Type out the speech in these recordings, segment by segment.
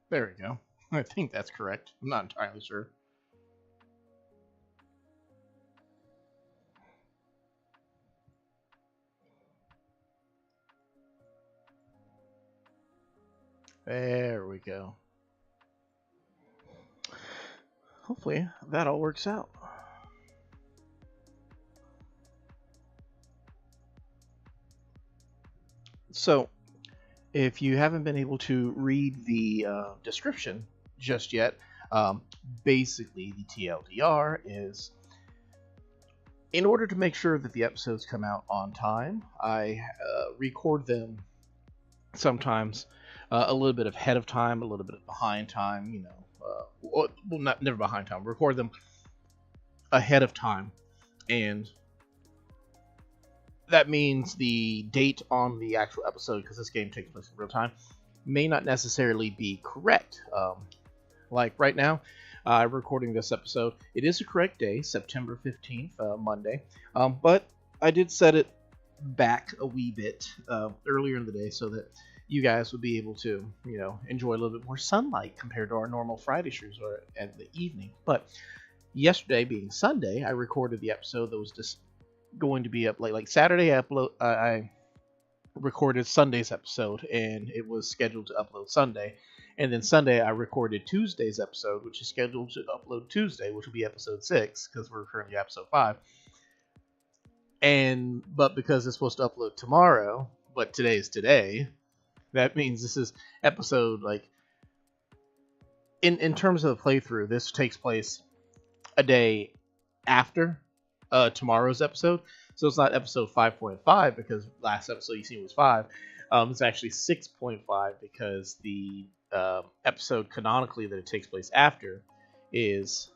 There we go. I think that's correct. I'm not entirely sure. There we go. Hopefully that all works out. So, if you haven't been able to read the description just yet, um, basically the TLDR is in order to make sure that the episodes come out on time, I record them sometimes a little bit ahead of time, a little bit behind time, well, not never behind time. Record them ahead of time, and that means the date on the actual episode, because this game takes place in real time, may not necessarily be correct. Like right now, I'm recording this episode. It is a correct day, September 15th, Monday, but I did set it back a wee bit earlier in the day so that you guys would be able to, enjoy a little bit more sunlight compared to our normal Friday streams or at the evening. But yesterday, being Sunday, I recorded the episode that was just going to be up like Saturday. I recorded Sunday's episode, and it was scheduled to upload Sunday. And then Sunday, I recorded Tuesday's episode, which is scheduled to upload Tuesday, which will be episode 6, because we're currently episode 5. But because it's supposed to upload tomorrow, but today is today, that means this is episode, like, in terms of the playthrough, this takes place a day after tomorrow's episode. So it's not episode 5.5 because last episode you seen was 5. It's actually 6.5 because the episode canonically that it takes place after is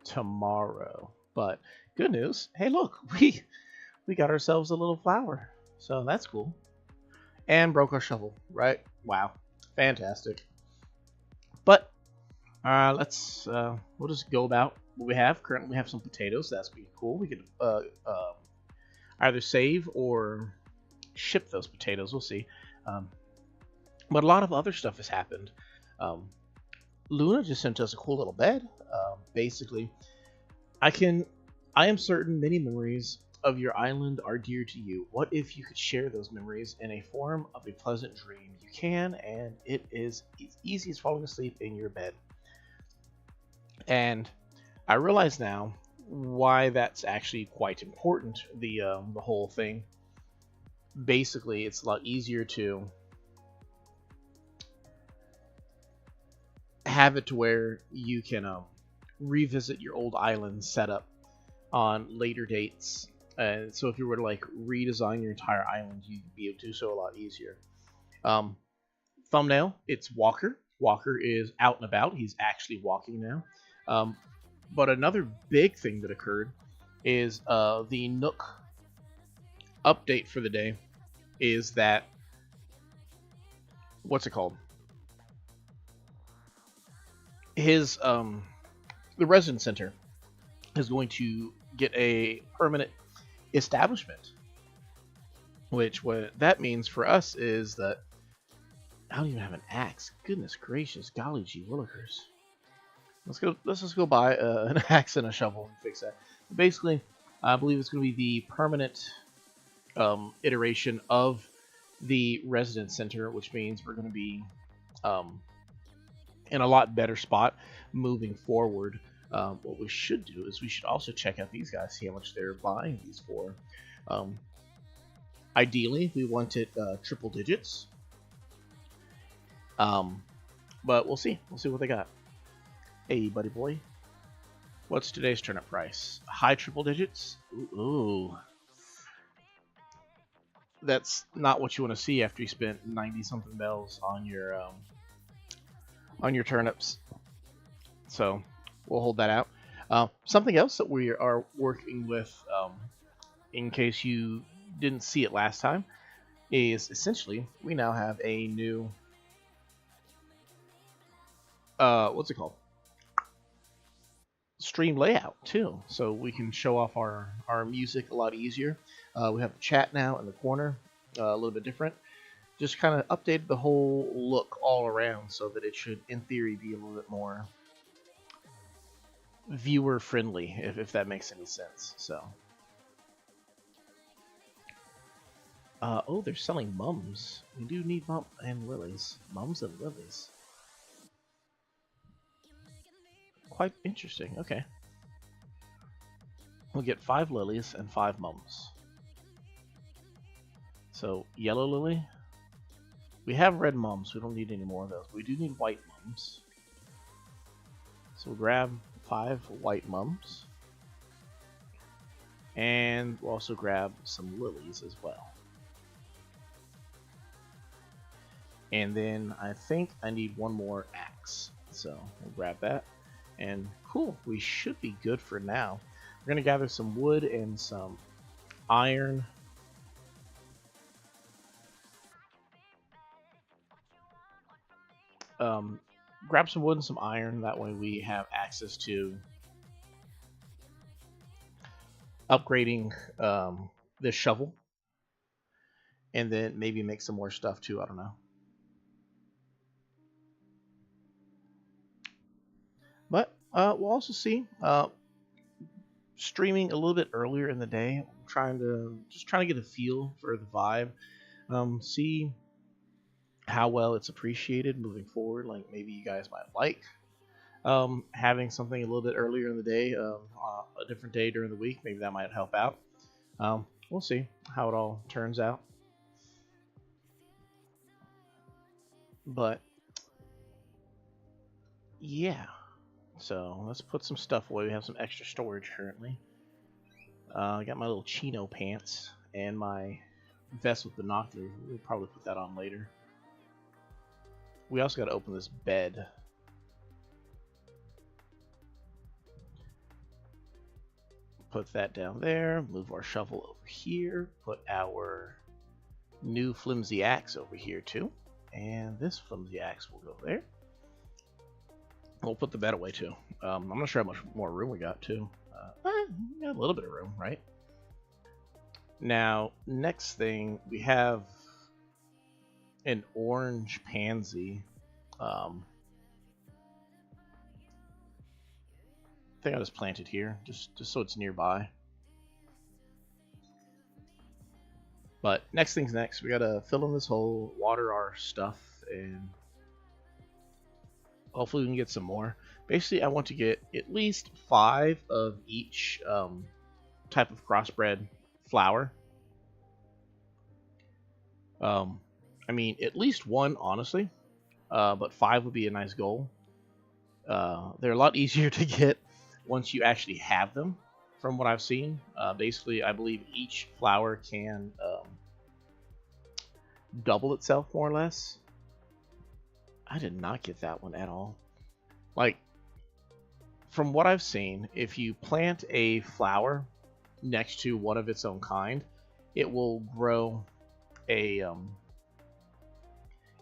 tomorrow. But good news. Hey, look, we got ourselves a little flower. So that's cool. And broke our shovel, right? Wow. Fantastic. But we'll just go about what we have. Currently, we have some potatoes. That's pretty cool. We could either save or ship those potatoes. We'll see. But a lot of other stuff has happened. Luna just sent us a cool little bed. Basically, I am certain many memories of your island are dear to you. What if you could share those memories in a form of a pleasant dream? You can, and it is as easy as falling asleep in your bed. And I realize now why that's actually quite important. The whole thing. Basically, it's a lot easier to have it to where you can revisit your old island setup on later dates. And so if you were to like redesign your entire island, you'd be able to do so a lot easier. Thumbnail, it's Walker. Walker is out and about. He's actually walking now. But another big thing that occurred is the Nook update for the day is that, what's it called? His the residence center is going to get a permanent establishment, which what that means for us is that I don't even have an axe. Goodness gracious, golly gee willikers. Let's just go buy an axe and a shovel and fix that. Basically, I believe it's going to be the permanent iteration of the residence center, which means we're going to be in a lot better spot moving forward. What we should do is we should also check out these guys, see how much they're buying these for. Ideally, we want it triple digits, but we'll see. We'll see what they got. Hey, buddy boy, what's today's turnip price? High triple digits? Ooh. That's not what you want to see after you spent 90 something bells on your turnips. So we'll hold that out. Something else that we are working with, in case you didn't see it last time, is essentially we now have a new what's it called? Stream layout too, so we can show off our music a lot easier. We have the chat now in the corner, a little bit different. just kind of updated the whole look all around so that it should, in theory, be a little bit more viewer friendly, if that makes any sense. So, oh, they're selling mums. We do need mum and lilies. Mums and lilies. Quite interesting. Okay. We'll get 5 lilies and 5 mums. So, yellow lily. We have red mums. We don't need any more of those. We do need white mums. So we'll grab 5 white mums. And we'll also grab some lilies as well. And then I think I need one more axe. So we'll grab that. And cool, we should be good for now. We're going to gather some wood and some iron. Grab some wood and some iron. That way we have access to upgrading this shovel. And then maybe make some more stuff too. I don't know. But we'll also see. Streaming a little bit earlier in the day, trying to get a feel for the vibe, see how well it's appreciated moving forward. Like maybe you guys might like having something a little bit earlier in the day, a different day during the week. Maybe that might help out. We'll see how it all turns out. But yeah. So let's put some stuff away. We have some extra storage currently. I got my little chino pants and my vest with binoculars. We'll probably put that on later. We also got to open this bed. Put that down there. Move our shovel over here. Put our new flimsy axe over here too. And this flimsy axe will go there. We'll put the bed away too. I'm not sure how much more room we got too. We got a little bit of room, right? Now, next thing, we have an orange pansy. I think I just planted here, just so it's nearby. But next thing's next. We gotta fill in this hole, water our stuff, and hopefully we can get some more. Basically, I want to get at least 5 of each type of crossbred flower. I mean, at least 1, honestly. But 5 would be a nice goal. They're a lot easier to get once you actually have them, from what I've seen. Basically, I believe each flower can double itself, more or less. I did not get that one at all. Like, from what I've seen, if you plant a flower next to one of its own kind, it will grow a...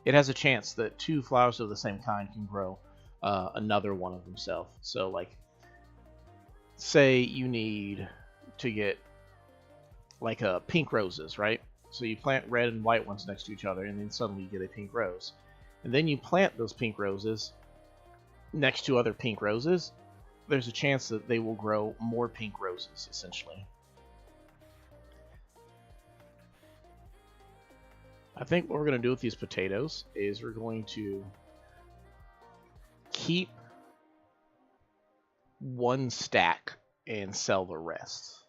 it has a chance that 2 flowers of the same kind can grow another one of themselves. So, like, say you need to get, like, pink roses, right? So you plant red and white ones next to each other, and then suddenly you get a pink rose. And then you plant those pink roses next to other pink roses. There's a chance that they will grow more pink roses, essentially. I think what we're going to do with these potatoes is we're going to keep 1 stack and sell the rest.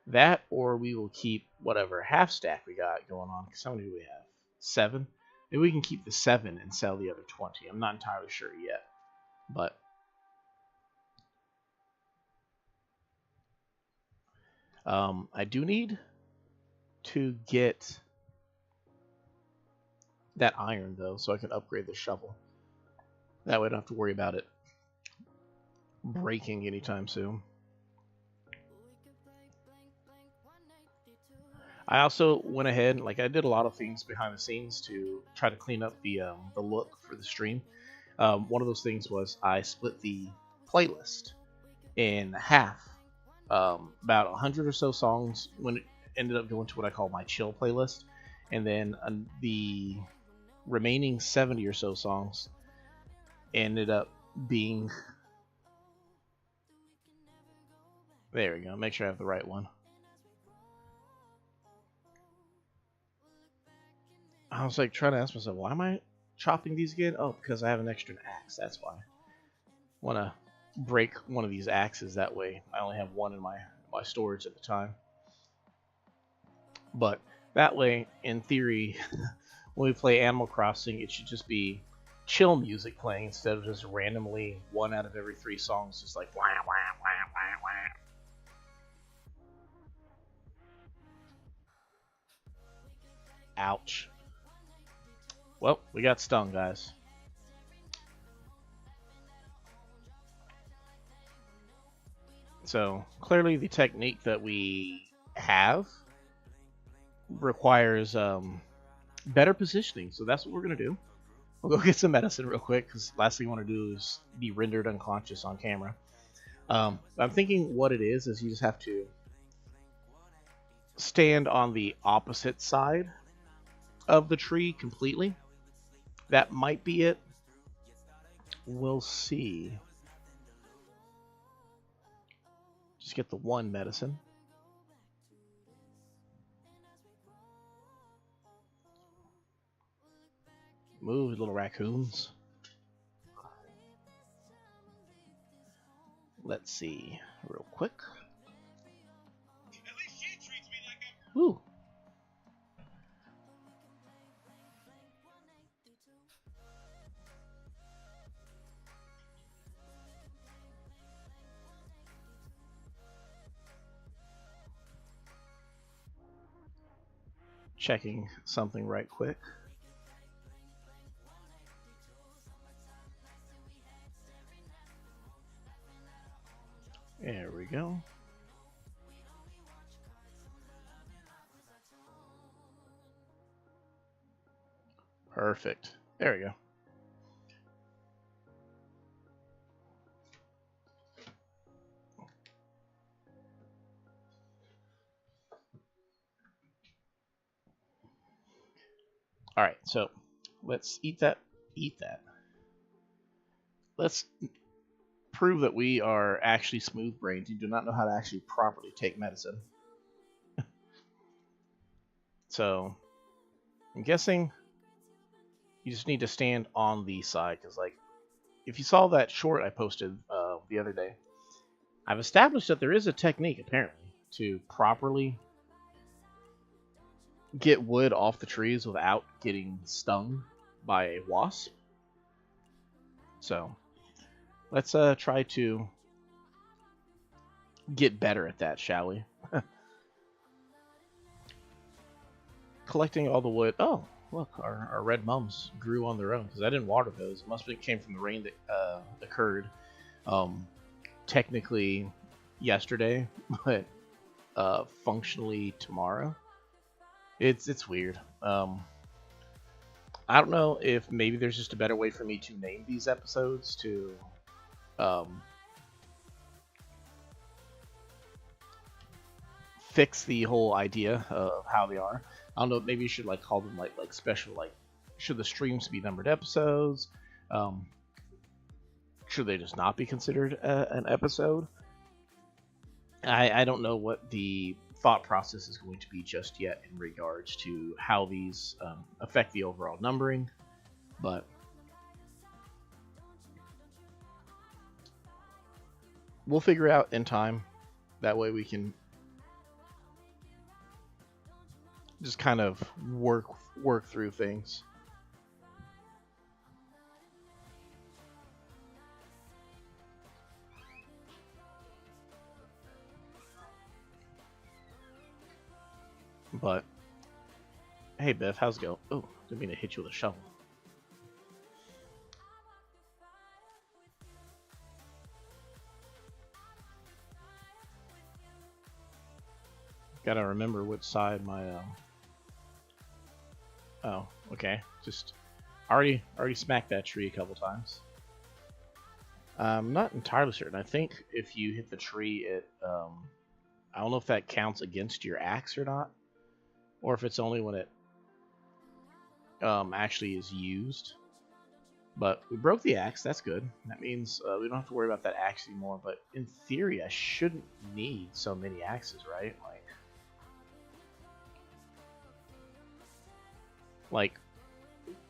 That, or we will keep whatever half stack we got going on. Because how many do we have? 7? Maybe we can keep the 7 and sell the other 20. I'm not entirely sure yet. But I do need to get that iron, though, so I can upgrade the shovel. That way I don't have to worry about it breaking anytime soon. I also went ahead, like I did a lot of things behind the scenes to try to clean up the look for the stream. One of those things was I split the playlist in half. About 100 or so songs when it ended up going to what I call my chill playlist. and then the remaining 70 or so songs ended up being... There we go. Make sure I have the right one. I was like trying to ask myself, why am I chopping these again? Oh, because I have an extra axe. That's why. Want to break one of these axes, that way I only have one in my storage at the time. But that way, in theory, when we play Animal Crossing, it should just be chill music playing instead of just randomly 1 out of every 3 songs just like wah wah wah wah wah. Ouch. Well, we got stung, guys. So clearly the technique that we have requires better positioning, so that's what we're going to do. We'll go get some medicine real quick, because last thing you want to do is be rendered unconscious on camera. I'm thinking what it is you just have to stand on the opposite side of the tree completely. That might be it. We'll see. Just get the 1 medicine. Move, little raccoons. Let's see, real quick. At least she treats me like a... Ooh. Checking something right quick. There we go. Perfect. There we go. All right, so let's eat that. Let's prove that we are actually smooth brains and do not know how to actually properly take medicine. So I'm guessing you just need to stand on the side, because like if you saw that short I posted the other day, I've established that there is a technique apparently to properly get wood off the trees without getting stung by a wasp. So let's try to get better at that, shall we? Collecting all the wood. Oh, look, our red mums grew on their own, because I didn't water those. It must have came from the rain that occurred technically yesterday, but functionally tomorrow. It's weird. I don't know if maybe there's just a better way for me to name these episodes to fix the whole idea of how they are. I don't know, maybe you should like call them like special, like should the streams be numbered episodes? Should they just not be considered an episode? I don't know what the thought process is going to be just yet in regards to how these affect the overall numbering, but we'll figure it out in time. That way we can just kind of work through things. But hey, Beth, how's it going? Oh, didn't mean to hit you with a shovel. Gotta remember which side my oh, okay. Just already smacked that tree a couple times. I'm not entirely certain. I think if you hit the tree, it I don't know if that counts against your axe or not, or if it's only when it actually is used. But we broke the axe. That's good. That means we don't have to worry about that axe anymore. But in theory, I shouldn't need so many axes, right? Like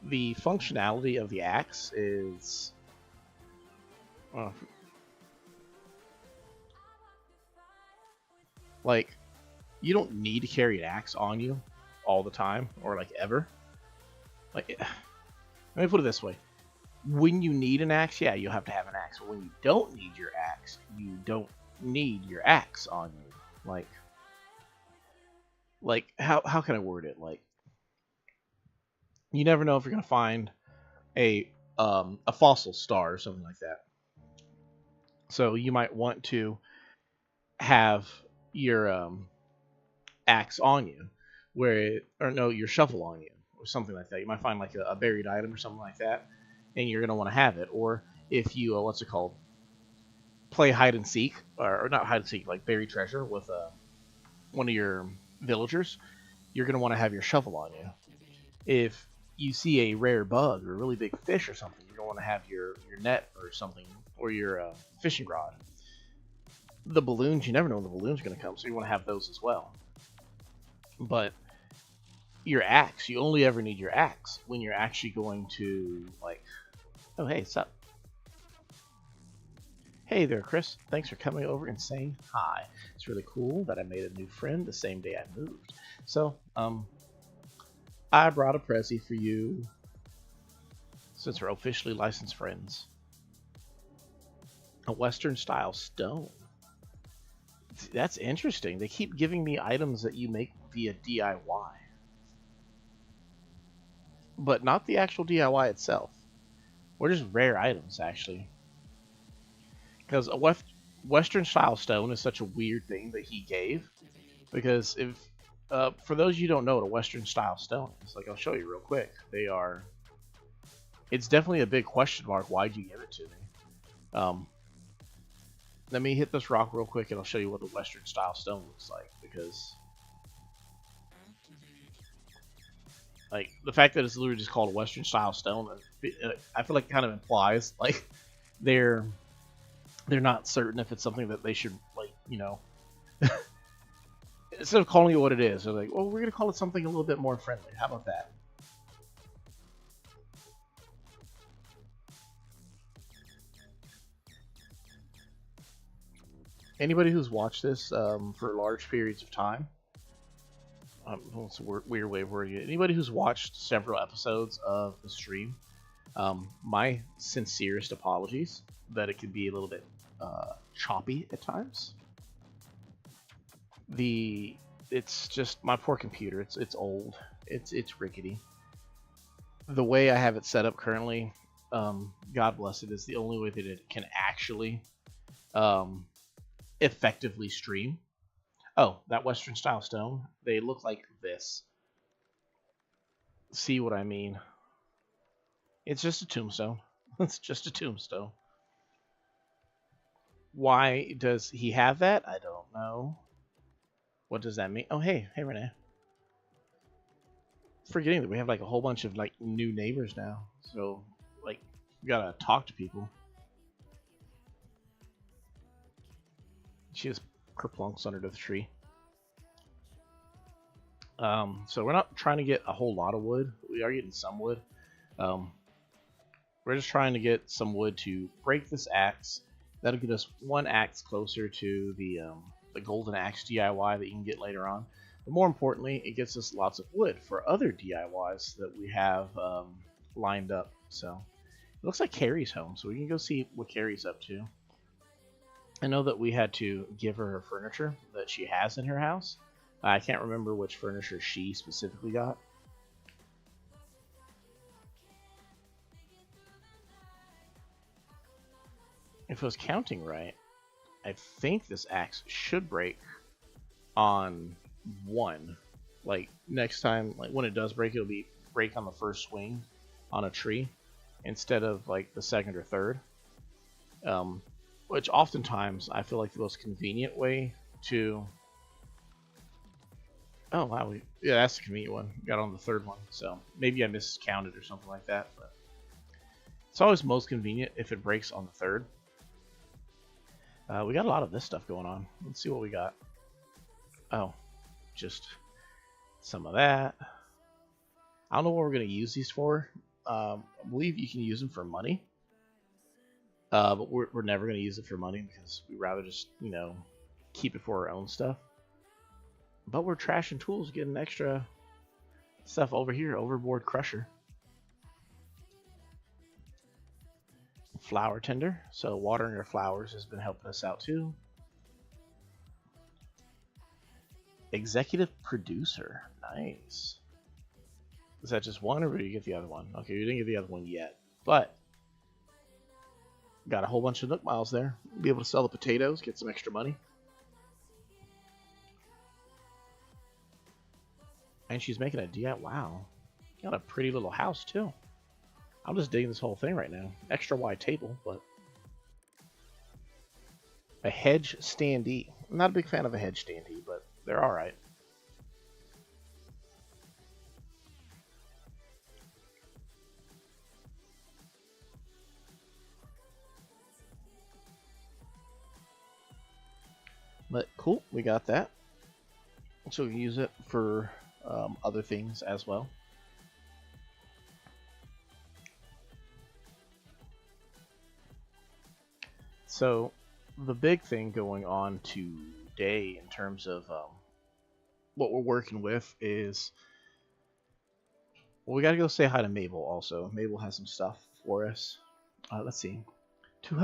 the functionality of the axe is... like, you don't need to carry an axe on you all the time, or like ever. Like, let me put it this way. When you need an axe, yeah, you'll have to have an axe. But when you don't need your axe, you don't need your axe on you. Like how can I word it? Like, you never know if you're gonna find a fossil star or something like that. So you might want to have your axe on you, your shovel on you, or something like that. You might find like a buried item or something like that, and you're gonna want to have it. Or if you what's it called, play hide and seek, or not hide and seek, like bury treasure with one of your villagers, you're gonna want to have your shovel on you. If you see a rare bug or a really big fish or something, you're gonna want to have your net or something, or your fishing rod. The balloons, you never know when the balloons are gonna come, so you want to have those as well. But your axe, you only ever need your axe when you're actually going to, like, oh hey, what's up? Hey there, Chris. Thanks for coming over and saying hi. It's really cool that I made a new friend the same day I moved. So, I brought a Prezi for you since we're officially licensed friends. A Western style stone. That's interesting. They keep giving me items that you make via DIY. But not the actual DIY itself. Or just rare items, actually. Because a Western style stone is such a weird thing that he gave. Because if, for those you don't know what a Western style stone is, like, I'll show you real quick. It's definitely a big question mark. Why'd you give it to me? Let me hit this rock real quick and I'll show you what the Western style stone looks like. Because, like, the fact that it's literally just called a Western style stone, I feel like it kind of implies, like, they're not certain if it's something that they should, like, you know, instead of calling it what it is, they're like, well, we're going to call it something a little bit more friendly. How about that? Anybody who's watched this for large periods of time, it's a weird way of wording it. Anybody who's watched several episodes of the stream, my sincerest apologies that it can be a little bit choppy at times. It's just my poor computer. It's old. It's rickety. The way I have it set up currently, God bless it, is the only way that it can actually effectively stream. Oh, that Western style stone, they look like this. See what I mean? It's just a tombstone. It's just a tombstone. Why does he have that? I don't know. What does that mean? Oh, hey Renee. Forgetting that we have like a whole bunch of like new neighbors now. So, like, we gotta talk to people. She just kerplunks under the tree. So we're not trying to get a whole lot of wood. We are getting some wood. We're just trying to get some wood to break this axe. That'll get us one axe closer to the golden axe DIY that you can get later on. But more importantly, it gets us lots of wood for other DIYs that we have lined up. So it looks like Carrie's home, so we can go see what Carrie's up to. I know that we had to give her furniture that she has in her house. I can't remember which furniture she specifically got. If I was counting right, I think this axe should break on one. Like, next time, like when it does break, it'll be break on the first swing on a tree instead of like the second or third. Which oftentimes I feel like the most convenient way to Oh wow, yeah, that's the convenient one. Got on the third one, so maybe I miscounted or something like that. But it's always most convenient if it breaks on the third. We got a lot of this stuff going on. Let's see what we got. Oh, just some of that. I don't know what we're gonna use these for. I believe you can use them for money, but we're never gonna use it for money because we rather just keep it for our own stuff. But we're trashing tools, getting extra stuff over here. Overboard crusher. Flower tender. So watering our flowers has been helping us out too. Executive producer. Nice. Is that just one, or did you get the other one? Okay, you didn't get the other one yet. But got a whole bunch of Nook miles there. Be able to sell the potatoes, get some extra money. And she's making a DIY. Wow. Got a pretty little house, too. I'm just digging this whole thing right now. Extra wide table, but... A hedge standee. I'm not a big fan of a hedge standee, but they're alright. But cool, we got that. So we can use it for other things as well. So the big thing going on today in terms of what we're working with is, well, we got to go say hi to Mabel also. Mabel has some stuff for us. Let's see. To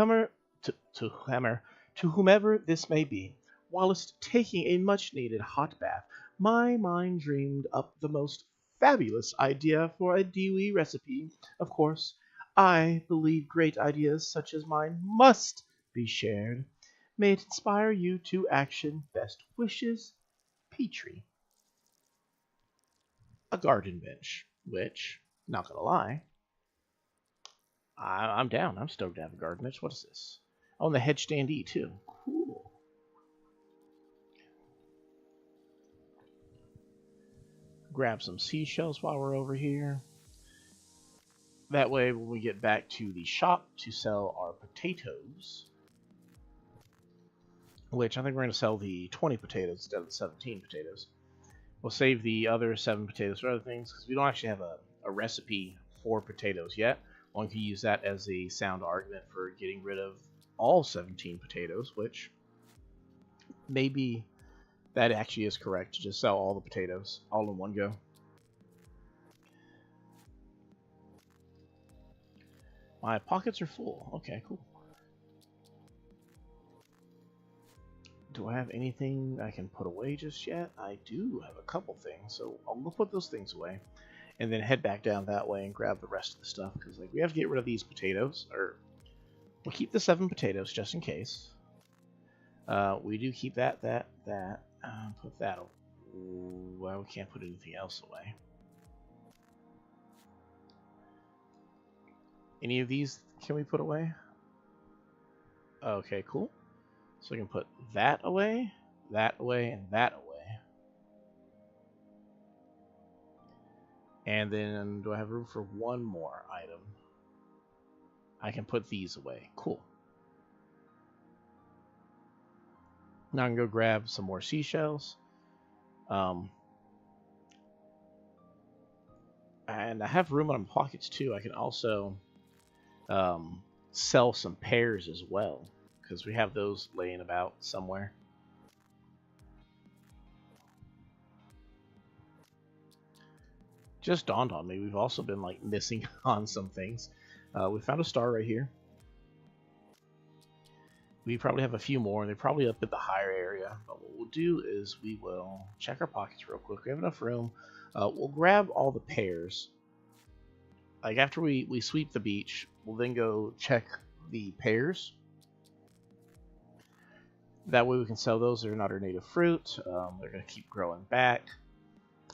whomever this may be, whilst taking a much-needed hot bath, my mind dreamed up the most fabulous idea for a Dewey recipe. Of course, I believe great ideas such as mine must be shared. May it inspire you to action. Best wishes, Petrie. A garden bench, which, not gonna lie, I'm down. I'm stoked to have a garden bench. What is this? Oh, and the hedge standee, too. Cool. Grab some seashells while we're over here. That way, when we get back to the shop to sell our potatoes, which I think we're going to sell the 20 potatoes instead of the 17 potatoes. We'll save the other 7 potatoes for other things, because we don't actually have a recipe for potatoes yet. One can use that as a sound argument for getting rid of all 17 potatoes, which maybe that actually is correct, to just sell all the potatoes all in one go. My pockets are full. Okay, cool. Do I have anything I can put away just yet? I do have a couple things, so I'll go put those things away. And then head back down that way and grab the rest of the stuff, because we have to get rid of these potatoes. Or we'll keep the 7 potatoes just in case. We do keep that. Put that away. Well, we can't put anything else away. Any of these can we put away? Okay, cool. So we can put that away, and that away. And then, do I have room for one more item? I can put these away. Cool. Now I can go grab some more seashells. And I have room on my pockets too. I can also sell some pears as well, because we have those laying about somewhere. Just dawned on me, we've also been missing on some things. We found a star right here. We probably have a few more, and they're probably up at the higher area. But what we'll do is we will check our pockets real quick. We have enough room. We'll grab all the pears. After we sweep the beach, we'll then go check the pears. That way we can sell those. They're not our native fruit. They're going to keep growing back.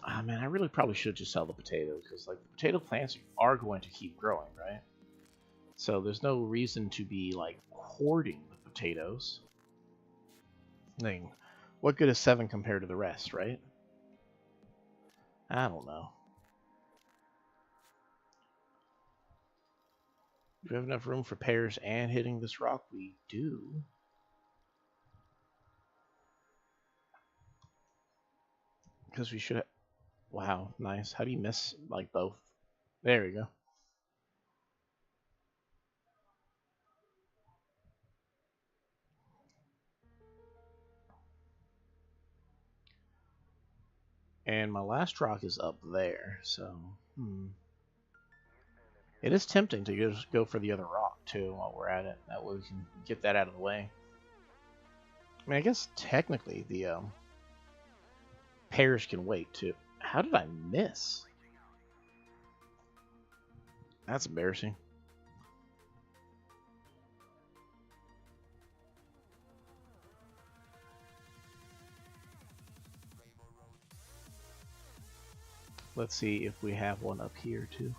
Man, I really probably should just sell the potatoes, because the potato plants are going to keep growing, right? So there's no reason to be hoarding the potatoes. What good is 7 compared to the rest, right? I don't know. Do we have enough room for pears and hitting this rock? We do. Because we should have... Wow, nice. How do you miss, like, both? There we go. And my last rock is up there, so... It is tempting to just go for the other rock, too, while we're at it. That way we can get that out of the way. I mean, I guess technically the pears can wait, too. How did I miss? That's embarrassing. Let's see if we have one up here, too.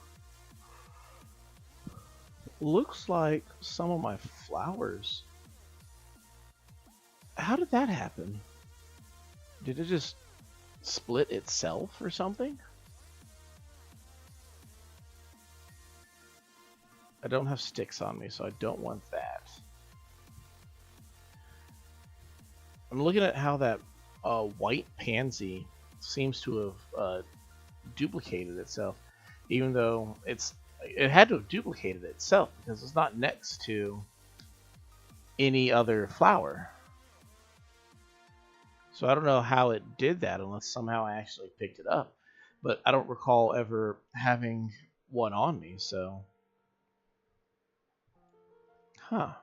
Looks like some of my flowers. How did that happen? Did it just split itself or something? I don't have sticks on me, so I don't want that. I'm looking at how that white pansy seems to have duplicated itself, even though it had to have duplicated itself because it's not next to any other flower. So I don't know how it did that unless somehow I actually picked it up. But I don't recall ever having one on me, so... Huh.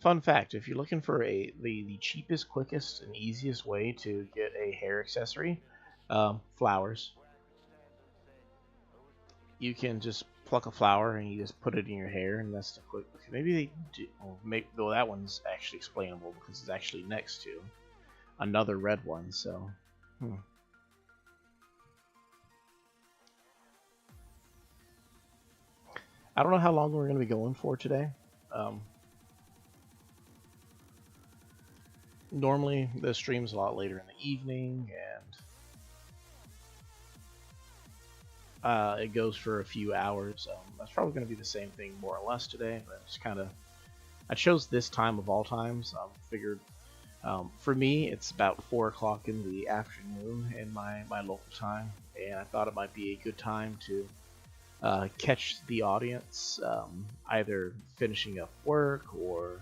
Fun fact, if you're looking for the cheapest, quickest, and easiest way to get a hair accessory, flowers. You can just pluck a flower and you just put it in your hair, and that's the quick... Maybe they do... Though that one's actually explainable because it's actually next to another red one, so... I don't know how long we're going to be going for today. Normally, the stream's a lot later in the evening, and it goes for a few hours. That's probably going to be the same thing more or less today, but it's kind of... I chose this time of all times. Figured for me, it's about 4 o'clock in the afternoon in my local time, and I thought it might be a good time to catch the audience, either finishing up work or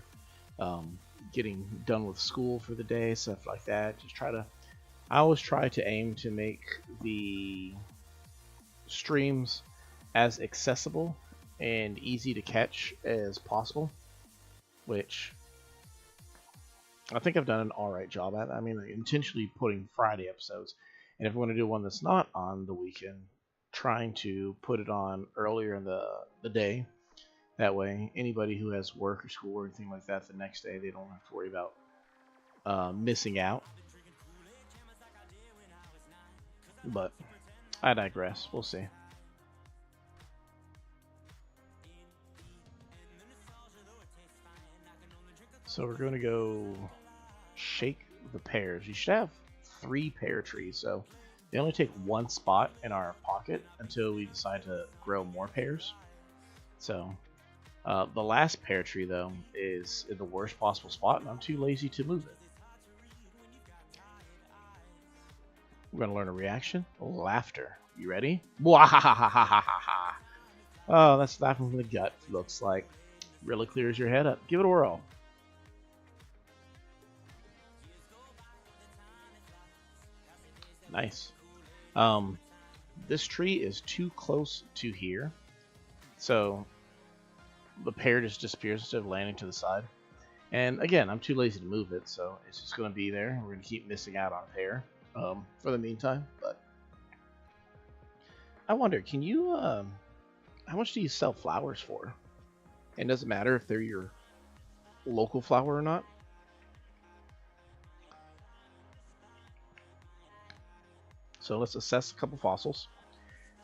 getting done with school for the day, stuff like that. I always try to aim to make the streams as accessible and easy to catch as possible, which I think I've done an alright job at. I mean, intentionally putting Friday episodes, and if we're going to do one that's not on the weekend, trying to put it on earlier in the day. That way, anybody who has work or school or anything like that the next day, they don't have to worry about missing out. But I digress. We'll see. So we're going to go shake the pears. You should have 3 pear trees, so they only take 1 spot in our pocket until we decide to grow more pears. So the last pear tree, though, is in the worst possible spot, and I'm too lazy to move it. We're going to learn a reaction. Laughter. You ready? Oh, that's laughing from the gut, looks like. Really clears your head up. Give it a whirl. Nice. This tree is too close to here, so the pear just disappears instead of landing to the side. And again, I'm too lazy to move it, so it's just going to be there. We're going to keep missing out on pear for the meantime. But I wonder, can you... how much do you sell flowers for? And does it matter if they're your local flower or not? So let's assess a couple fossils.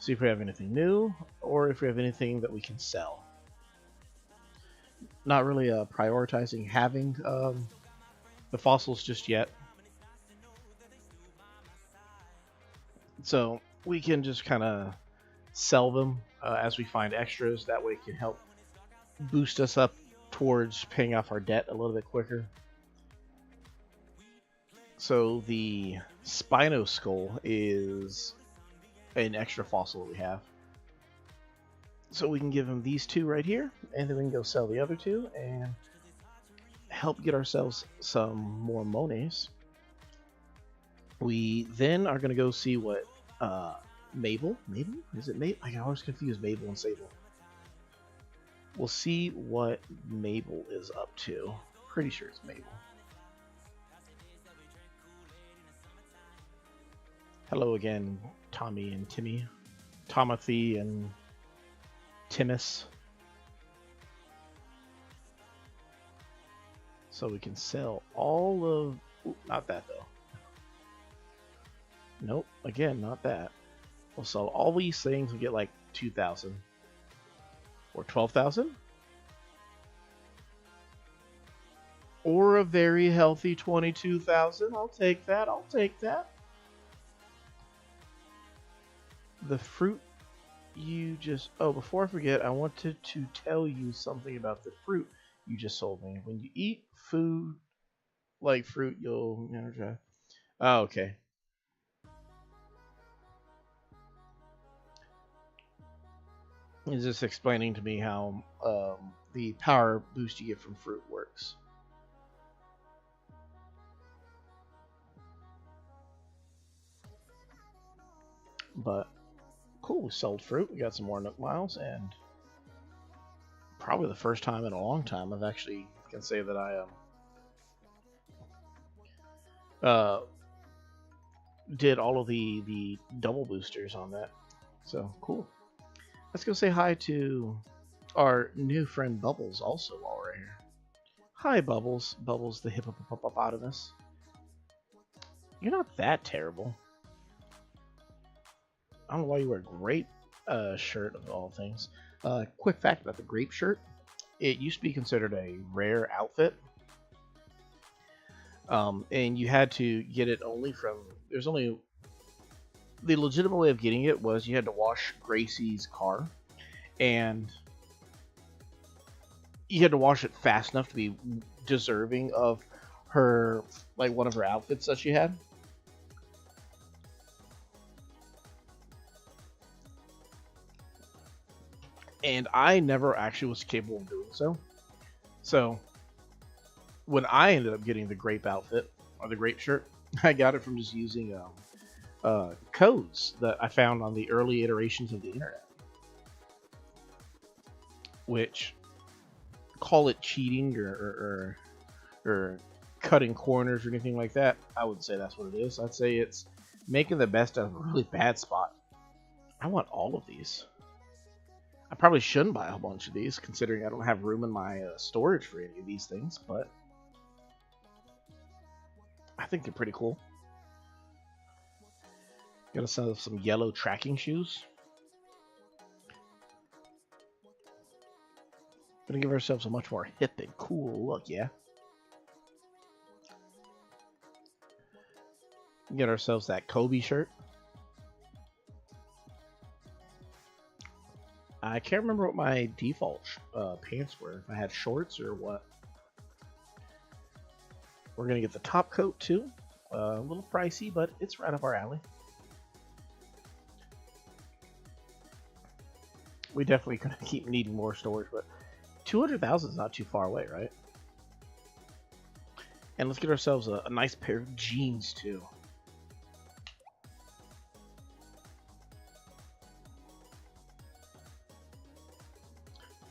See if we have anything new, or if we have anything that we can sell. Not really prioritizing having the fossils just yet. So we can just kind of sell them as we find extras. That way it can help boost us up towards paying off our debt a little bit quicker. So the Spino Skull is an extra fossil we have. So we can give him these two right here, and then we can go sell the other two and help get ourselves some more monies. We then are going to go see what Mabel? Is it Mabel? I always confuse Mabel and Sable. We'll see what Mabel is up to. Pretty sure it's Mabel. Hello again, Tommy and Timmy. Timothy and Timus. So we can sell all of... Ooh, not that, though. Nope, again, not that. We'll sell all these things and get like 2,000. Or 12,000? Or a very healthy 22,000. I'll take that, I'll take that. The fruit you just... Oh, before I forget, I wanted to tell you something about the fruit you just sold me. When you eat food like fruit, you'll energize. Oh, okay. He's just explaining to me how the power boost you get from fruit works. But cool, we sold fruit. We got some more Nook Miles, and probably the first time in a long time I've actually can say that I did all of the double boosters on that. So cool. Let's go say hi to our new friend Bubbles also while we're here. Hi Bubbles. Bubbles the hippopotamus. You're not that terrible. I don't know why you wear a grape shirt of all things. Quick fact about the grape shirt. It used to be considered a rare outfit. And you had to get it only from... There's only... The legitimate way of getting it was you had to wash Gracie's car. And you had to wash it fast enough to be deserving of her... Like, one of her outfits that she had. And I never actually was capable of doing so. So, when I ended up getting the grape outfit, or the grape shirt, I got it from just using codes that I found on the early iterations of the internet. Which, call it cheating or cutting corners or anything like that, I would say that's what it is. I'd say it's making the best out of a really bad spot. I want all of these. I probably shouldn't buy a whole bunch of these, considering I don't have room in my storage for any of these things, but I think they're pretty cool. Gotta sell some yellow tracking shoes. Gonna give ourselves a much more hip and cool look, yeah? Get ourselves that Kobe shirt. I can't remember what my default pants were, if I had shorts or what. We're going to get the top coat too. A little pricey, but it's right up our alley. We definitely going to keep needing more storage, but 200,000 is not too far away, right? And let's get ourselves a nice pair of jeans too.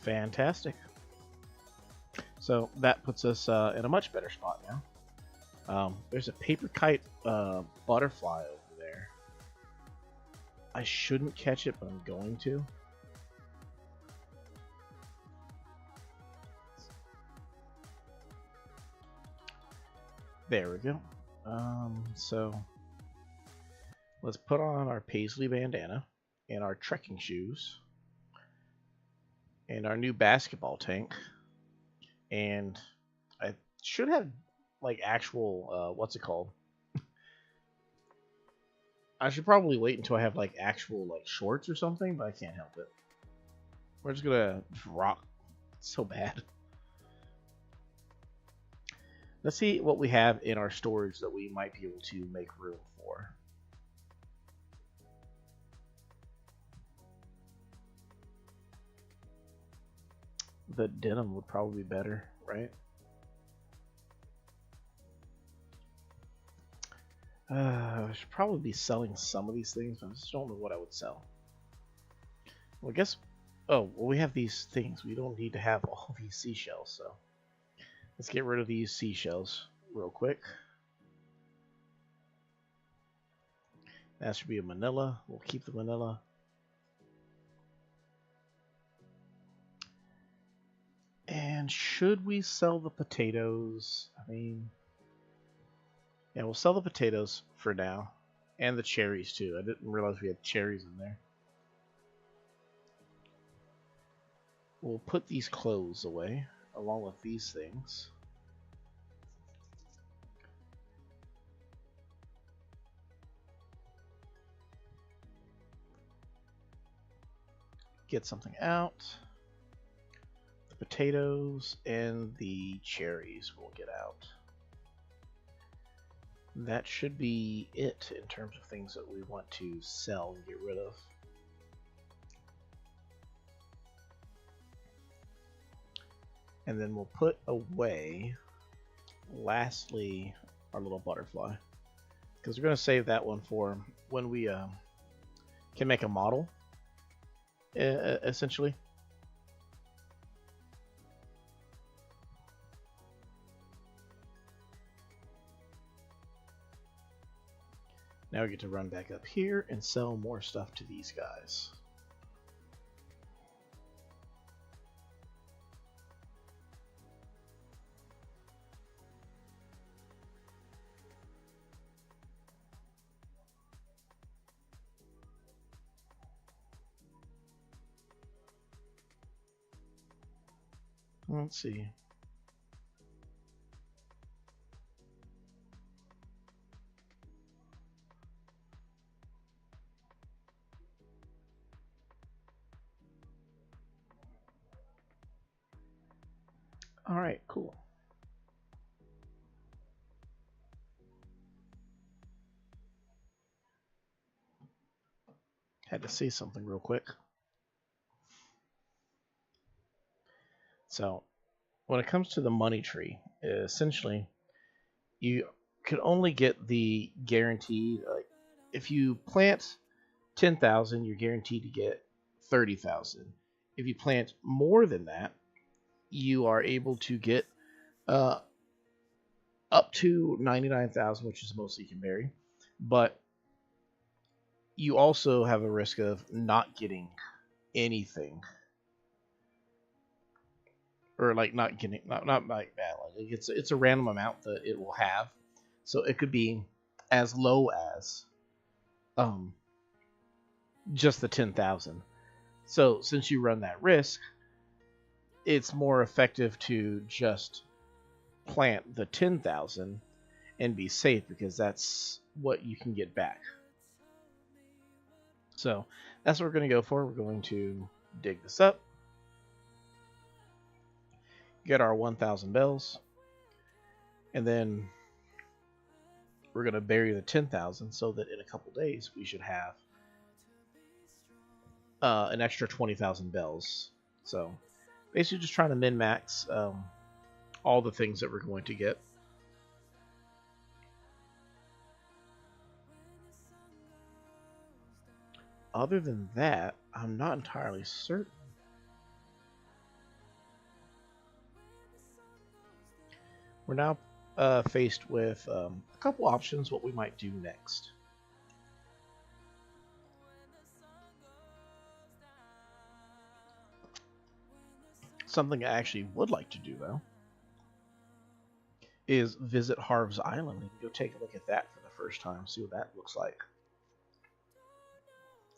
Fantastic. So that puts us in a much better spot now. There's a paper kite butterfly over there. I shouldn't catch it, but I'm going to. There we go. So let's put on our paisley bandana and our trekking shoes. And our new basketball tank. And I should have, like, actual, what's it called? I should probably wait until I have like actual like shorts or something, but I can't help it. We're just gonna rock. It's so bad. Let's see what we have in our storage that we might be able to make room for. The denim would probably be better, right? I should probably be selling some of these things, but I just don't know what I would sell. Well, I guess... Oh, well, we have these things. We don't need to have all these seashells, so... Let's get rid of these seashells real quick. That should be a manila. We'll keep the manila. And should we sell the potatoes? I mean... Yeah, we'll sell the potatoes for now. And the cherries, too. I didn't realize we had cherries in there. We'll put these clothes away, along with these things. Get something out. The potatoes and the cherries we'll get out. That should be it in terms of things that we want to sell and get rid of. And then we'll put away, lastly, our little butterfly. Because we're going to save that one for when we can make a model, essentially. Now we get to run back up here and sell more stuff to these guys. Let's see. All right, cool. Had to see something real quick. So, when it comes to the money tree, essentially, you could only get the guaranteed. If you plant 10,000, you're guaranteed to get 30,000. If you plant more than that, you are able to get up to 99,000, which is the most you can bury. But you also have a risk of not getting anything. Or like not getting, not like that. Like it's a random amount that it will have. So it could be as low as just the 10,000. So since you run that risk, it's more effective to just plant the 10,000 and be safe, because that's what you can get back. So that's what we're going to go for. We're going to dig this up, get our 1,000 bells, and then we're going to bury the 10,000 so that in a couple days we should have an extra 20,000 bells. So basically just trying to min-max all the things that we're going to get. Other than that, I'm not entirely certain. We're now faced with a couple options what we might do next. Something I actually would like to do, though, is visit Harv's Island and go take a look at that for the first time, see what that looks like.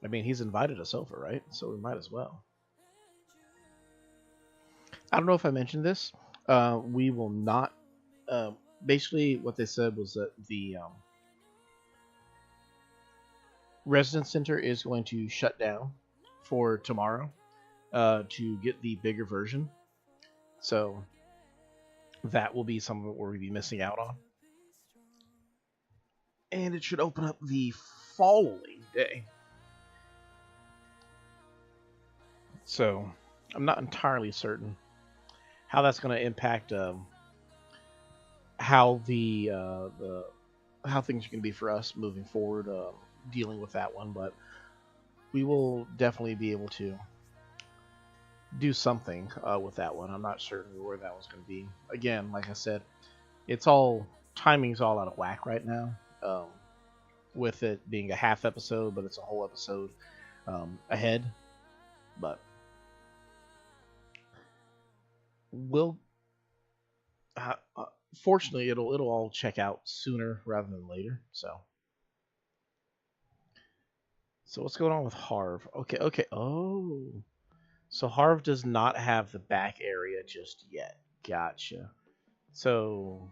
I mean, he's invited us over, right? So we might as well. I don't know if I mentioned this. We will not... basically, what they said was that Residence Center is going to shut down for tomorrow to get the bigger version. So that will be something that we'll be missing out on. And it should open up the following day. So I'm not entirely certain how that's going to impact how how things are going to be for us moving forward, dealing with that one. But we will definitely be able to do something with that one. I'm not certain where that was going to be. Again, like I said, timing's all out of whack right now. With it being a half episode, but it's a whole episode ahead. But fortunately, it'll all check out sooner rather than later. So what's going on with Harv? Okay. Oh, so Harv does not have the back area just yet. Gotcha. So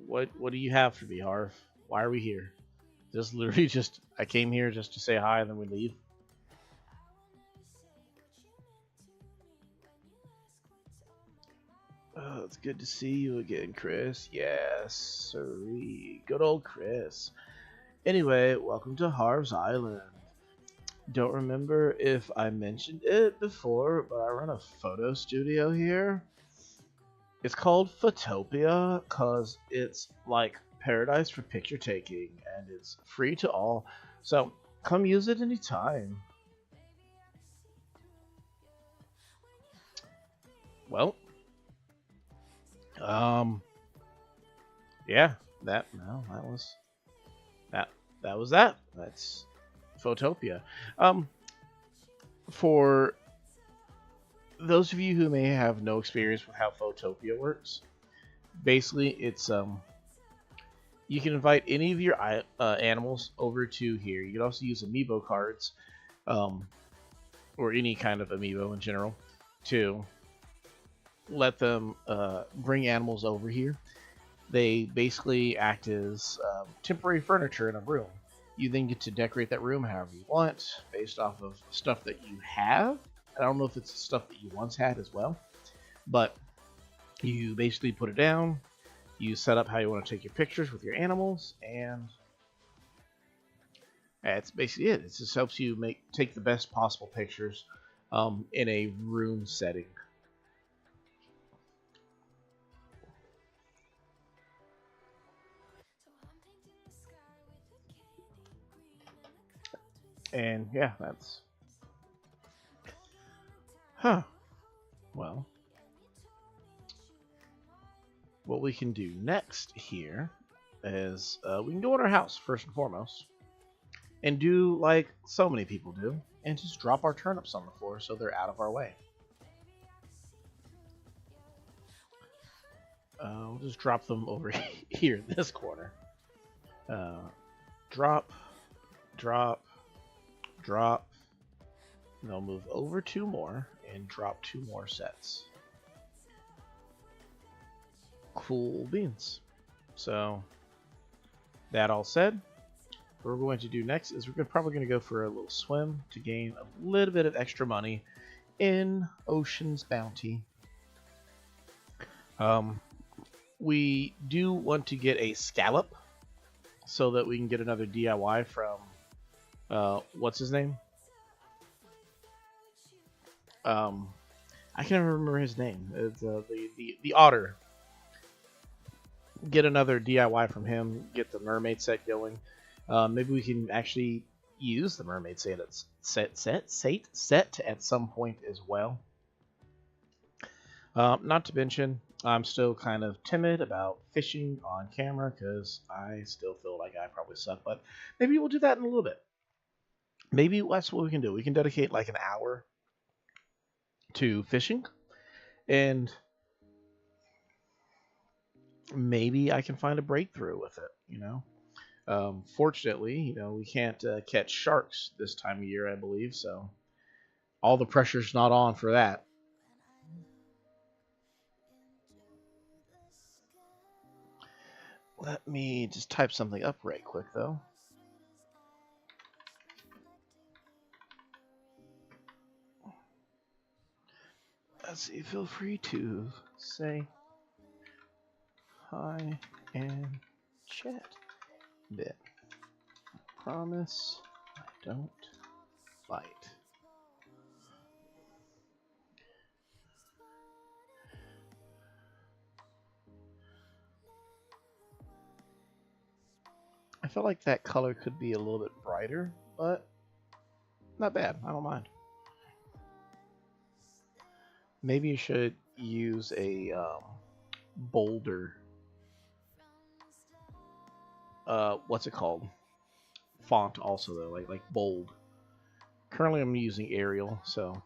what do you have for me, Harv? Why are we here? Just literally I came here just to say hi and then we leave. Oh, it's good to see you again, Chris. Yes, sirree. Good old Chris. Anyway, welcome to Harv's Island. Don't remember if I mentioned it before, but I run a photo studio here. It's called Photopia because it's like paradise for picture taking, and it's free to all. So come use it anytime. Well, yeah, that was that. That's Photopia. For those of you who may have no experience with how Photopia works, basically it's you can invite any of your animals over to here. You can also use amiibo cards, or any kind of amiibo in general, to let them bring animals over here. They basically act as temporary furniture in a room. You then get to decorate that room however you want, based off of stuff that you have. I don't know if it's stuff that you once had as well, but you basically put it down, you set up how you want to take your pictures with your animals, and that's basically it. It just helps you take the best possible pictures in a room setting. And yeah, that's... Well, what we can do next here is we can go in our house first and foremost and do like so many people do and just drop our turnips on the floor so they're out of our way. We'll just drop them over here in this corner. Drop, drop, drop. And they'll move over 2 more and drop 2 more sets. Cool beans. So that all said, what we're going to do next is we're probably going to go for a little swim to gain a little bit of extra money in Ocean's Bounty. We do want to get a scallop so that we can get another DIY from what's his name? I can't remember his name. It's the otter. Get another DIY from him. Get the mermaid set going. Maybe we can actually use the mermaid set at some point as well. Not to mention, I'm still kind of timid about fishing on camera because I still feel like I probably suck. But maybe we'll do that in a little bit. Maybe that's what we can do. We can dedicate like an hour to fishing, and maybe I can find a breakthrough with it, you know. Fortunately, you know, we can't catch sharks this time of year, I believe, so all the pressure's not on for that. Let me just type something up right quick, though. let's see, feel free to say hi and chat a bit. Promise I don't bite. I feel like that color could be a little bit brighter, but not bad. I don't mind. Maybe you should use a bolder, what's it called? Font also though, like bold. Currently I'm using Arial, so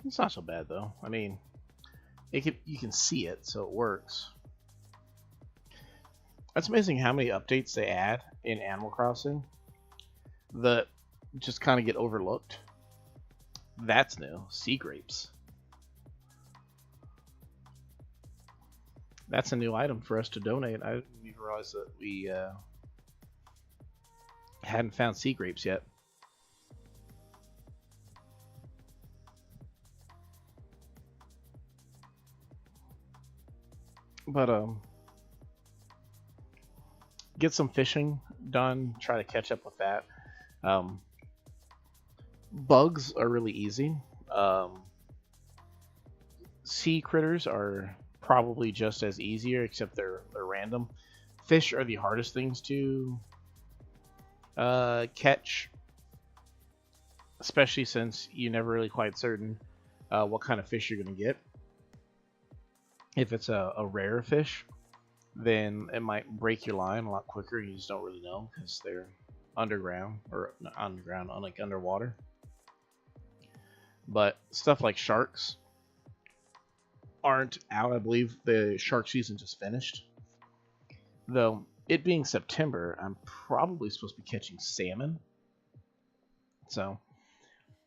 it's not so bad though. I mean, you can see it, so it works. It's amazing how many updates they add in Animal Crossing that just kind of get overlooked. That's new. Sea grapes. That's a new item for us to donate. I didn't even realize that we hadn't found sea grapes yet. But get some fishing done. Try to catch up with that. Bugs are really easy. Sea critters are probably just as easier, except they're random. Fish are the hardest things to catch, especially since you're never really quite certain what kind of fish you're going to get. If it's a rare fish, then it might break your line a lot quicker. You just don't really know because they're underground, or not underground, like underwater. But stuff like sharks aren't out. I believe the shark season just finished. Though, it being September, I'm probably supposed to be catching salmon. So,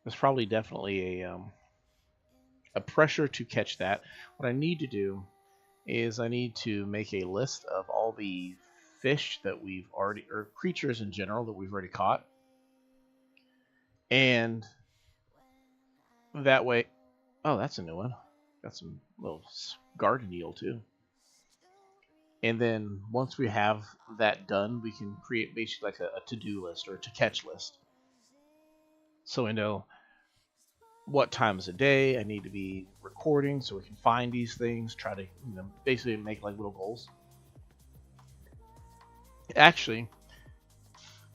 there's probably definitely a pressure to catch that. What I need to do is I need to make a list of all the fish that we've already, or creatures in general that we've already caught. And that way, oh, that's a new one. Got some little garden eel too. And then once we have that done, we can create basically like a to-do list or a to-catch list. So I know what times of day I need to be recording so we can find these things, try to, basically make like little goals. Actually,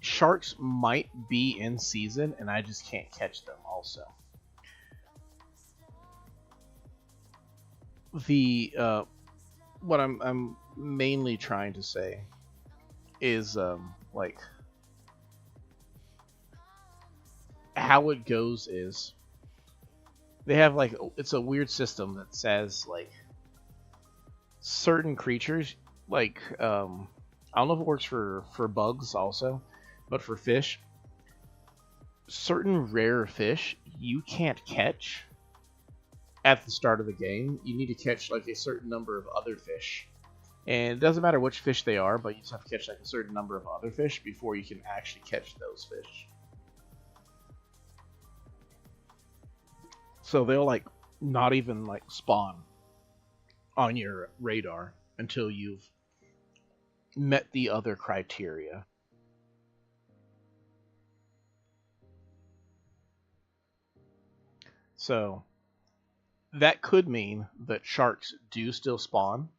sharks might be in season and I just can't catch them also. The what I'm mainly trying to say is like how it goes is they have like, it's a weird system that says like certain creatures, like I don't know if it works for bugs also, but for fish, certain rare fish you can't catch at the start of the game. You need to catch like a certain number of other fish, and it doesn't matter which fish they are, but you just have to catch like a certain number of other fish before you can actually catch those fish. So they'll like not even like spawn on your radar until you've met the other criteria. So that could mean that sharks do still spawn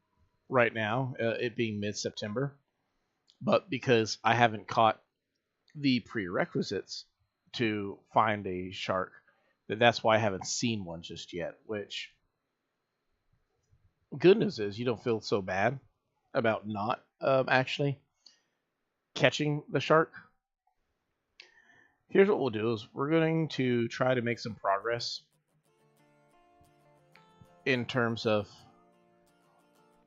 right now, it being mid-September. But because I haven't caught the prerequisites to find a shark, that's why I haven't seen one just yet. Which, good news is you don't feel so bad about not actually catching the shark. Here's what we'll do is we're going to try to make some progress in terms of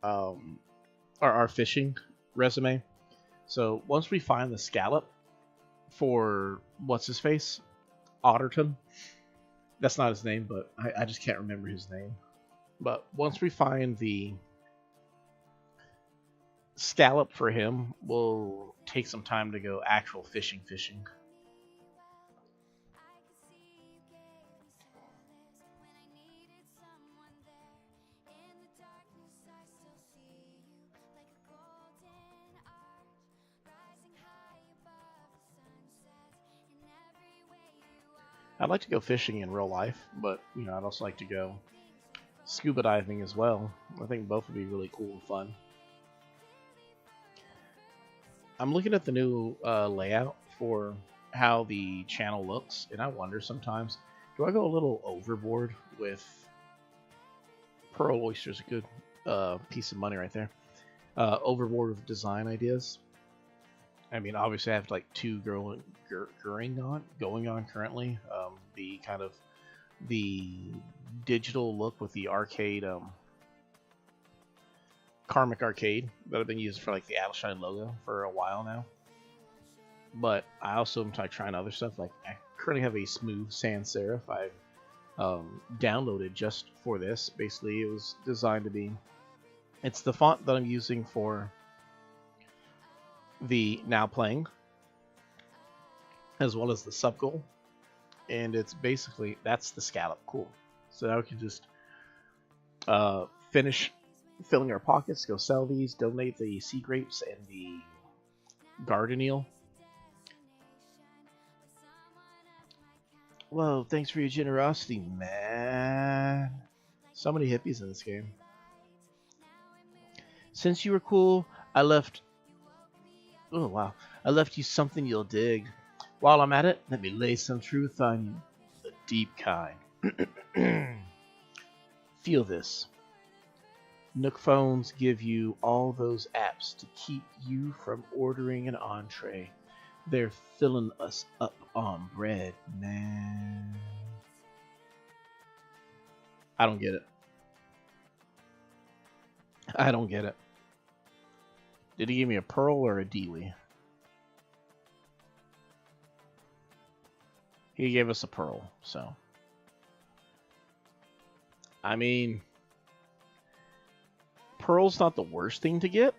our fishing resume. So once we find the scallop for what's his face, Otterton, that's not his name, but I just can't remember his name. But once we find the scallop for him, we'll take some time to go actual fishing. I'd like to go fishing in real life, but you know, I'd also like to go scuba diving as well. I think both would be really cool and fun. I'm looking at the new layout for how the channel looks, and I wonder sometimes, do I go a little overboard with Pearl Oyster's a good piece of money right there. Overboard with design ideas. I mean, obviously I have like two going on currently. The kind of the digital look with the arcade, Karmic Arcade that I've been using for like the Alshine logo for a while now. But I also am trying other stuff. Like I currently have a smooth sans serif I downloaded just for this. Basically, it was designed to be. It's the font that I'm using for the now playing, as well as the sub goal, and it's basically that's the scallop. Cool. So now we can just finish filling our pockets, go sell these, donate the sea grapes and the garden eel. Whoa, thanks for your generosity, man. So many hippies in this game. Since you were cool, I left... Oh, wow. I left you something you'll dig. While I'm at it, let me lay some truth on you. The deep kind. Feel this. Nook phones give you all those apps to keep you from ordering an entree. They're filling us up on bread, man. I don't get it. I don't get it. Did he give me a pearl or a dealy? He gave us a pearl, so. I mean, pearl's not the worst thing to get.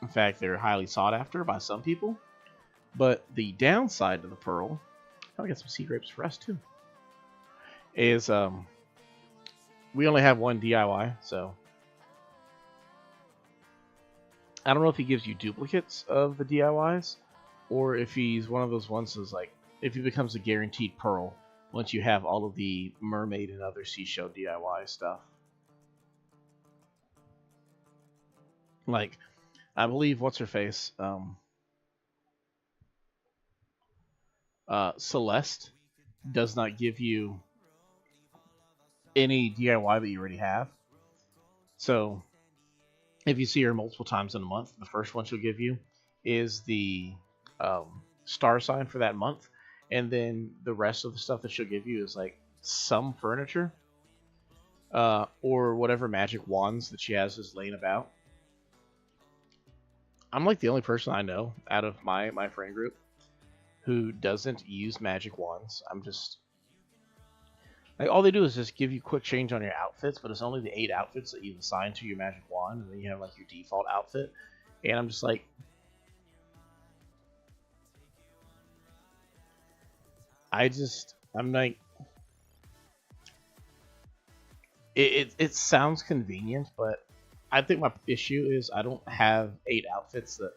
In fact, they're highly sought after by some people. But the downside to the pearl, I'll get some sea grapes for us too, is we only have one DIY, so I don't know if he gives you duplicates of the DIYs, or if he's one of those ones that's like, if he becomes a guaranteed pearl once you have all of the mermaid and other seashell DIY stuff. Like, I believe what's her face, Celeste does not give you any DIY that you already have. So if you see her multiple times in a month, the first one she'll give you is the star sign for that month, and then the rest of the stuff that she'll give you is like some furniture or whatever magic wands that she has is laying about. I'm like the only person I know out of my friend group who doesn't use magic wands. I'm just like, all they do is just give you quick change on your outfits, but it's only the 8 outfits that you assign to your magic wand, and then you have like your default outfit. And I'm just like, I'm like, it sounds convenient, but I think my issue is I don't have 8 outfits that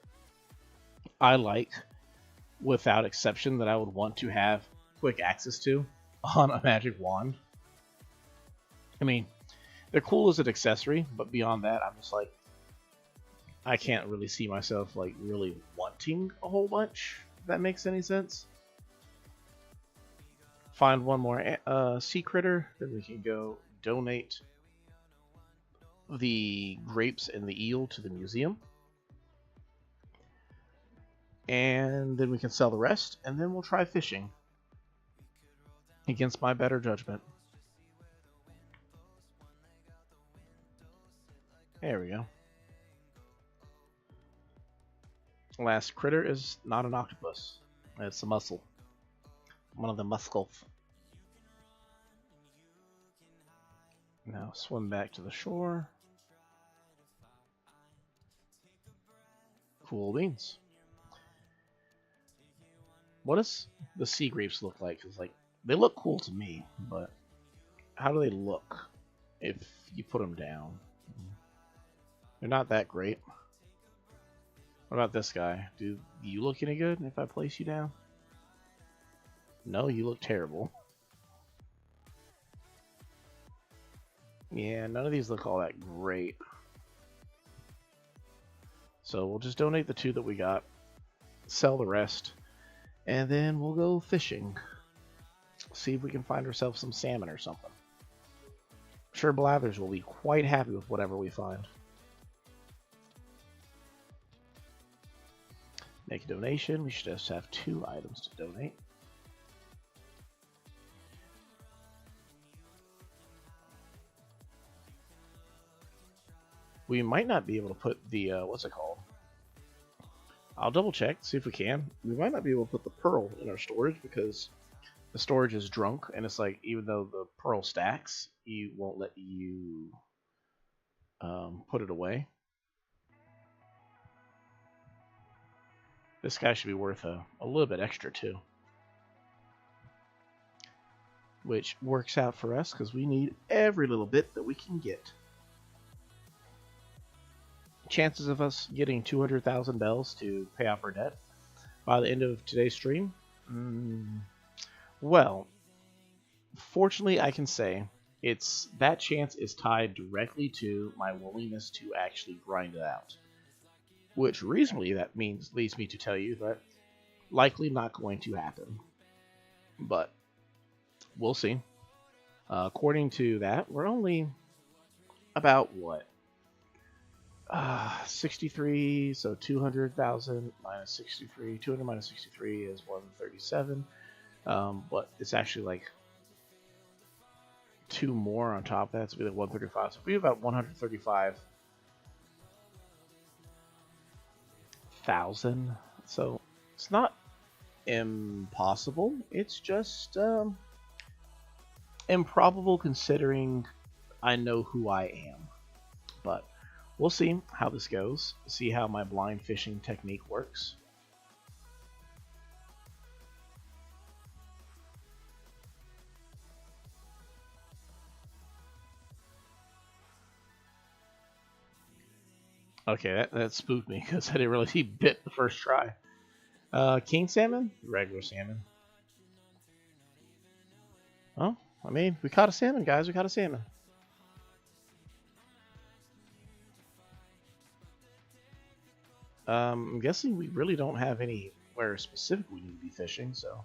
I like without exception that I would want to have quick access to on a magic wand. I mean, they're cool as an accessory, but beyond that, I'm just like, I can't really see myself like really wanting a whole bunch, if that makes any sense. Find one more sea critter, then we can go donate the grapes and the eel to the museum. And then we can sell the rest, and then we'll try fishing against my better judgment. There we go. Last critter is not an octopus. It's a mussel. One of the mussels. Now swim back to the shore. Cool beans. What does the sea grapes look like? Cause like they look cool to me, but how do they look if you put them down? They're not that great. What about this guy? Do you look any good if I place you down? No, you look terrible. Yeah, none of these look all that great. So we'll just donate the 2 that we got, sell the rest, and then we'll go fishing. See if we can find ourselves some salmon or something. I'm sure Blathers will be quite happy with whatever we find. Make a donation. We should just have 2 items to donate. We might not be able to put the, what's it called? I'll double check, see if we can. We might not be able to put the pearl in our storage because the storage is drunk, and it's like, even though the pearl stacks, you won't let you put it away. This guy should be worth a little bit extra too. Which works out for us because we need every little bit that we can get. Chances of us getting 200,000 bells to pay off our debt by the end of today's stream? Well, fortunately I can say that chance is tied directly to my willingness to actually grind it out. Which reasonably that leads me to tell you that likely not going to happen. But we'll see. According to that, we're only about what? 63, so 200,000 minus 63. 200 minus 63 is 137. But it's actually like 2 more on top of that, so it'll be like 135. So it'll be about 135,000. So it's not impossible. It's just improbable considering I know who I am. But we'll see how this goes. See how my blind fishing technique works. Okay, that spooked me because I didn't realize he bit the first try. King salmon? Regular salmon. Oh, I mean, we caught a salmon, guys. We caught a salmon. I'm guessing we really don't have anywhere specific we need to be fishing, so.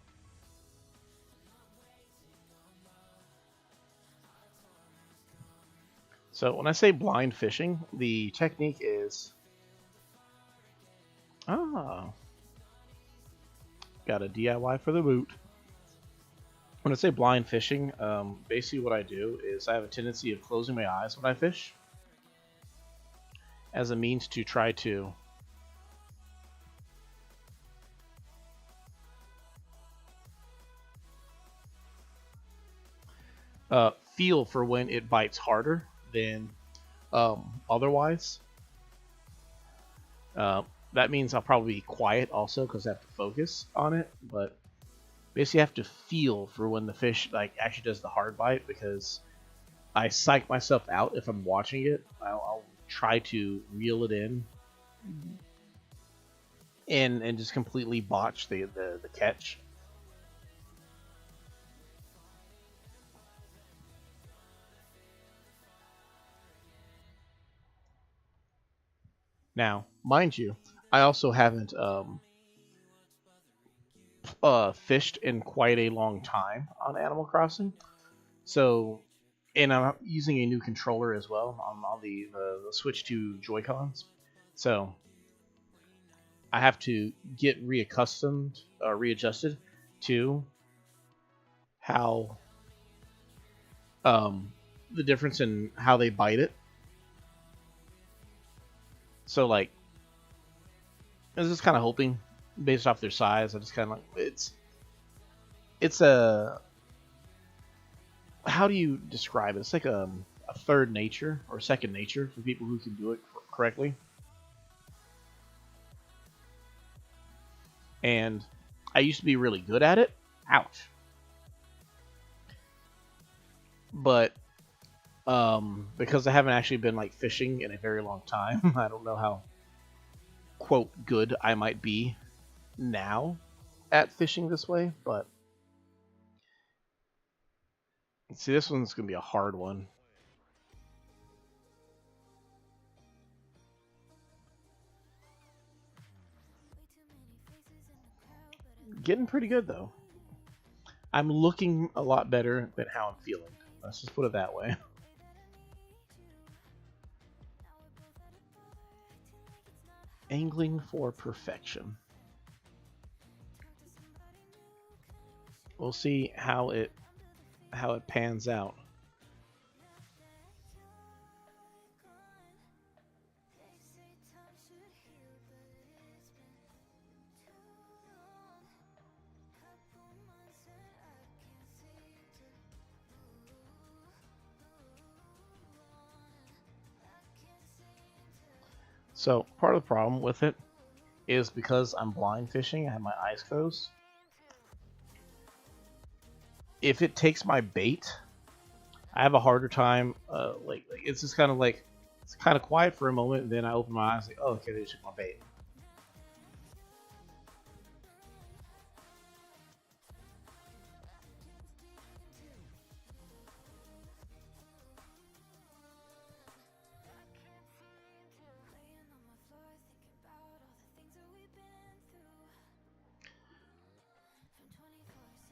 So when I say blind fishing, the technique is... got a DIY for the boot. When I say blind fishing, basically what I do is I have a tendency of closing my eyes when I fish as a means to try to feel for when it bites harder than otherwise. That means I'll probably be quiet also because I have to focus on it, but basically I have to feel for when the fish actually does the hard bite, because I psych myself out if I'm watching it. I'll try to reel it in and just completely botch the catch. Now, mind you, I also haven't fished in quite a long time on Animal Crossing, so, and I'm using a new controller as well on the Switch 2 Joy-Cons, so I have to get readjusted to how the difference in how they bite it. So I was just kind of hoping, based off their size, I just kind of it's a, how do you describe it? It's like a third nature or second nature for people who can do it correctly. And I used to be really good at it. Ouch. But because I haven't actually been like fishing in a very long time, I don't know how quote good I might be now at fishing this way. But see, this one's gonna be a hard one. Getting pretty good though. I'm looking a lot better than how I'm feeling. Let's just put it that way. Angling for perfection. We'll see how it pans out. So part of the problem with it is because I'm blind fishing, I have my eyes closed. If it takes my bait, I have a harder time. Like it's just kind of like it's kind of quiet for a moment, and then I open my eyes, like, oh, okay, they took my bait.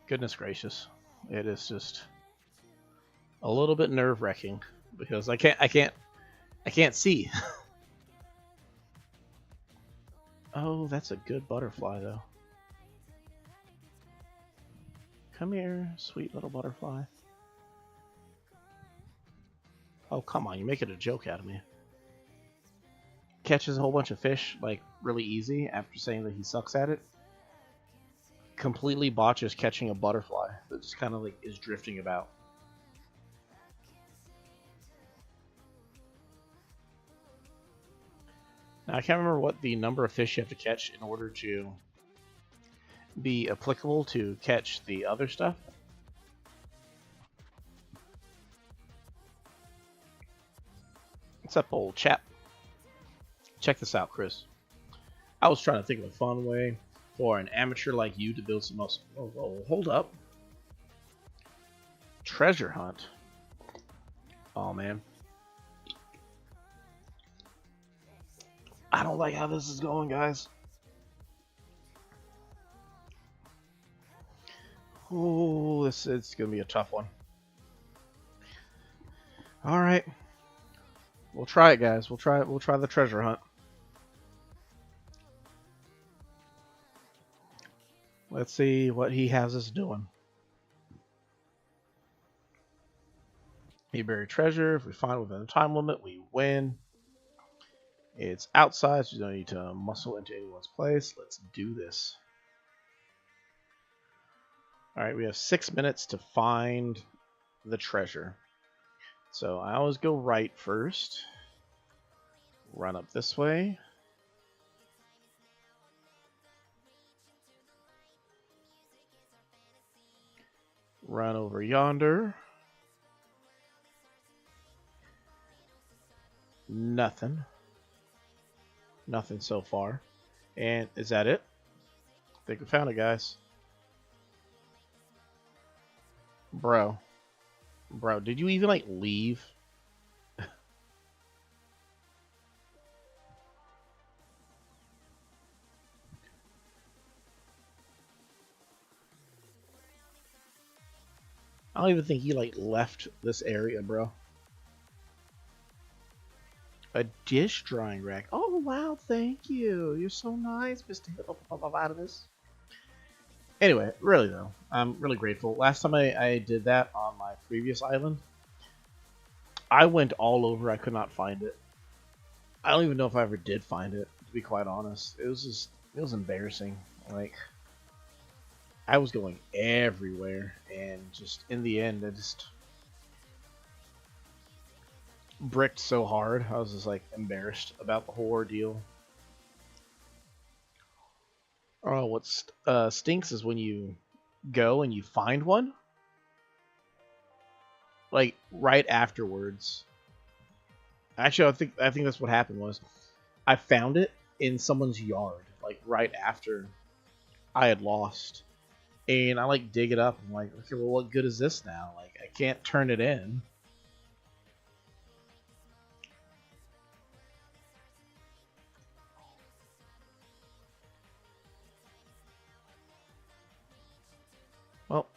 Goodness gracious, it is just a little bit nerve-wracking because I can't see. Oh, that's a good butterfly though. Come here, sweet little butterfly. Oh, come on, you're making a joke out of me. Catches a whole bunch of fish like really easy after saying that he sucks at it. Completely botches catching a butterfly that just kind of like is drifting about. Now I can't remember what the number of fish you have to catch in order to be applicable to catch the other stuff. What's up, old chap? Check this out, Chris. I was trying to think of a fun way for an amateur like you to build some muscle. Oh, hold up. Treasure hunt. Oh, man. I don't like how this is going, guys. Oh, it's going to be a tough one. All right. We'll try it, guys. We'll try the treasure hunt. Let's see what he has us doing. You bury treasure. If we find it within the time limit, we win. It's outside, so you don't need to muscle into anyone's place. Let's do this. Alright, we have 6 minutes to find the treasure. So I always go right first. Run up this way. Run over yonder. Nothing. Nothing so far. And is that it? I think we found it, guys. Bro, did you even like leave? I don't even think he like left this area, bro. A dish drying rack. Oh wow, thank you. You're so nice, Mr. Hippopotamus. Anyway, really though, I'm really grateful. Last time I did that on my previous island, I went all over. I could not find it. I don't even know if I ever did find it, to be quite honest. It was embarrassing. Like, I was going everywhere, and just in the end, I just bricked so hard. I was just like embarrassed about the whole ordeal. Oh, what stinks is when you go and you find one, like right afterwards. Actually, I think that's what happened was I found it in someone's yard, like right after I had lost, and I like dig it up. I'm like, okay, well, what good is this now? Like, I can't turn it in. Well,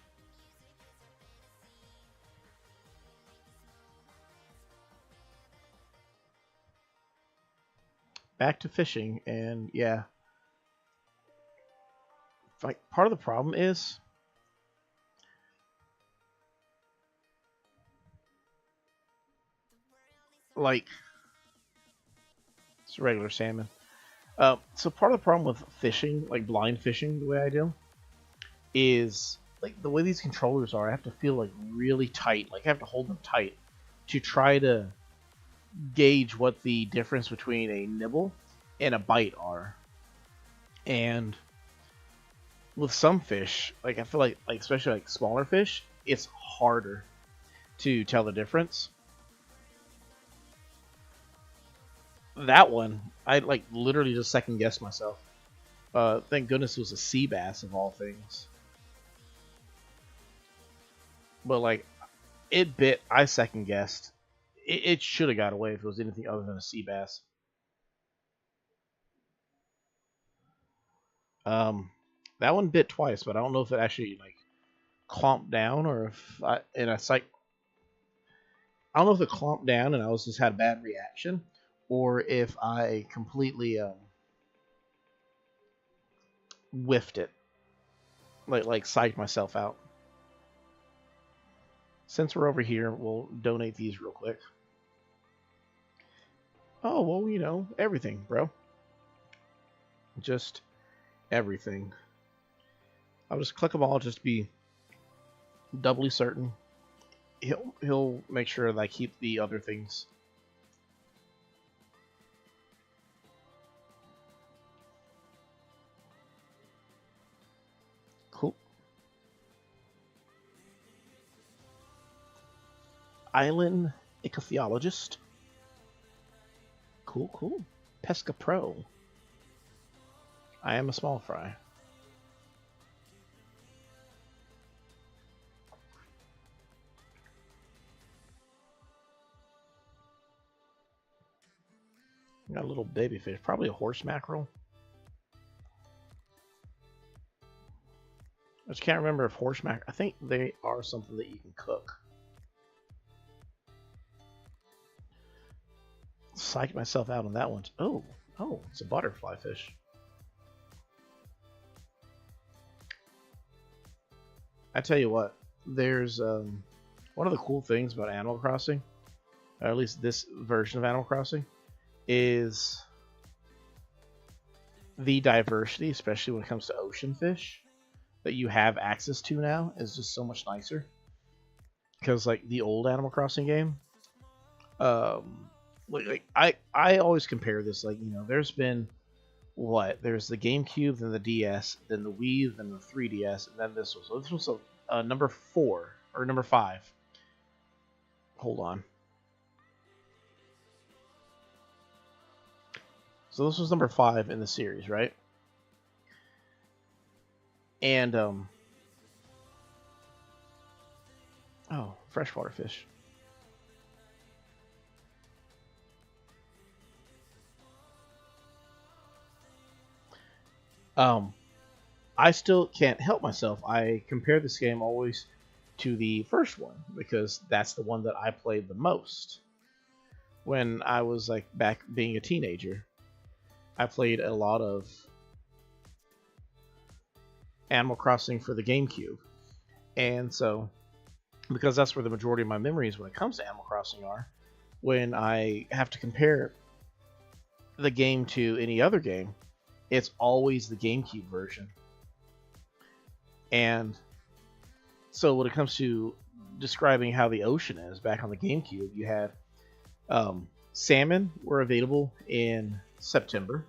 back to fishing, and yeah, like part of the problem is like it's regular salmon. So part of the problem with fishing, like blind fishing, the way I do, is like the way these controllers are. I have to feel like really tight. Like I have to hold them tight to try to gauge what the difference between a nibble and a bite are. And with some fish, like I feel like especially like smaller fish, it's harder to tell the difference. That one, I like literally just second guessed myself. Thank goodness it was a sea bass of all things. But like, it bit. I second guessed. It should have got away if it was anything other than a sea bass. That one bit twice, but I don't know if it actually like clomped down or if I and I like I don't know if it clomped down and I was just had a bad reaction, or if I completely whiffed it, like psyched myself out. Since we're over here, we'll donate these real quick. Oh well, you know everything, bro. Just everything. I'll just click them all just to be doubly certain. He'll make sure that I keep the other things. Cool. Island ichthyologist. Cool, cool. Pesca Pro. I am a small fry. Got a little baby fish, probably a horse mackerel. I just can't remember if horse mackerel. I think they are something that you can cook. Psyched myself out on that one. Oh, it's a butterfly fish. I tell you what, there's one of the cool things about Animal Crossing, or at least this version of Animal Crossing, is the diversity, especially when it comes to ocean fish, that you have access to now is just so much nicer. Because like the old Animal Crossing game, I always compare this, like, you know, there's been there's the GameCube, then the DS, then the Wii, then the 3DS, and then this was. So this was number 4 or number 5. Hold on. So this was number 5 in the series, right? And oh, freshwater fish. I still can't help myself. I compare this game always to the first one because that's the one that I played the most when I was like back being a teenager. I played a lot of Animal Crossing for the GameCube, and so because that's where the majority of my memories when it comes to Animal Crossing are, when I have to compare the game to any other game, it's always the GameCube version. And so when it comes to describing how the ocean is back on the GameCube, you had salmon were available in September,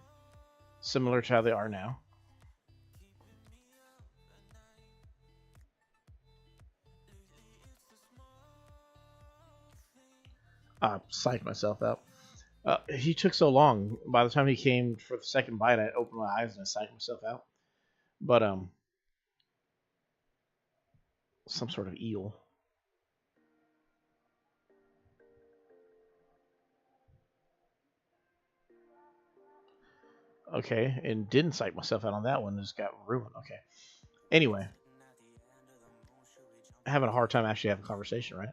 similar to how they are now. I psyched myself out. He took so long. By the time he came for the second bite, I opened my eyes and I psyched myself out. But some sort of eel. Okay, and didn't psych myself out on that one. Just got ruined. Okay. Anyway, having a hard time actually having a conversation, right?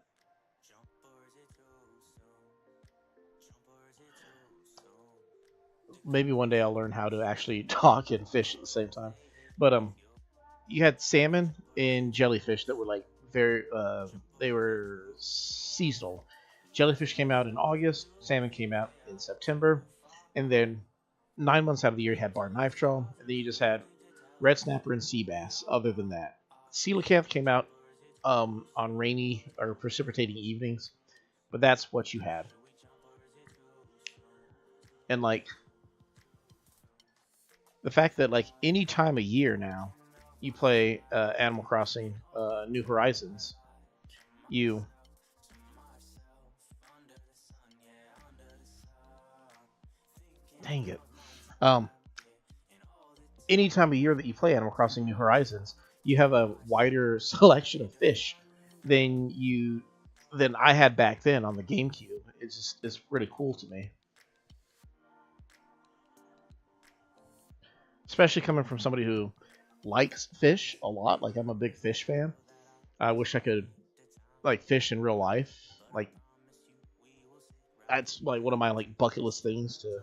Maybe one day I'll learn how to actually talk and fish at the same time. But you had salmon and jellyfish that were like very they were seasonal. Jellyfish came out in August, salmon came out in September, and then 9 months out of the year you had bar knife trawl, and then you just had red snapper and sea bass. Other than that, coelacanth came out on rainy or precipitating evenings, but that's what you had. And like the fact that like any time of year now you play Animal Crossing New Horizons, you dang it. Um, any time of year that you play Animal Crossing New Horizons, you have a wider selection of fish than I had back then on the GameCube. It's really cool to me, especially coming from somebody who likes fish a lot. Like I'm a big fish fan. I wish I could like fish in real life. Like that's like one of my like bucket list things to,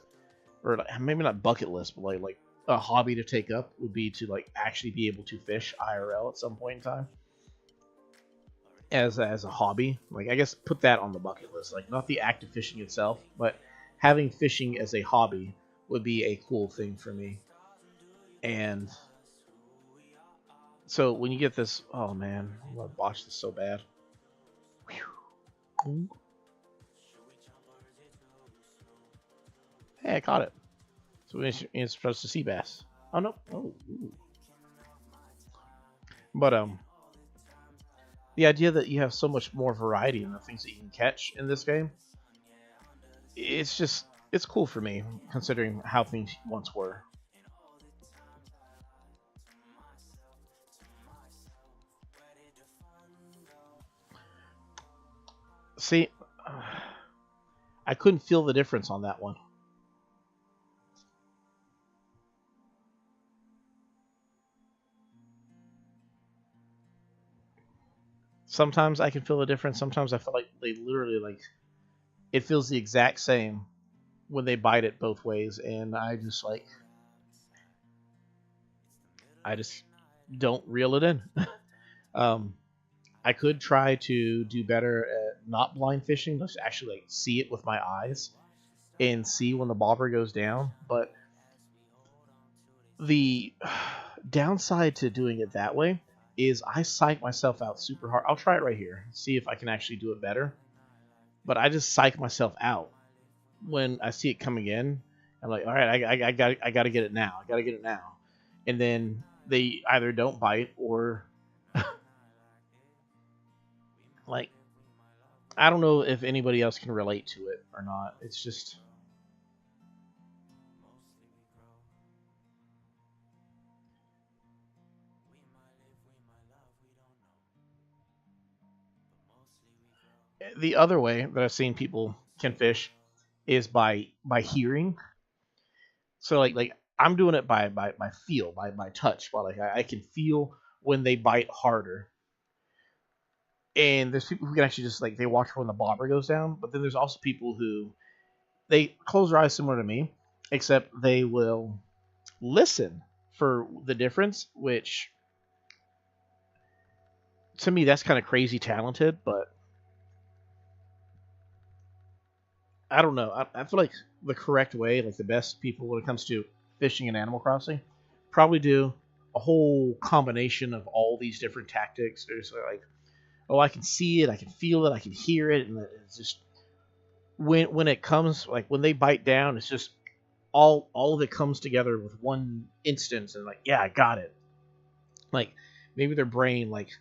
or like, maybe not bucket list, but like a hobby to take up would be to like actually be able to fish IRL at some point in time as a hobby. Like I guess put that on the bucket list. Like not the act of fishing itself, but having fishing as a hobby would be a cool thing for me. And so when you get this, oh man, I'm gonna botch this so bad. Whew. Hey, I caught it. So it's supposed to sea bass. Oh no. Oh. Ooh. But the idea that you have so much more variety in the things that you can catch in this game, it's cool for me considering how things once were. See, I couldn't feel the difference on that one. Sometimes I can feel the difference. Sometimes I feel like they literally like it feels the exact same when they bite it both ways, and I just don't reel it in. um, I could try to do better at not blind fishing, just actually like see it with my eyes and see when the bobber goes down. But the downside to doing it that way is I psych myself out super hard. I'll try it right here, see if I can actually do it better. But I just psych myself out when I see it coming in. I'm like, all right, I got to get it now. I got to get it now. And then they either don't bite or like I don't know if anybody else can relate to it or not. It's just the other way that I've seen people can fish is by hearing. So like I'm doing it by feel, by touch. By like I can feel when they bite harder. And there's people who can actually just like they watch when the bobber goes down, but then there's also people who they close their eyes similar to me, except they will listen for the difference, which to me that's kind of crazy talented, but I don't know. I feel like the correct way, like the best people when it comes to fishing and Animal Crossing, probably do a whole combination of all these different tactics. There's like, oh, I can see it, I can feel it, I can hear it, and it's just when it comes, like when they bite down, it's just all of it comes together with one instance, and like, yeah, I got it. Like maybe their brain like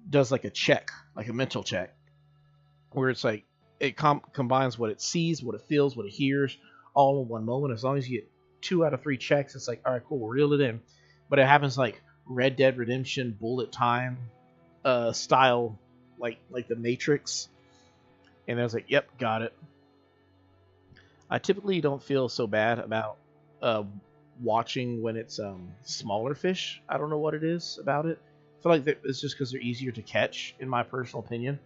does like a check, like a mental check, where it's like it combines what it sees, what it feels, what it hears, all in one moment. As long as you get 2 out of 3 checks, it's like, all right, cool, we'll reel it in. But it happens like Red Dead Redemption, bullet time style, like the Matrix. And I was like, yep, got it. I typically don't feel so bad about watching when it's smaller fish. I don't know what it is about it. I feel like it's just because they're easier to catch, in my personal opinion.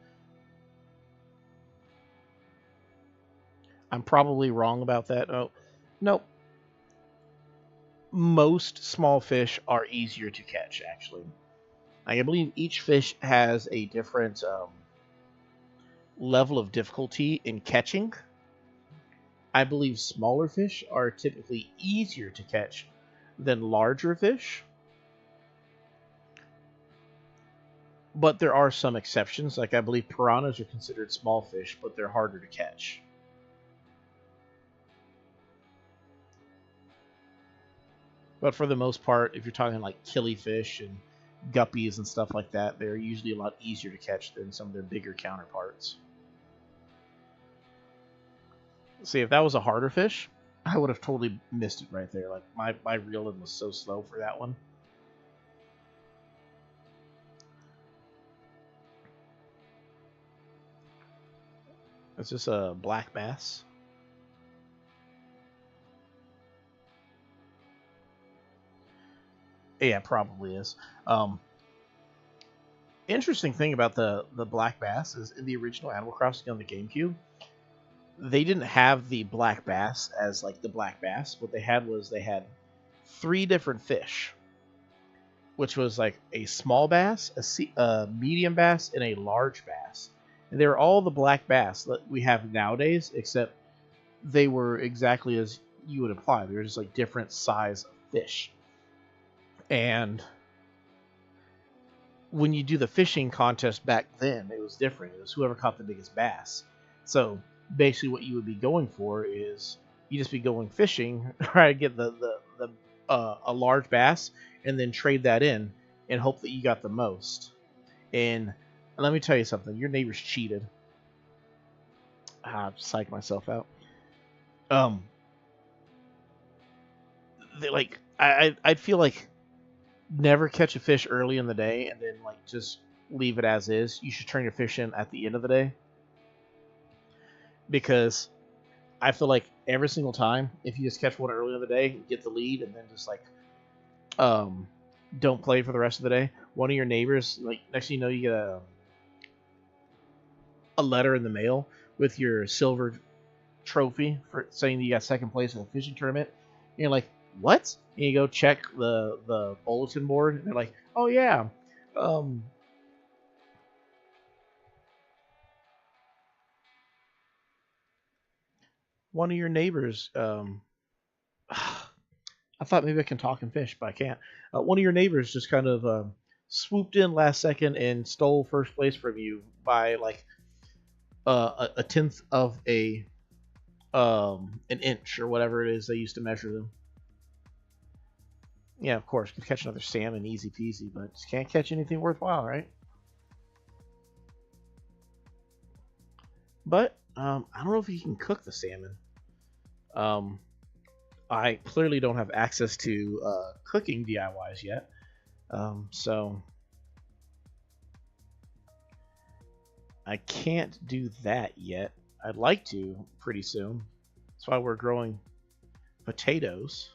I'm probably wrong about that. Oh, no. Most small fish are easier to catch, actually. I believe each fish has a different level of difficulty in catching. I believe smaller fish are typically easier to catch than larger fish. But there are some exceptions. Like, I believe piranhas are considered small fish, but they're harder to catch. But for the most part, if you're talking like killifish and guppies and stuff like that, they're usually a lot easier to catch than some of their bigger counterparts. See, if that was a harder fish, I would have totally missed it right there. Like, my reeling was so slow for that one. Is this a black bass? Yeah, it probably is. Interesting thing about the black bass is in the original Animal Crossing on the GameCube, they didn't have the black bass as like the black bass. What they had was they had 3 different fish, which was like a small bass, a medium bass, and a large bass. And they were all the black bass that we have nowadays, except they were exactly as you would imply. They were just like different size of fish. And when you do the fishing contest back then, it was different. It was whoever caught the biggest bass. So basically what you would be going for is you just be going fishing, try to get a large bass, and then trade that in and hope that you got the most. And let me tell you something, your neighbors cheated. I've psyched myself out. I'd feel like never catch a fish early in the day and then like just leave it as is. You should turn your fish in at the end of the day. Because I feel like every single time, if you just catch one early in the day, get the lead, and then just like don't play for the rest of the day, one of your neighbors, like next thing you know, you get a letter in the mail with your silver trophy for saying that you got second place in a fishing tournament. And you're like, what? And you go check the bulletin board, and they're like, oh yeah, one of your neighbors, I thought maybe I can talk and fish, but I can't. One of your neighbors just kind of swooped in last second and stole first place from you by like a tenth of an inch or whatever it is they used to measure them. Yeah, of course, could catch another salmon easy peasy, but just can't catch anything worthwhile, right? But I don't know if you can cook the salmon. I clearly don't have access to cooking DIYs yet, so I can't do that yet. I'd like to pretty soon. That's why we're growing potatoes.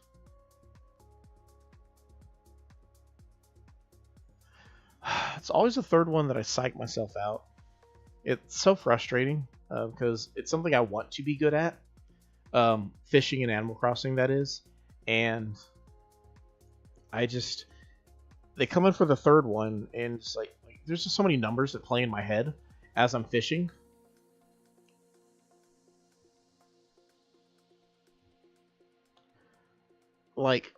It's always the third one that I psych myself out. It's so frustrating because it's something I want to be good at. Fishing and Animal Crossing, that is. And they come in for the third one, and it's like there's just so many numbers that play in my head as I'm fishing. Like,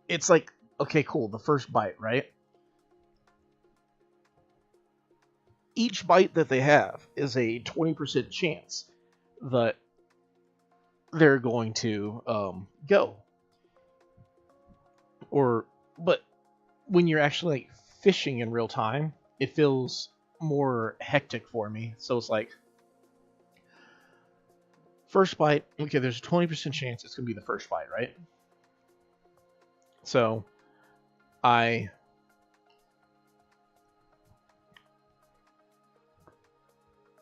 it's like, okay, cool, the first bite, right? Each bite that they have is a 20% chance that they're going to go. But when you're actually like fishing in real time, it feels more hectic for me. So it's like, first bite, okay, there's a 20% chance it's going to be the first bite, right? So I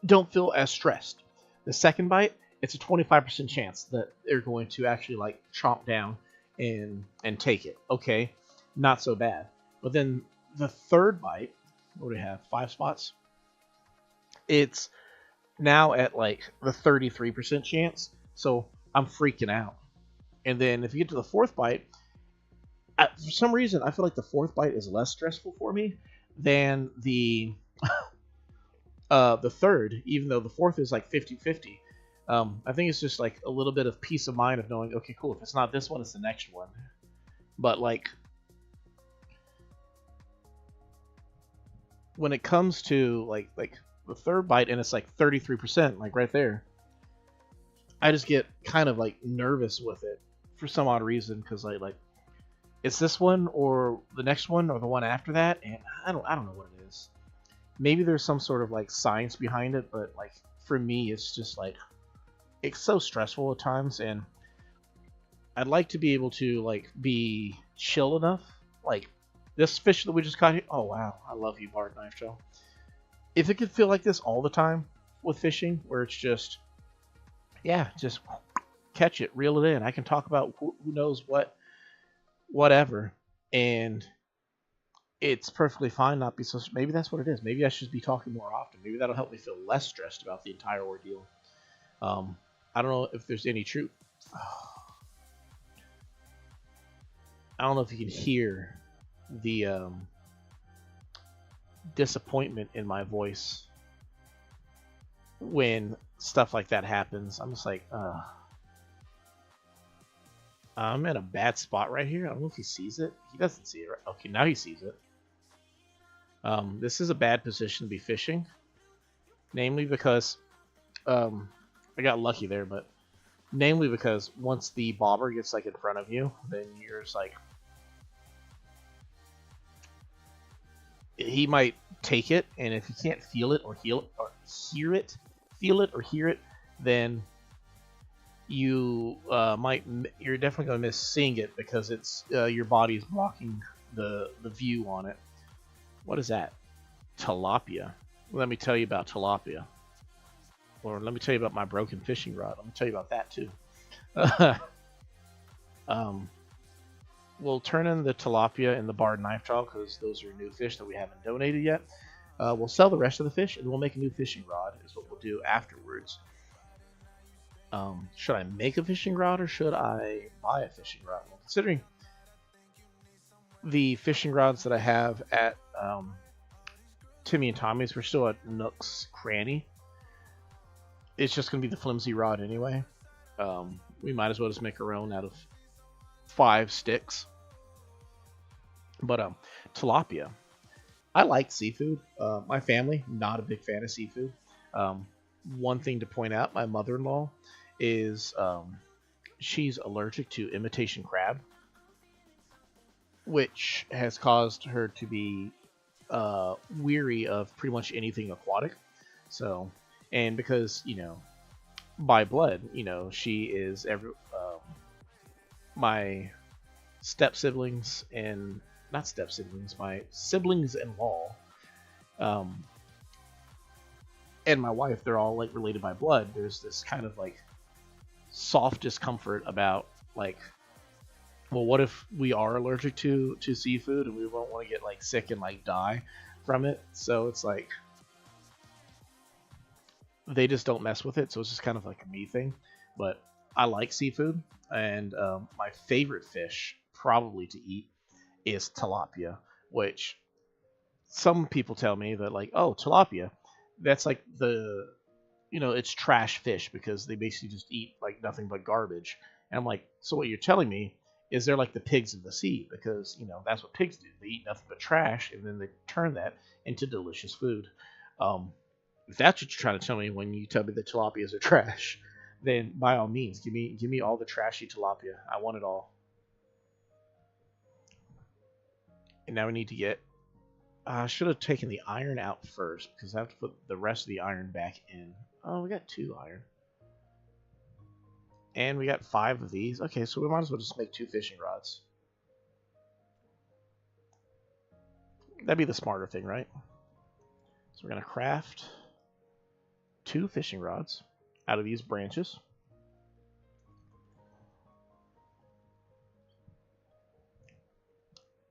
don't feel as stressed. The second bite, it's a 25% chance that they're going to actually like chomp down and take it. Okay, not so bad. But then the third bite, what do we have? 5 spots. It's now at like the 33% chance. So I'm freaking out. And then if you get to the fourth bite, for some reason I feel like the fourth bite is less stressful for me than the third, even though the fourth is like 50-50. I think it's just like a little bit of peace of mind of knowing, okay, cool, if it's not this one, it's the next one. But like, when it comes to like the third bite and it's like 33%, like right there, I just get kind of like nervous with it for some odd reason, because like it's this one or the next one or the one after that, and I don't know what it is. Maybe there's some sort of like science behind it, but like for me, it's just like, it's so stressful at times, and I'd like to be able to like be chill enough. Like this fish that we just caught here, oh wow, I love you, Bart Knife Show. If it could feel like this all the time with fishing, where it's just, yeah, just catch it, reel it in. I can talk about who knows what, whatever, and it's perfectly fine not be so. Maybe that's what it is. Maybe I should be talking more often. Maybe that'll help me feel less stressed about the entire ordeal. I don't know if there's any truth. I don't know if you can hear the disappointment in my voice when stuff like that happens. I'm just like, I'm in a bad spot right here. I don't know if he sees it. He doesn't see it. Right? Okay, now he sees it. This is a bad position to be fishing, namely because I got lucky there, but namely because once the bobber gets like in front of you, then you're just like, he might take it, and if you can't feel it or hear it, then you're definitely gonna miss seeing it, because it's your body's blocking the view on it. What is that? Tilapia. Let me tell you about tilapia. Or let me tell you about my broken fishing rod. Let me tell you about that too. We'll turn in the tilapia and the barred knife jaw, because those are new fish that we haven't donated yet. We'll sell the rest of the fish, and we'll make a new fishing rod, is what we'll do afterwards. Should I make a fishing rod, or should I buy a fishing rod? Well, considering the fishing rods that I have at Timmy and Tommy's, we're still at Nook's Cranny. It's just going to be the flimsy rod anyway. We might as well just make our own out of 5 sticks. But tilapia. I like seafood. My family, not a big fan of seafood. One thing to point out, my mother-in-law is she's allergic to imitation crab, which has caused her to be weary of pretty much anything aquatic. So, and because, you know, by blood, you know, she is my step siblings and not step siblings, my siblings-in-law, and my wife, they're all like related by blood. There's this kind of like soft discomfort about like, well, what if we are allergic to seafood and we won't want to get like sick and like die from it? So it's like they just don't mess with it. So it's just kind of like a me thing. But I like seafood, and my favorite fish probably to eat is tilapia, which some people tell me that like, oh, tilapia, that's like the, you know, it's trash fish because they basically just eat like nothing but garbage. And I'm like, so what you're telling me is they're like the pigs of the sea, because, you know, that's what pigs do. They eat nothing but trash, and then they turn that into delicious food. If that's what you're trying to tell me when you tell me that tilapias are trash, then by all means, give me all the trashy tilapia. I want it all. And now we need to get I should have taken the iron out first because I have to put the rest of the iron back in. Oh, we got 2 iron. And we got 5 of these. Okay, so we might as well just make 2 fishing rods. That'd be the smarter thing, right? So we're going to craft 2 fishing rods out of these branches.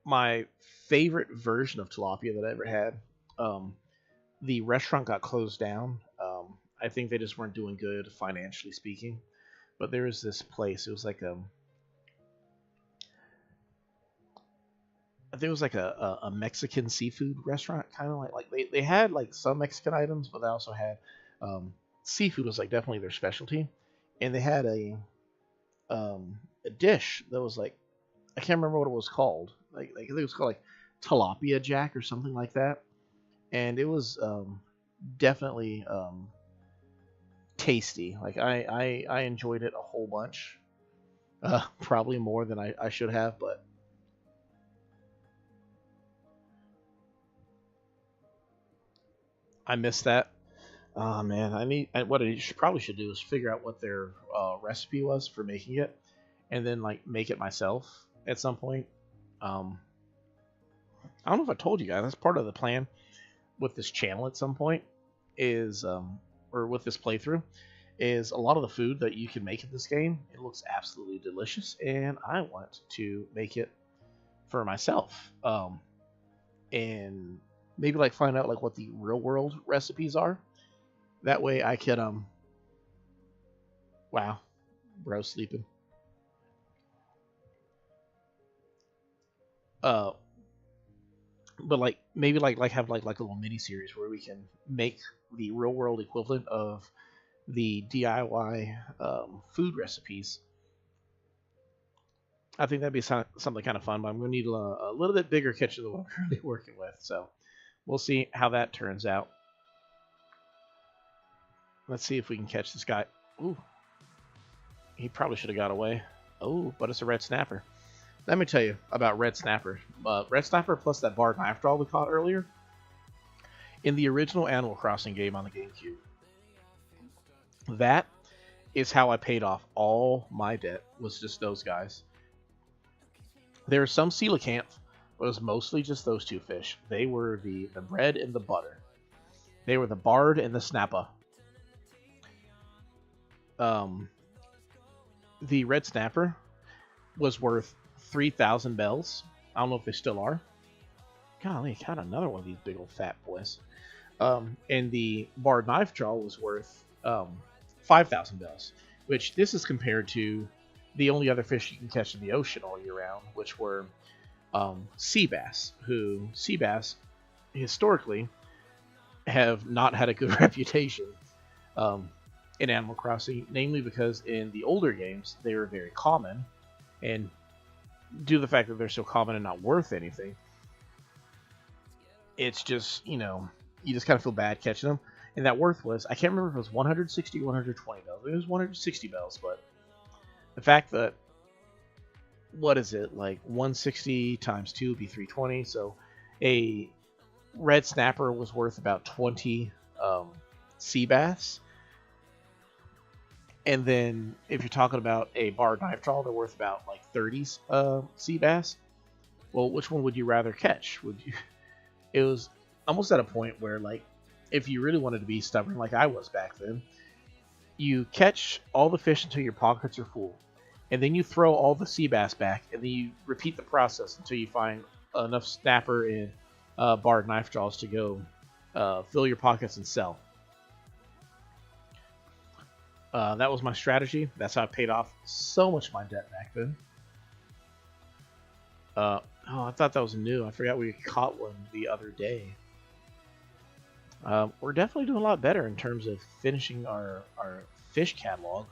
My favorite version of tilapia that I ever had, the restaurant got closed down. I think they just weren't doing good financially speaking. But there was this place. It was like I think it was like a Mexican seafood restaurant, kind of like they had like some Mexican items, but they also had seafood was like definitely their specialty, and they had a dish that was like I can't remember what it was called. Like I think it was called like tilapia jack or something like that, and it was definitely tasty. Like I enjoyed it a whole bunch, probably more than I should have, but. I missed that. Oh man, what I probably should do is figure out what their recipe was for making it, and then like make it myself at some point. I don't know if I told you guys that's part of the plan with this channel at some point is or with this playthrough is a lot of the food that you can make in this game. It looks absolutely delicious, and I want to make it for myself. And maybe like find out like what the real world recipes are. That way I can wow, bro sleeping. Uh but like maybe like have like a little mini series where we can make the real world equivalent of the DIY food recipes. I think that'd be something kind of fun, but I'm going to need a little bit bigger kitchen than what I'm currently working with. So we'll see how that turns out. Let's see if we can catch this guy. Ooh, he probably should have got away. Oh, but it's a red snapper. Let me tell you about red snapper. Red snapper plus that barred knife draw we caught earlier. In the original Animal Crossing game on the GameCube. That is how I paid off all my debt, was just those guys. There was some coelacanth, but it was mostly just those 2 fish. They were the bread and the butter. They were the barred and the snapper. The red snapper was worth 3,000 bells. I don't know if they still are. Golly, I got another one of these big old fat boys. And the barred knife jaw was worth 5,000 bells, which this is compared to the only other fish you can catch in the ocean all year round, which were sea bass, who sea bass historically have not had a good reputation in Animal Crossing, namely because in the older games they were very common, and due to the fact that they're so common and not worth anything, it's just, you know, you just kind of feel bad catching them. And that worth was, I can't remember if it was 160 or 120 bells. It was 160 bells, but the fact that, what is it, like 160 times 2 would be 320, so a red snapper was worth about 20 sea bass. And then if you're talking about a barred knife trawl, they're worth about like 30 sea bass. Well, which one would you rather catch? Would you? It was almost at a point where, like, if you really wanted to be stubborn, like I was back then, you catch all the fish until your pockets are full, and then you throw all the sea bass back, and then you repeat the process until you find enough snapper and barred knife jaws to go fill your pockets and sell. That was my strategy. That's how I paid off so much of my debt back then. Oh, I thought that was new. I forgot we caught one the other day. We're definitely doing a lot better in terms of finishing our fish catalog.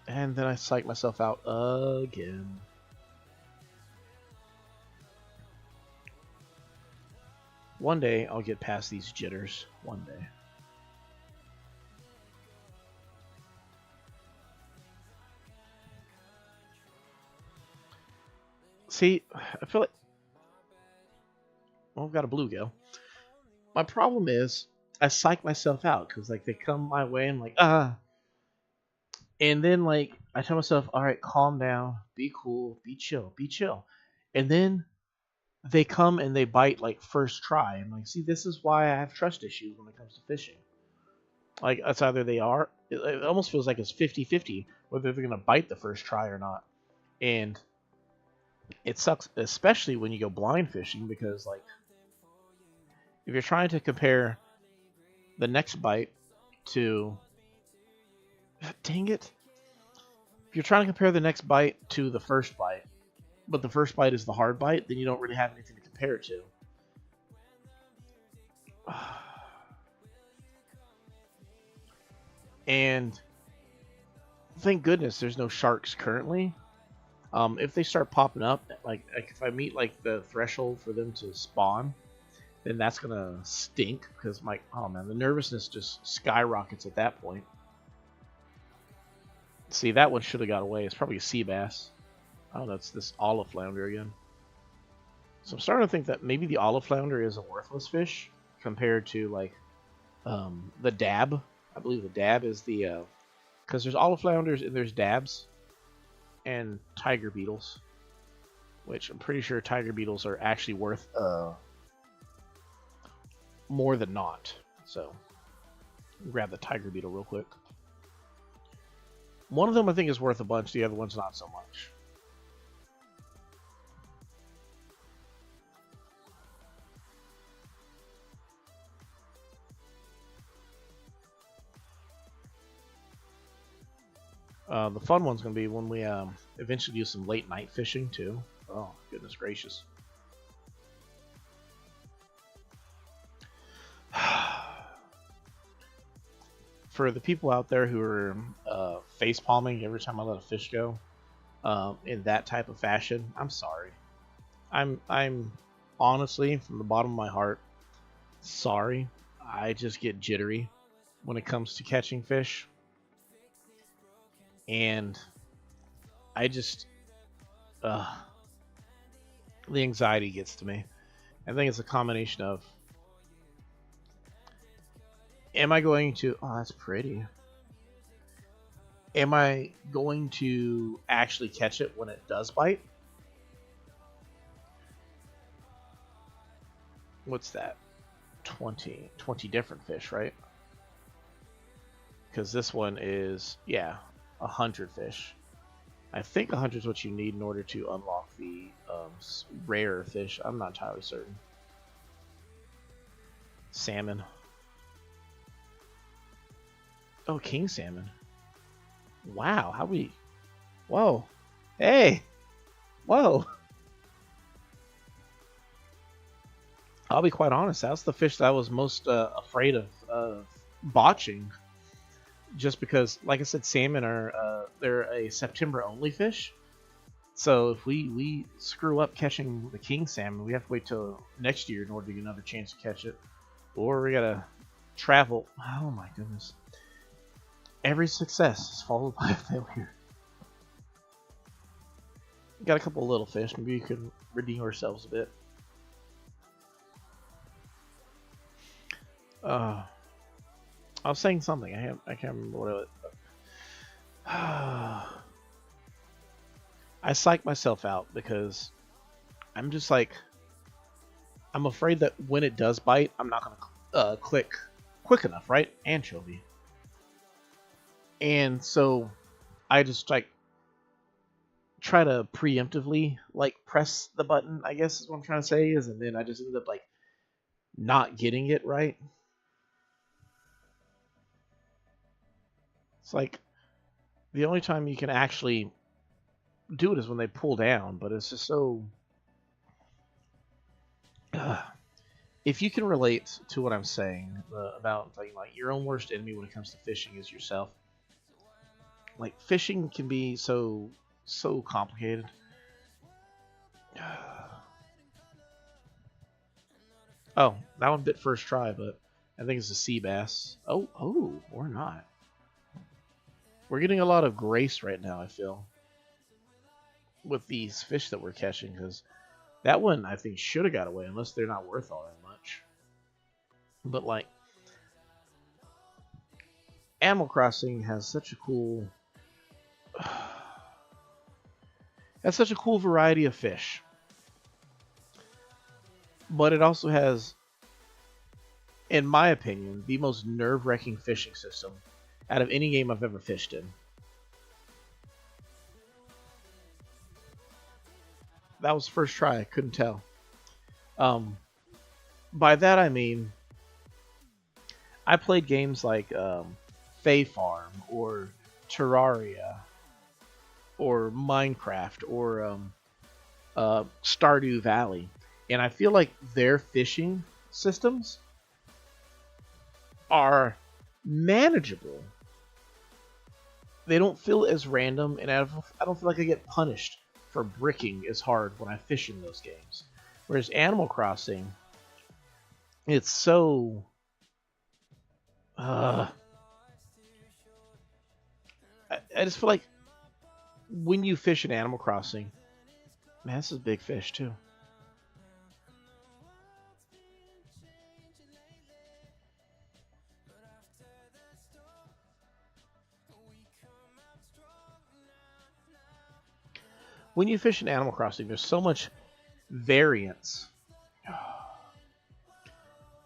And then I psyched myself out again. One day I'll get past these jitters. One day. See, I feel like, well, I've got a bluegill. My problem is I psych myself out because like they come my way and like and then like I tell myself, all right, calm down, be cool, be chill, and then they come and they bite like first try. And like, see, this is why I have trust issues when it comes to fishing. Like it's either they are, it almost feels like it's 50-50 whether they're gonna bite the first try or not, and it sucks, especially when you go blind fishing because like if you're trying to compare the next bite to, dang it, if you're trying to compare the next bite to the first bite, but the first bite is the hard bite, then you don't really have anything to compare it to. And thank goodness there's no sharks currently. If they start popping up, like if I meet like the threshold for them to spawn, then that's gonna stink because my, oh man, the nervousness just skyrockets at that point. See, that one should have got away. It's probably a sea bass. Oh, that's this olive flounder again. So I'm starting to think that maybe the olive flounder is a worthless fish compared to like the dab. I believe the dab is the because there's olive flounders and there's dabs and tiger beetles, which I'm pretty sure tiger beetles are actually worth more than not. So grab the tiger beetle real quick. One of them I think is worth a bunch, the other one's not so much. The fun one's going to be when we eventually do some late night fishing too. Oh, goodness gracious. For the people out there who are face palming every time I let a fish go in that type of fashion, I'm sorry. I'm honestly, from the bottom of my heart, sorry. I just get jittery when it comes to catching fish. And I just, the anxiety gets to me. I think it's a combination of, am I going to, oh, that's pretty. Am I going to actually catch it when it does bite? What's that? 20 different fish, right? Because this one is, yeah, 100 fish. I think 100 is what you need in order to unlock the rarer fish. I'm not entirely certain. Salmon. Oh, king salmon. Wow, how we... Whoa. Hey! Whoa! I'll be quite honest, that's the fish that I was most afraid of botching. Just because, like I said, salmon are they're a September only fish. So if we screw up catching the king salmon, we have to wait till next year in order to get another chance to catch it. Or we gotta travel. Oh my goodness. Every success is followed by a failure. Got a couple little fish. Maybe we could redeem ourselves a bit. I was saying something. I can't remember what it was. I psych myself out because I'm just like, I'm afraid that when it does bite, I'm not gonna click quick enough, right? Anchovy. And so I just like try to preemptively like press the button, I guess is what I'm trying to say is, and then I just end up like not getting it right. It's like the only time you can actually do it is when they pull down, but it's just so... If you can relate to what I'm saying about like your own worst enemy when it comes to fishing is yourself. Like fishing can be so complicated. Oh, that one bit first try, but I think it's a sea bass. Oh, or not. We're getting a lot of grace right now, I feel. with these fish that we're catching, because that one I think should have got away, unless they're not worth all that much. But like, Animal Crossing has such a cool variety of fish, but it also has, in my opinion, the most nerve-wracking fishing system out of any game I've ever fished in. That was first try. I couldn't tell. By that I mean, I played games like Fae Farm or Terraria or Minecraft or Stardew Valley, and I feel like their fishing systems are manageable. They don't feel as random, and I don't feel like I get punished for bricking as hard when I fish in those games. Whereas Animal Crossing, it's so I just feel like when you fish in Animal Crossing, man, this is a big fish too. When you fish in Animal Crossing, there's so much variance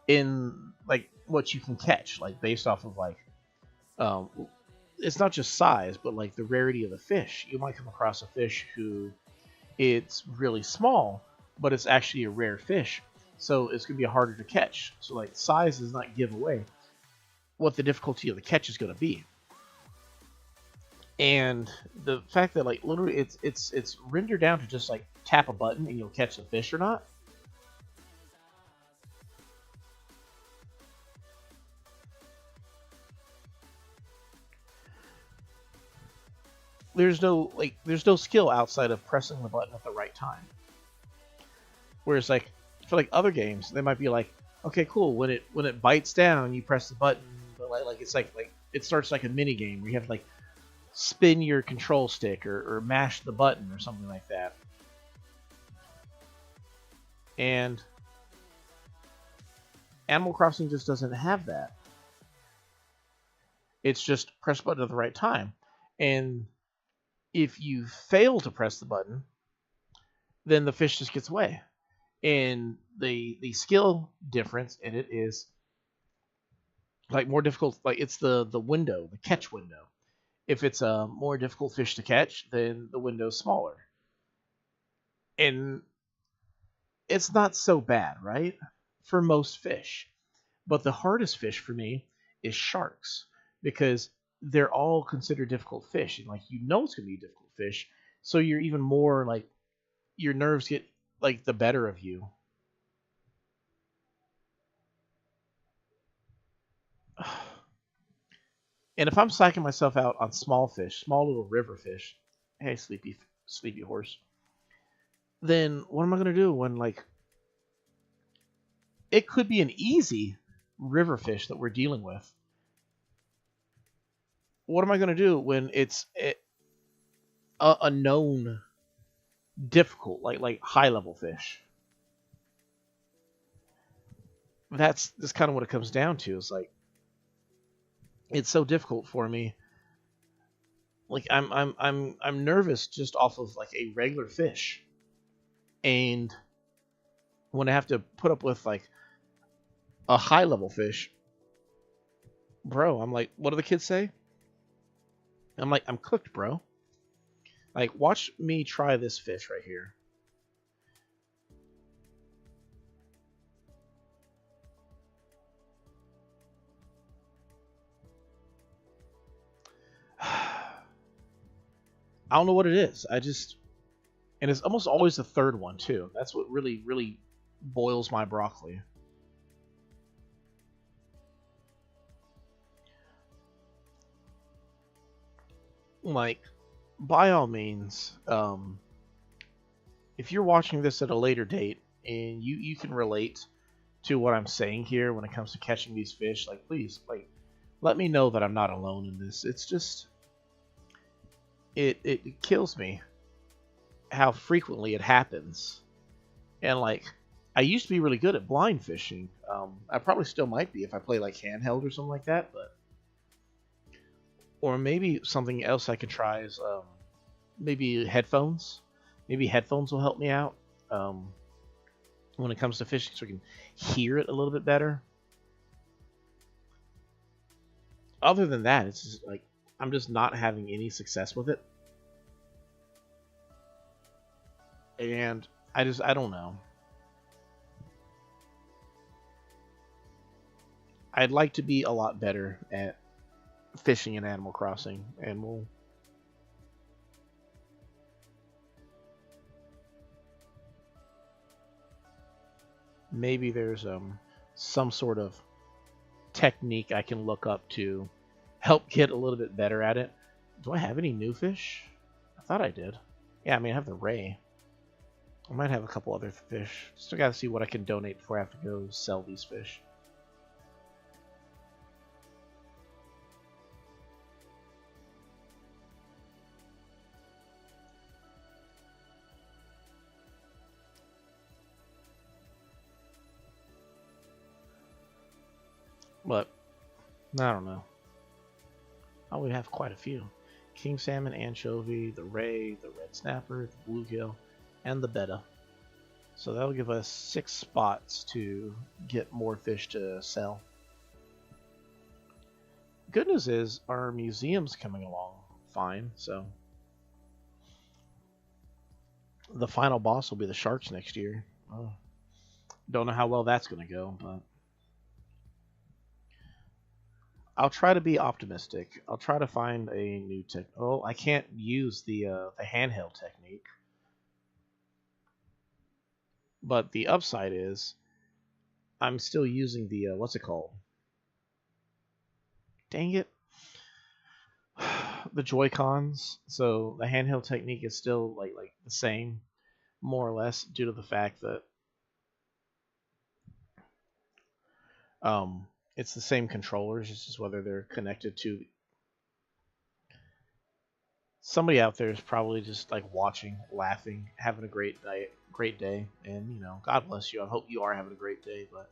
in like what you can catch, like based off of like it's not just size, but like the rarity of the fish. You might come across a fish who it's really small, but it's actually a rare fish, so it's gonna be harder to catch. So like size does not give away what the difficulty of the catch is gonna be. And the fact that like literally it's rendered down to just like tap a button and you'll catch the fish or not. There's no skill outside of pressing the button at the right time. Whereas like for like other games, they might be like, okay, cool, when it bites down, you press the button, but like it's like it starts like a mini game where you have to like spin your control stick or mash the button or something like that. And Animal Crossing just doesn't have that. It's just press button at the right time. And if you fail to press the button, then the fish just gets away. And the skill difference in it is like more difficult. Like it's the window, the catch window. If it's a more difficult fish to catch, then the window's smaller. And it's not so bad, right? For most fish. But the hardest fish for me is sharks, because they're all considered difficult fish, and like it's gonna be a difficult fish, so you're even more like your nerves get like the better of you. And if I'm psyching myself out on small fish, small little river fish, hey sleepy horse, then what am I gonna do when like it could be an easy river fish that we're dealing with? What am I gonna do when it's a known difficult, like high level fish? That's kind of what it comes down to. Is like it's so difficult for me. Like I'm nervous just off of like a regular fish, and when I have to put up with like a high level fish, bro, I'm like, what do the kids say? I'm like, I'm cooked, bro. Like, watch me try this fish right here. I don't know what it is. And it's almost always the third one too. That's what really, really boils my broccoli. Like, by all means, if you're watching this at a later date and you can relate to what I'm saying here when it comes to catching these fish, like please, like let me know that I'm not alone in this. It's just it kills me how frequently it happens. And like, I used to be really good at blind fishing. I probably still might be if I play like handheld or something like that. But or maybe something else I could try is maybe headphones. Maybe headphones will help me out when it comes to fishing, so I can hear it a little bit better. Other than that, it's just like I'm just not having any success with it, and I don't know. I'd like to be a lot better at fishing in Animal Crossing, and we'll maybe there's some sort of technique I can look up to help get a little bit better at it. Do I have any new fish? I thought I did. Yeah, I mean I have the ray. I might have a couple other fish. Still gotta see what I can donate before I have to go sell these fish. But I don't know. Oh, we have quite a few. King salmon, anchovy, the ray, the red snapper, the bluegill, and the betta. So that'll give us 6 spots to get more fish to sell. Good news is our museum's coming along fine, so the final boss will be the sharks next year. Don't know how well that's going to go, but I'll try to be optimistic. I'll try to find a new tech. Oh, I can't use the handheld technique. But the upside is I'm still using the what's it called? Dang it. The Joy-Cons. So the handheld technique is still like the same, more or less, due to the fact that it's the same controllers. It's just whether they're connected to. Somebody out there is probably just like watching, laughing, having a great day, and God bless you. I hope you are having a great day, but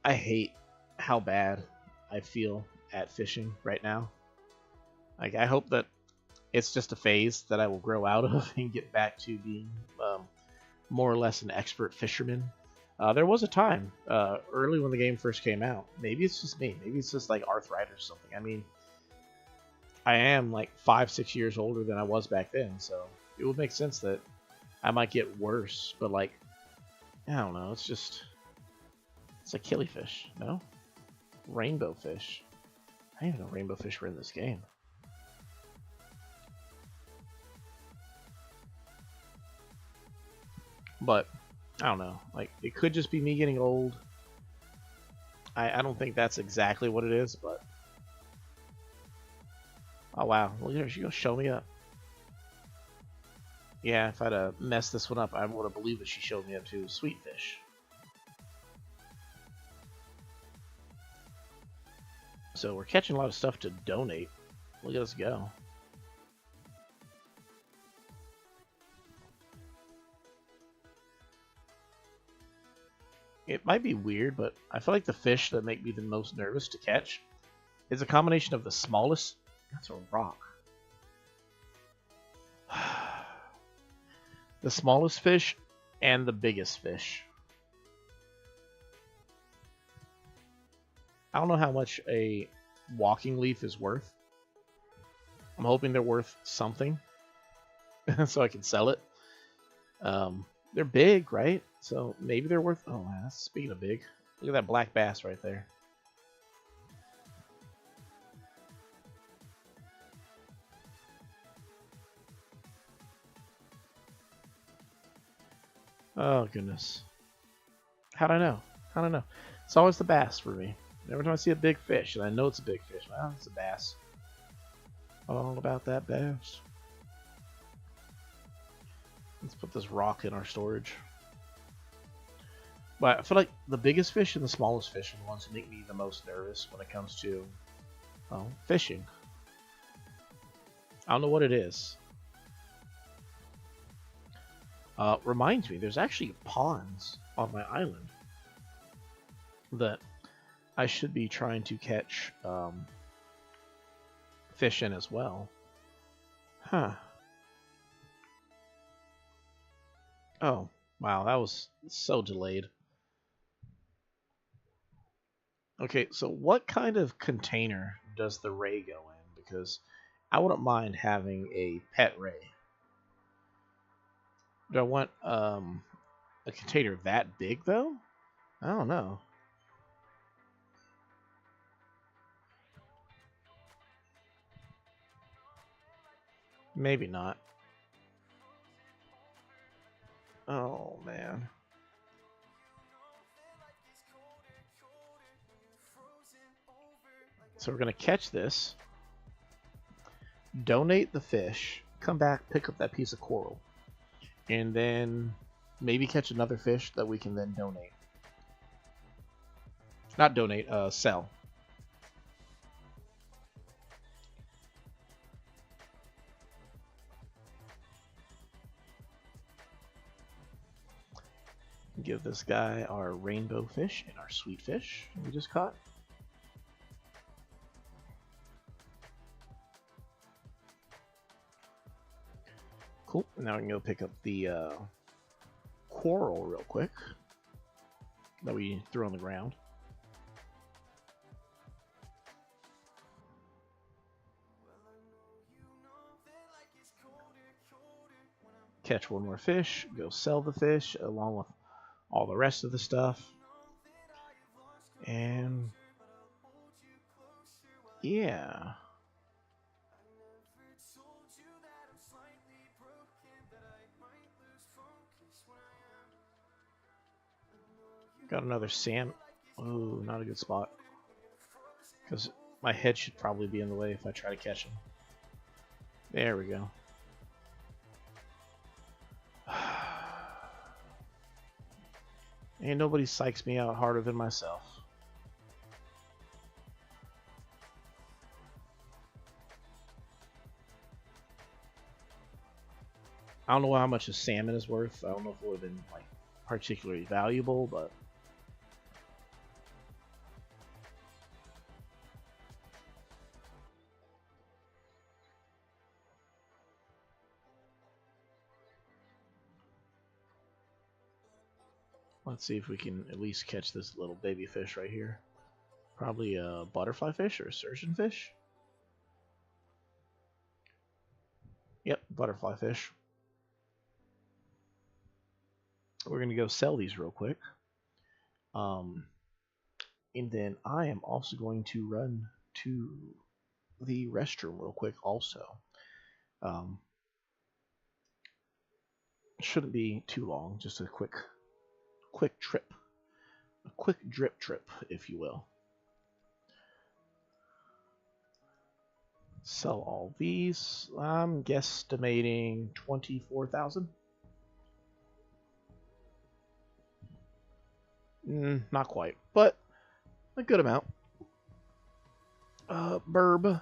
I hate how bad I feel at fishing right now. Like, I hope that it's just a phase that I will grow out of and get back to being more or less an expert fisherman. There was a time early when the game first came out. Maybe it's just me. Maybe it's just like arthritis or something. I mean, I am like 5-6 years older than I was back then, so it would make sense that I might get worse. But like, I don't know. It's like killifish, no? Rainbow fish. I didn't even know rainbow fish were in this game. But I don't know. Like, it could just be me getting old. I don't think that's exactly what it is, but oh wow, look at her. She's gonna show me up. Yeah, if I'd messed this one up, I would have believed that she showed me up too. Sweet fish. So we're catching a lot of stuff to donate. Look at us go. It might be weird, but I feel like the fish that make me the most nervous to catch is a combination of the smallest. That's a rock. The smallest fish and the biggest fish. I don't know how much a walking leaf is worth. I'm hoping they're worth something so I can sell it. They're big, right? So maybe they're worth... Oh, man, speaking of big, look at that black bass right there. Oh, goodness. How'd I know? I don't know. It's always the bass for me. Every time I see a big fish, and I know it's a big fish, well, it's a bass. All about that bass. Let's put this rock in our storage. But I feel like the biggest fish and the smallest fish are the ones that make me the most nervous when it comes to, well, fishing. I don't know what it is. Reminds me, there's actually ponds on my island that I should be trying to catch fish in as well. Huh. Oh, wow, that was so delayed. Okay, so what kind of container does the ray go in? Because I wouldn't mind having a pet ray. Do I want a container that big, though? I don't know. Maybe not. Oh, man. So we're going to catch this, donate the fish, come back, pick up that piece of coral, and then maybe catch another fish that we can then donate. Not donate, sell. Give this guy our rainbow fish and our sweet fish we just caught. Cool. Now we can go pick up the coral real quick that we threw on the ground. Catch one more fish, go sell the fish along with all the rest of the stuff. And yeah. Got another salmon. Ooh, not a good spot. Because my head should probably be in the way if I try to catch him. There we go. Ain't nobody psychs me out harder than myself. I don't know how much a salmon is worth. I don't know if it would have been like particularly valuable, but let's see if we can at least catch this little baby fish right here. Probably a butterfly fish or a surgeon fish. Yep, butterfly fish. We're going to go sell these real quick. And then I am also going to run to the restroom real quick also. Shouldn't be too long, just a quick trip. A quick drip trip, if you will. Sell all these. I'm guesstimating 24,000. Not quite, but a good amount. Burb.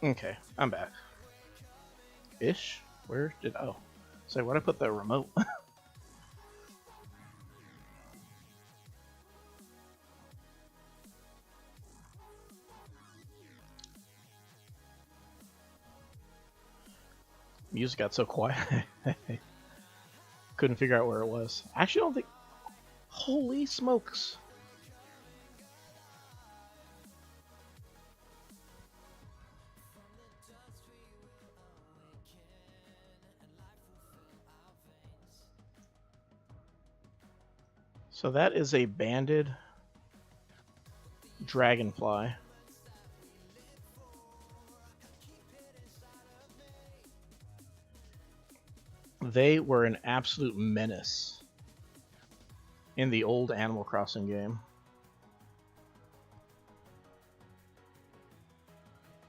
Okay, I'm back. Ish? Where did... Oh. So where'd I put the remote? Music got so quiet. Couldn't figure out where it was. Actually, I don't think... Holy smokes. So that is a banded dragonfly. They were an absolute menace in the old Animal Crossing game.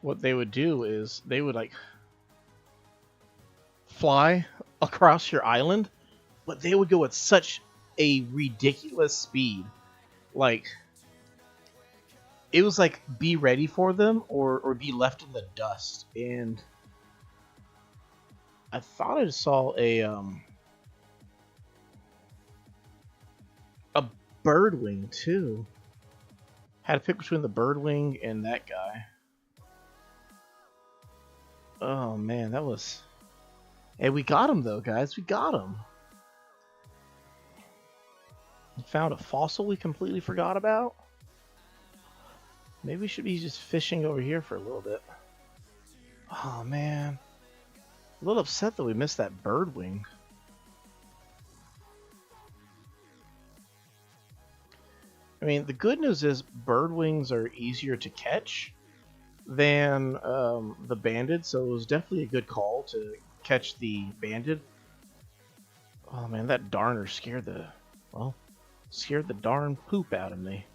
What they would do is they would like fly across your island, but they would go at such a ridiculous speed. Like, it was like be ready for them or be left in the dust. And I thought I saw a birdwing too. Had to pick between the birdwing and that guy. Oh man, that was... Hey, we got him though, guys. We got him. We found a fossil we completely forgot about. Maybe we should be just fishing over here for a little bit. Oh man. A little upset that we missed that birdwing. I mean, the good news is birdwings are easier to catch than the banded, so it was definitely a good call to catch the banded. Oh man, that darner scared the darn poop out of me.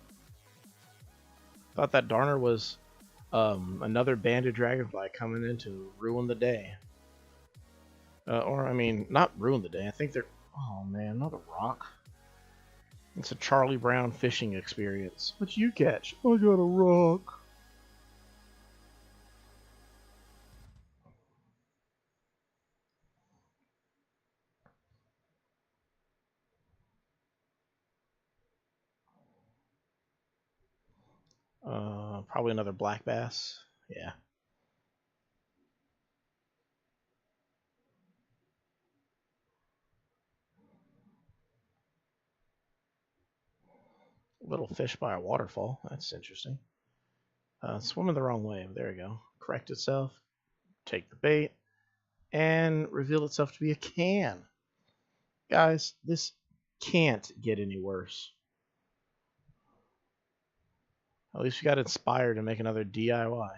Thought that darner was another banded dragonfly coming in to ruin the day. Or I mean, not ruin the day. I think they're... Oh man, another rock. It's a Charlie Brown fishing experience. What'd you catch? I got a rock. Probably another black bass. Yeah. Little fish by a waterfall. That's interesting. Swimming the wrong way. There we go. Correct itself. Take the bait. And reveal itself to be a can. Guys, this can't get any worse. At least we got inspired to make another DIY.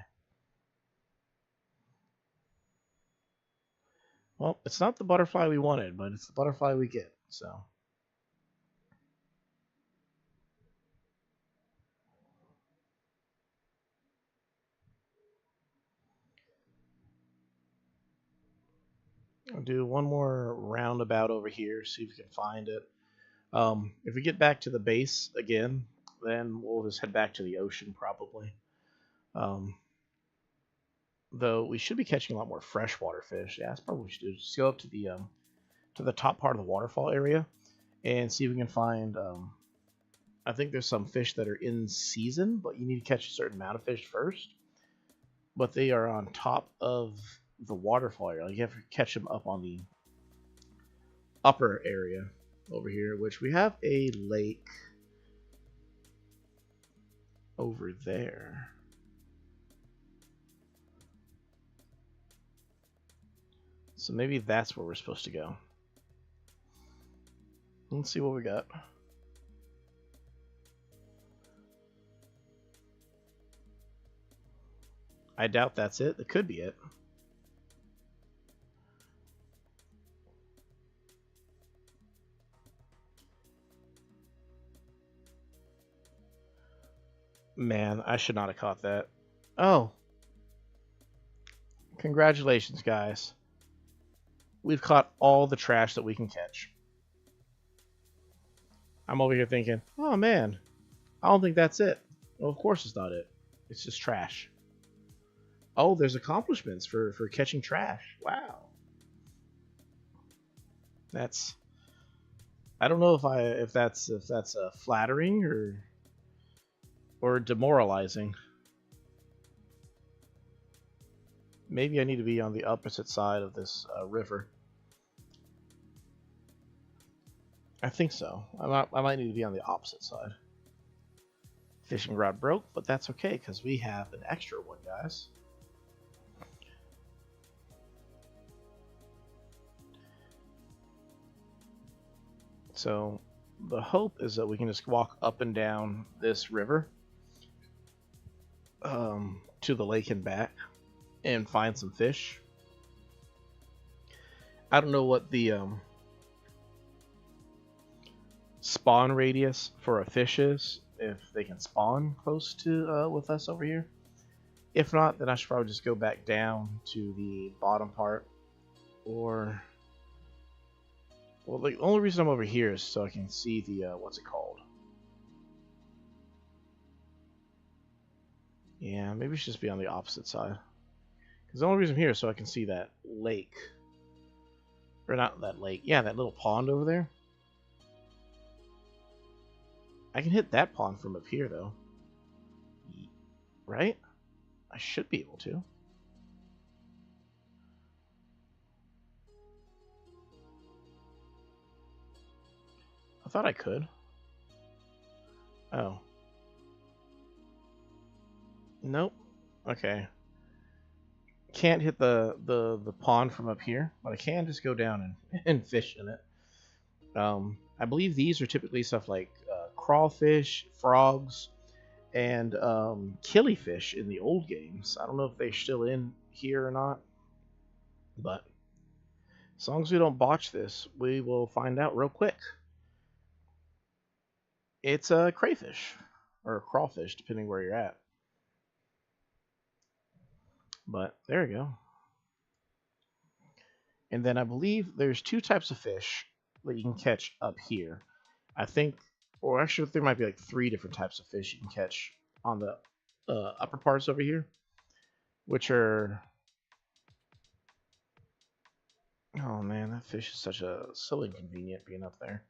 Well, it's not the butterfly we wanted, but it's the butterfly we get, so... I'll do one more roundabout over here, see if we can find it. If we get back to the base again, then we'll just head back to the ocean probably. Though we should be catching a lot more freshwater fish. Yeah, that's probably what we should do. Just go up to the top part of the waterfall area and see if we can find. I think there's some fish that are in season, but you need to catch a certain amount of fish first. But they are on top of the waterfall area. You have to catch them up on the upper area over here, which we have a lake over there. So maybe that's where we're supposed to go. Let's see what we got. I doubt that's it. It could be it. Man, I should not have caught that. Oh. Congratulations, guys. We've caught all the trash that we can catch. I'm over here thinking, oh man, I don't think that's it. Well, of course it's not it. It's just trash. Oh, there's accomplishments for catching trash. Wow. That's, I don't know if that's flattering or demoralizing. Maybe I need to be on the opposite side of this river. I think so. I might need to be on the opposite side. Fishing rod broke, but that's okay because we have an extra one, guys. So the hope is that we can just walk up and down this river to the lake and back and find some fish. I don't know what the spawn radius for a fish is, if they can spawn close to with us over here. If not, then I should probably just go back down to the bottom part. Or, well, the only reason I'm over here is so I can see the what's it called? Yeah, maybe we should just be on the opposite side. Because the only reason I'm here is so I can see that lake. Or not that lake. Yeah, that little pond over there. I can hit that pond from up here, though. Right? I should be able to. I thought I could. Oh. Nope. Okay. Can't hit the pond from up here, but I can just go down and fish in it. I believe these are typically stuff like crawfish, frogs, and killifish in the old games. I don't know if they're still in here or not, but as long as we don't botch this, we will find out real quick. It's a crayfish, or a crawfish, depending where you're at. But there we go. And then I believe there's two types of fish that you can catch up here. I think, or actually there might be like 3 different types of fish you can catch on the upper parts over here, which are... Oh man, that fish is so inconvenient being up there.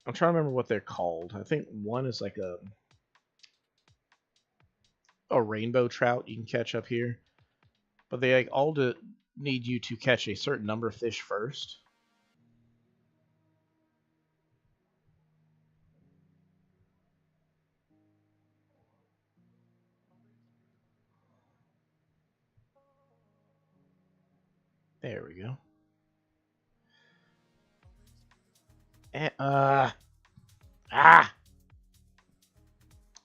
I'm trying to remember what they're called. I think one is like a rainbow trout you can catch up here, but they like all need you to catch a certain number of fish first. There we go. And,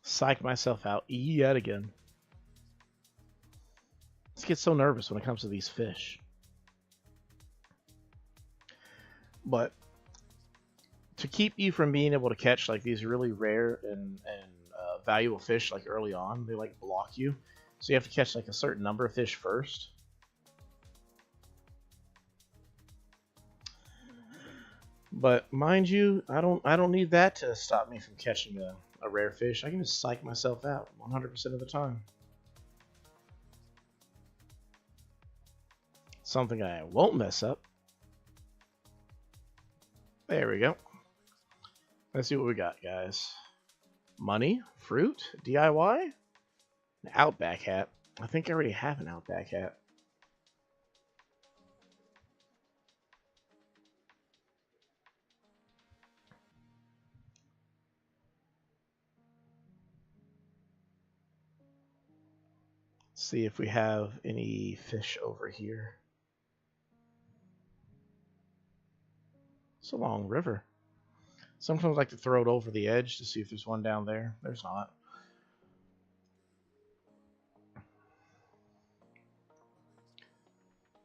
psych myself out yet again. I get so nervous when it comes to these fish. But to keep you from being able to catch like these really rare and valuable fish like early on, they like block you. So you have to catch like a certain number of fish first. But mind you, I don't need that to stop me from catching a rare fish. I can just psych myself out 100% of the time. Something I won't mess up. There we go. Let's see what we got, guys. Money, fruit, DIY, an Outback hat. I think I already have an Outback hat. See if we have any fish over here. It's a long river. Sometimes I like to throw it over the edge to see if there's one down there. There's not.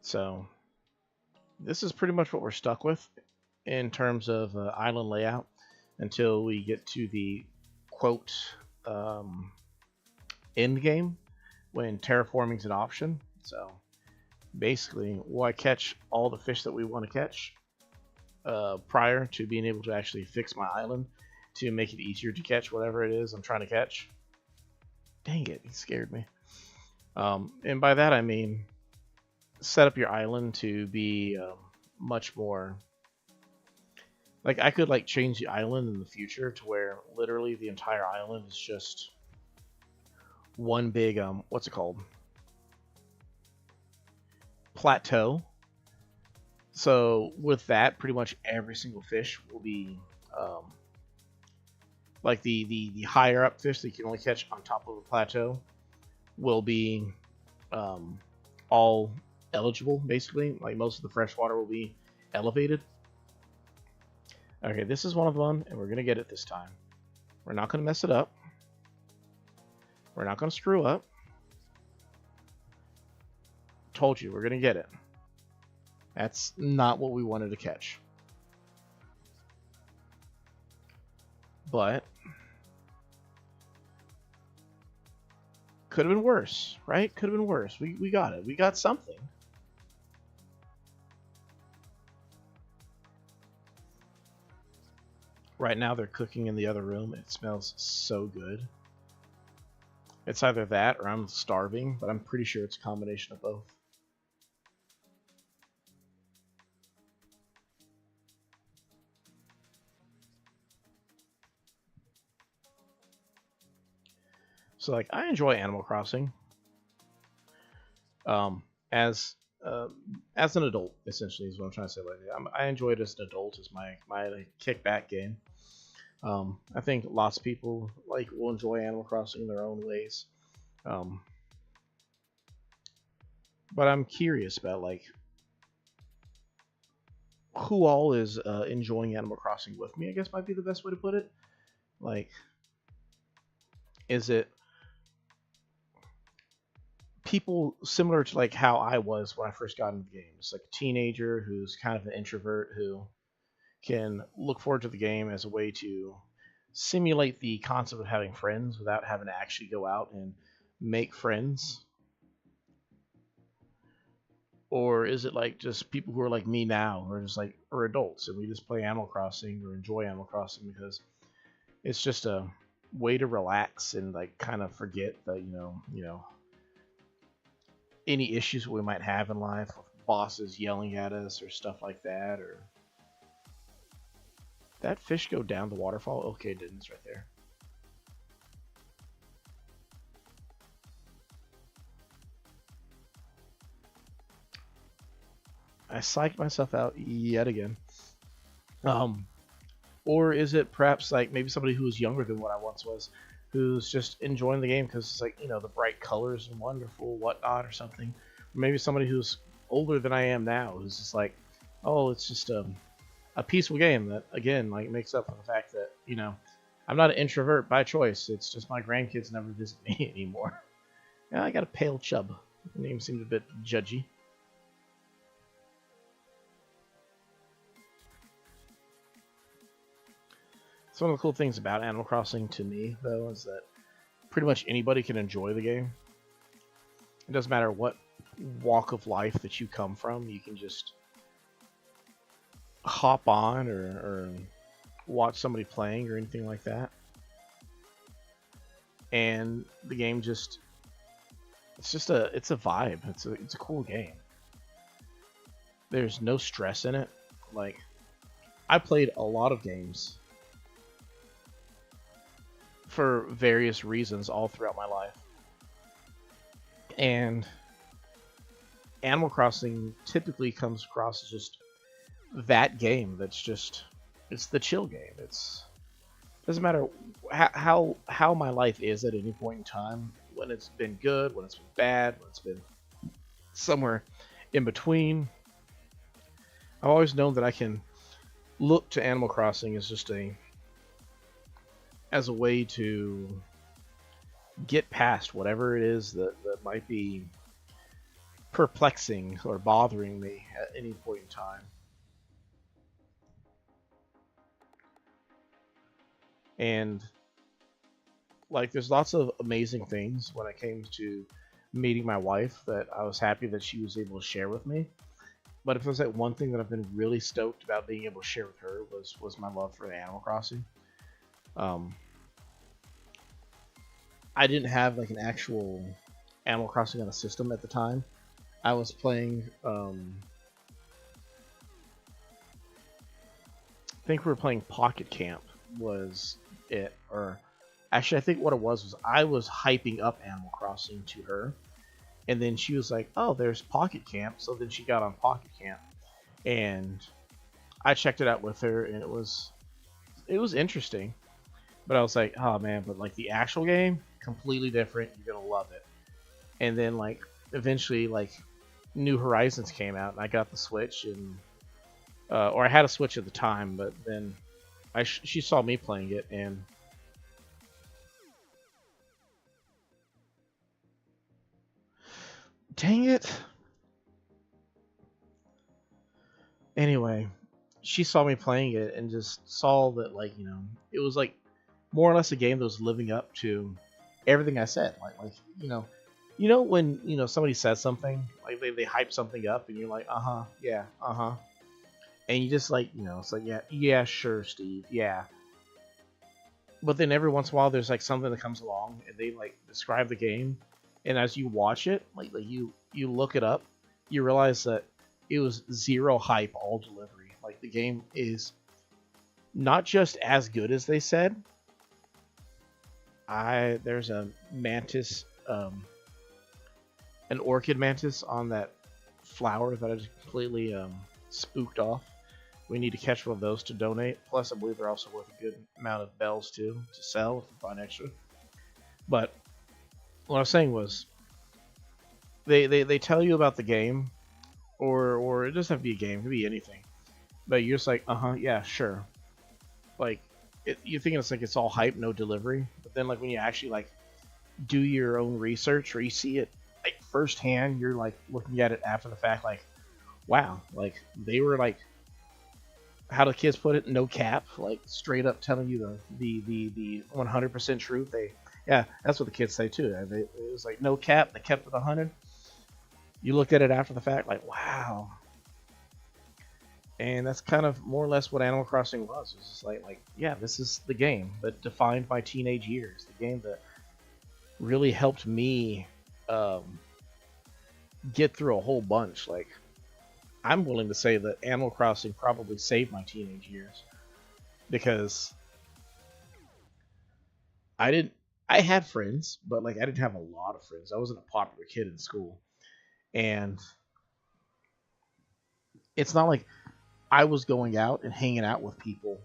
So this is pretty much what we're stuck with in terms of island layout until we get to the quote end game when terraforming is an option. So basically we'll catch all the fish that we want to catch prior to being able to actually fix my island to make it easier to catch whatever it is I'm trying to catch. Dang it, he scared me. And by that I mean set up your island to be much more like I could like change the island in the future to where literally the entire island is just one big what's it called, plateau. So with that, pretty much every single fish will be um, like the higher up fish that you can only catch on top of the plateau will be um, all eligible, basically. Like most of the freshwater will be elevated. Okay, this is one of them, and we're going to get it this time. We're not going to mess it up. We're not going to screw up. Told you, we're going to get it. That's not what we wanted to catch. But could have been worse, right? Could have been worse. We got it. We got something. Right now they're cooking in the other room. It smells so good. It's either that or I'm starving, but I'm pretty sure it's a combination of both. So like I enjoy Animal Crossing. Um, as as an adult, essentially, is what I'm trying to say. Like I enjoy it as an adult, as my like, kickback game. I think lots of people like will enjoy Animal Crossing in their own ways. Um, but I'm curious about like who all is enjoying Animal Crossing with me. I guess might be the best way to put it. Like, is it people similar to like how I was when I first got into the game? It's like a teenager who's kind of an introvert who can look forward to the game as a way to simulate the concept of having friends without having to actually go out and make friends? Or is it like just people who are like me now, or just like are adults and we just play Animal Crossing or enjoy Animal Crossing because it's just a way to relax and like kind of forget that any issues we might have in life, bosses yelling at us or stuff like that, or that fish go down the waterfall? Okay, it didn't. It's right there. I psyched myself out yet again. Um, or is it perhaps like maybe somebody who's younger than what I once was, who's just enjoying the game because it's like the bright colors and wonderful whatnot or something? Or maybe somebody who's older than I am now who's just like, oh, it's just a peaceful game that again like makes up for the fact that I'm not an introvert by choice. It's just my grandkids never visit me anymore. Yeah, I got a pale chub. The name seemed a bit judgy. So one of the cool things about Animal Crossing to me, though, is that pretty much anybody can enjoy the game. It doesn't matter what walk of life that you come from, you can just hop on or watch somebody playing or anything like that. And the game it's a vibe. It's a cool game. There's no stress in it. Like, I played a lot of games for various reasons all throughout my life. And Animal Crossing typically comes across as just that game it's the chill game. Doesn't matter how my life is at any point in time, when it's been good, when it's been bad, when it's been somewhere in between. I've always known that I can look to Animal Crossing as a way to get past whatever it is that might be perplexing or bothering me at any point in time. And like there's lots of amazing things when it came to meeting my wife that I was happy that she was able to share with me. But if there's like one thing that I've been really stoked about being able to share with her was my love for Animal Crossing. I didn't have like an actual Animal Crossing on a system at the time. I was playing. I think we were playing Pocket Camp. Was it? Or actually, I think what it was I was hyping up Animal Crossing to her, and then she was like, "Oh, there's Pocket Camp." So then she got on Pocket Camp, and I checked it out with her, and it was interesting. But I was like, "Oh man!" But like the actual game, completely different. You're gonna love it. And then like eventually, like New Horizons came out, and I got the Switch, and or I had a Switch at the time, but then she saw me playing it, and dang it. Anyway, she saw me playing it and just saw that, like, it was like more or less a game that was living up to everything I said. Like when somebody says something, like they hype something up, and you're like, yeah, and you just like, it's like, yeah, sure, Steve, yeah. But then every once in a while, there's like something that comes along, and they like describe the game, and as you watch it, like you look it up, you realize that it was zero hype, all delivery. Like the game is not just as good as they said. There's a mantis, an orchid mantis on that flower that I just completely spooked off. We need to catch one of those to donate. Plus, I believe they're also worth a good amount of bells too to sell if you find extra. But what I was saying was, they tell you about the game, or it doesn't have to be a game, it could be anything. But you're just like, yeah, sure. Like, you're thinking it's like it's all hype, no delivery. But then, like when you actually like do your own research, or you see it like firsthand, you're like looking at it after the fact, like, wow, like they were like, how do kids put it? No cap, like straight up telling you the 100% truth. Yeah, that's what the kids say too. It was like no cap. They kept it 100. You looked at it after the fact, like, wow. And that's kind of more or less what Animal Crossing was. It was just like, yeah, this is the game that defined my teenage years. The game that really helped me get through a whole bunch. Like, I'm willing to say that Animal Crossing probably saved my teenage years, because I had friends, but like I didn't have a lot of friends. I wasn't a popular kid in school, and it's not like I was going out and hanging out with people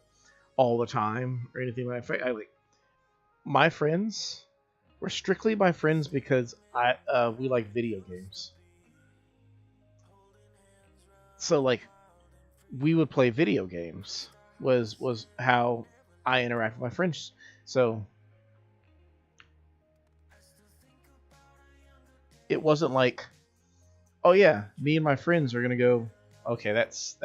all the time or anything like that. Like, my friends were strictly my friends because we like video games. So like we would play video games was how I interact with my friends. So it wasn't like, oh yeah, me and my friends are gonna go. Okay, that's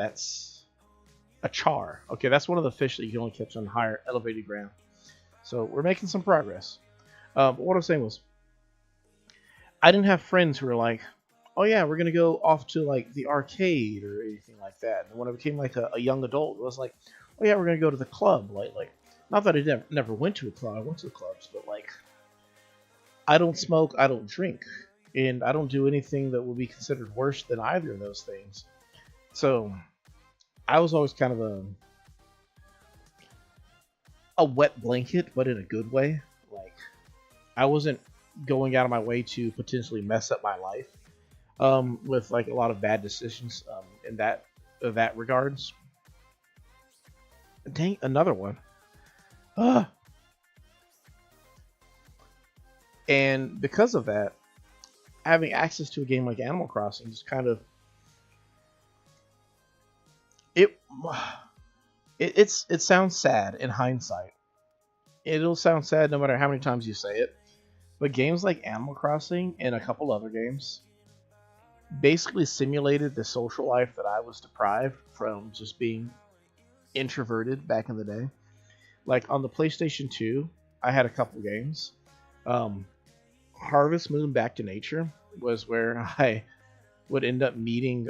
a char. Okay, that's one of the fish that you can only catch on higher elevated ground. So we're making some progress. But what I was saying was, I didn't have friends who were like, oh yeah, we're gonna go off to like the arcade or anything like that. And when I became like a young adult, it was like, oh yeah, we're gonna go to the club. Like not that I never went to a club. I went to the clubs, but like, I don't smoke, I don't drink, and I don't do anything that would be considered worse than either of those things. So I was always kind of a wet blanket, but in a good way. Like, I wasn't going out of my way to potentially mess up my life with like a lot of bad decisions in that regards. Dang, another one. And because of that, having access to a game like Animal Crossing just kind of it sounds sad in hindsight. It'll sound sad no matter how many times you say it. But games like Animal Crossing and a couple other games basically simulated the social life that I was deprived from just being introverted back in the day. Like on the PlayStation 2, I had a couple games. Harvest Moon Back to Nature was where I would end up meeting.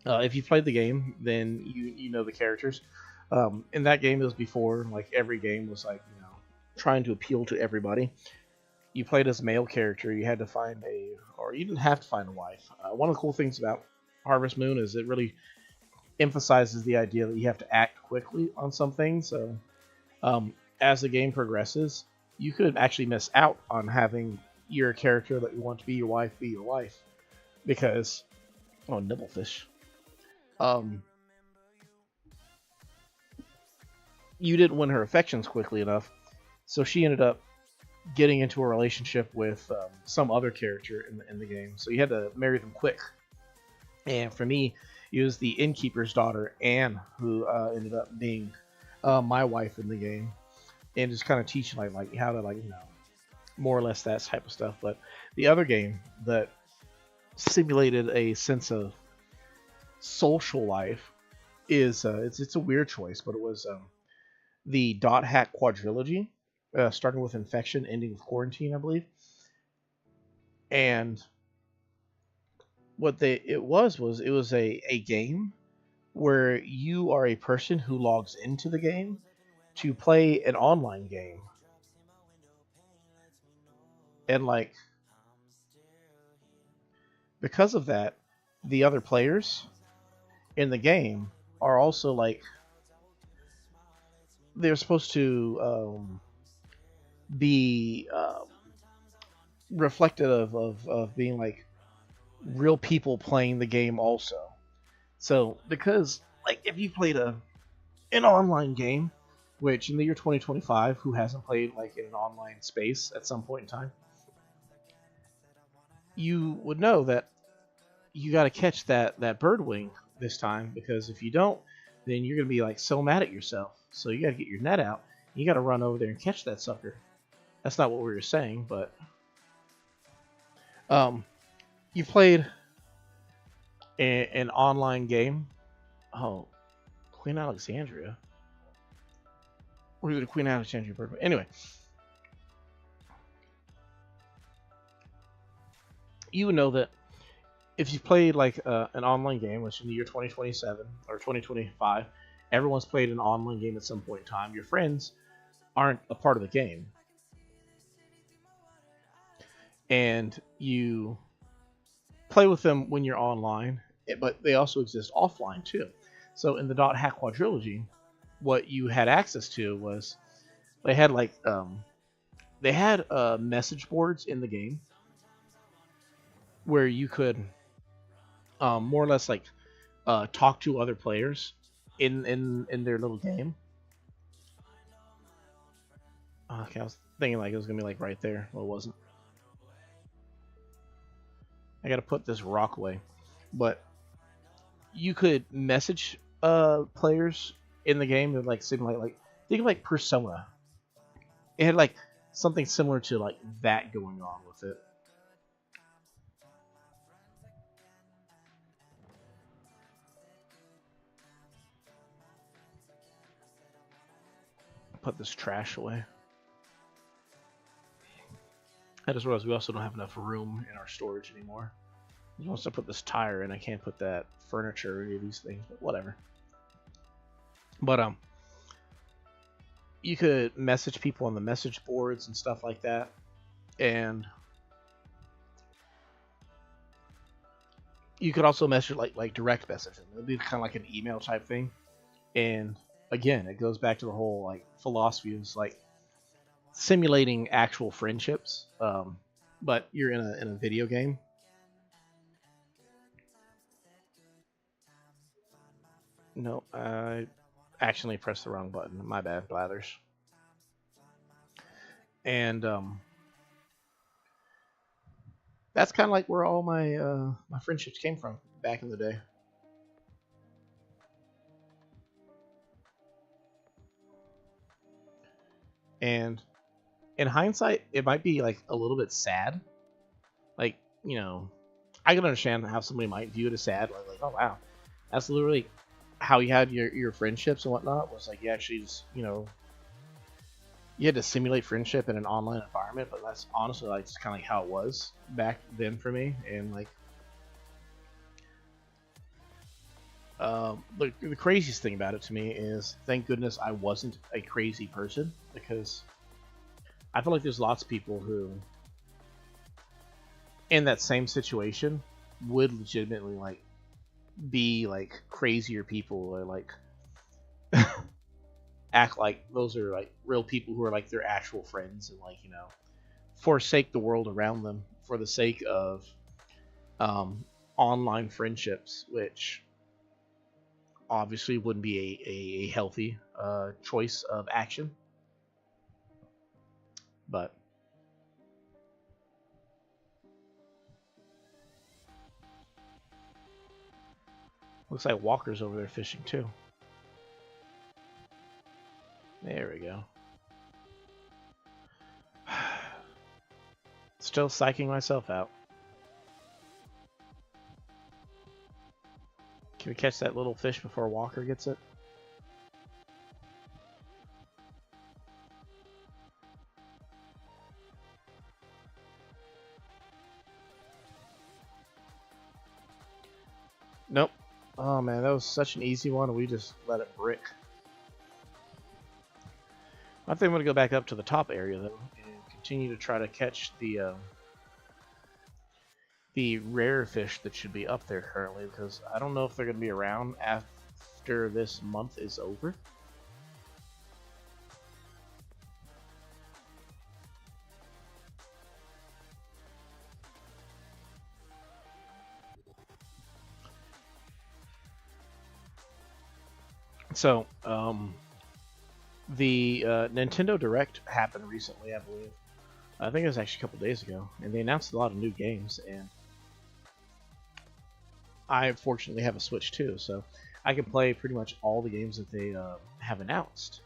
If you played the game, then you know the characters. In that game, it was before like every game was like trying to appeal to everybody. you played as a male character, you had to find or you didn't have to find a wife. One of the cool things about Harvest Moon is it really emphasizes the idea that you have to act quickly on something. So as the game progresses, you could actually miss out on having your character that you want to be your wife because nibblefish. You didn't win her affections quickly enough, so she ended up getting into a relationship with some other character in the game. So you had to marry them quick. And for me, it was the innkeeper's daughter, Anne, who ended up being my wife in the game, and just kind of teaching like how to more or less that type of stuff. But the other game that simulated a sense of social life is it's a weird choice, but it was the Dot Hack quadrilogy, starting with Infection, ending with Quarantine, I believe. And what it was a game where you are a person who logs into the game to play an online game. And because of that, the other players in the game are also they're supposed to be reflective of being real people playing the game also. So because if you played an online game, which in the year 2025, who hasn't played in an online space at some point in time, you would know that you got to catch that bird wing this time, because if you don't, then you're going to be so mad at yourself. So you got to get your net out. You got to run over there and catch that sucker. That's not what we were saying, but you played an online game. Oh, Queen Alexandria. Or the Queen Alexandria bird. Anyway, you would know that if you played an online game, which in the year 2027 or 2025, everyone's played an online game at some point in time. Your friends aren't a part of the game, and you play with them when you're online, but they also exist offline too. So in the Dot Hack quadrilogy, what you had access to was they had message boards in the game where you could more or less talk to other players in their little game. Okay, I was thinking it was gonna be right there. Well, it wasn't. I gotta put this rock away. But you could message players in the game that seem think of Persona. It had something similar to that going on with it. Put this trash away. I just realized we also don't have enough room in our storage anymore. Once I put this tire in, I can't put that furniture or any of these things, but whatever. But you could message people on the message boards and stuff like that, and you could also message like direct messaging. It'd be kind of like an email type thing. And again, it goes back to the whole philosophy is simulating actual friendships, but you're in a video game. No, I accidentally pressed the wrong button. My bad, Blathers. And that's kind of where all my my friendships came from back in the day. And in hindsight, it might be a little bit sad. I can understand how somebody might view it as sad. Oh wow, that's literally how you had your friendships and whatnot. Was yeah, she's you had to simulate friendship in an online environment, but that's honestly just kind of how it was back then for me. And the craziest thing about it to me is, thank goodness I wasn't a crazy person, because I feel like there's lots of people who in that same situation would legitimately like be like crazier people, or like act like those are like real people who are like their actual friends, and like, you know, forsake the world around them for the sake of um, online friendships, which obviously wouldn't be a healthy choice of action. But looks like Walker's over there fishing too. There we go. Still psyching myself out. Can we catch that little fish before Walker gets it? Nope. Oh man, that was such an easy one, and we just let it brick. I think I'm going to go back up to the top area though, and continue to try to catch the rare fish that should be up there currently, because I don't know if they're going to be around after this month is over. So, the Nintendo Direct happened recently, I believe. I think it was actually a couple days ago, and they announced a lot of new games, and I fortunately have a Switch too, so I can play pretty much all the games that they have announced.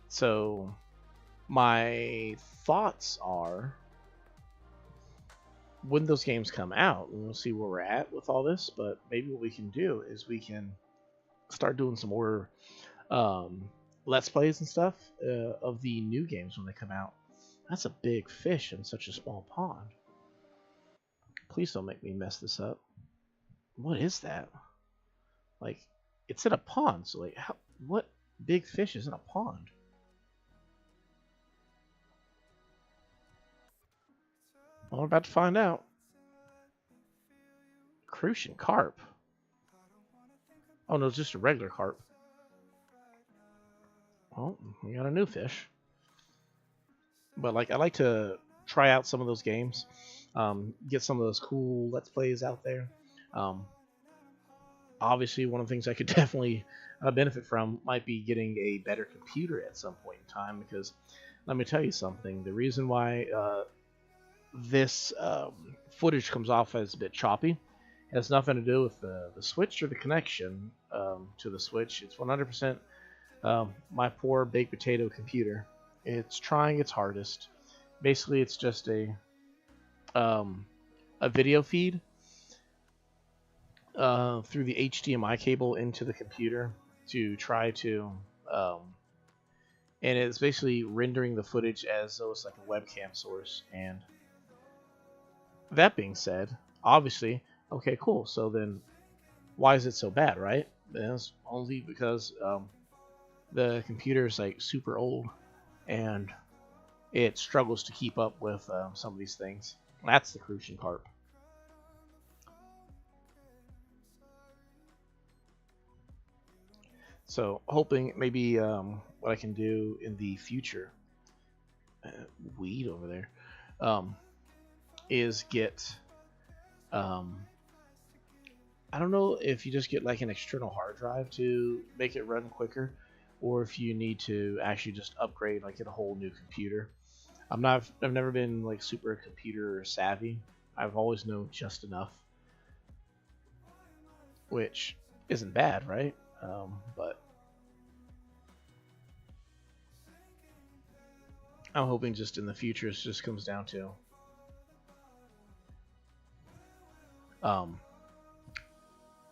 So my thoughts are, when those games come out, we'll see where we're at with all this, but maybe what we can do is we can start doing some more Let's Plays and stuff of the new games when they come out. That's a big fish in such a small pond. Please don't make me mess this up. What is that? Like, it's in a pond, so like, what big fish is in a pond? Well, we're about to find out. Crucian carp. Oh no, it's just a regular carp. Well, we got a new fish. But like, I like to try out some of those games, get some of those cool Let's Plays out there. Obviously, one of the things I could definitely benefit from might be getting a better computer at some point in time, because let me tell you something, the reason why this footage comes off as a bit choppy has nothing to do with the Switch or the connection to the Switch. It's 100% my poor baked potato computer. It's trying its hardest. Basically, it's just a video feed through the HDMI cable into the computer to try to, and it's basically rendering the footage as though it's like a webcam source. And that being said, obviously, okay, cool. So then, why is it so bad, right? It's only because the computer is like super old, and it struggles to keep up with some of these things. That's the Crucian carp. So hoping maybe what I can do in the future, weed over there, is get, I don't know if you just get like an external hard drive to make it run quicker, or if you need to actually just upgrade, like get a whole new computer. I've never been like super computer savvy. I've always known just enough, which isn't bad, right? But I'm hoping just in the future it just comes down to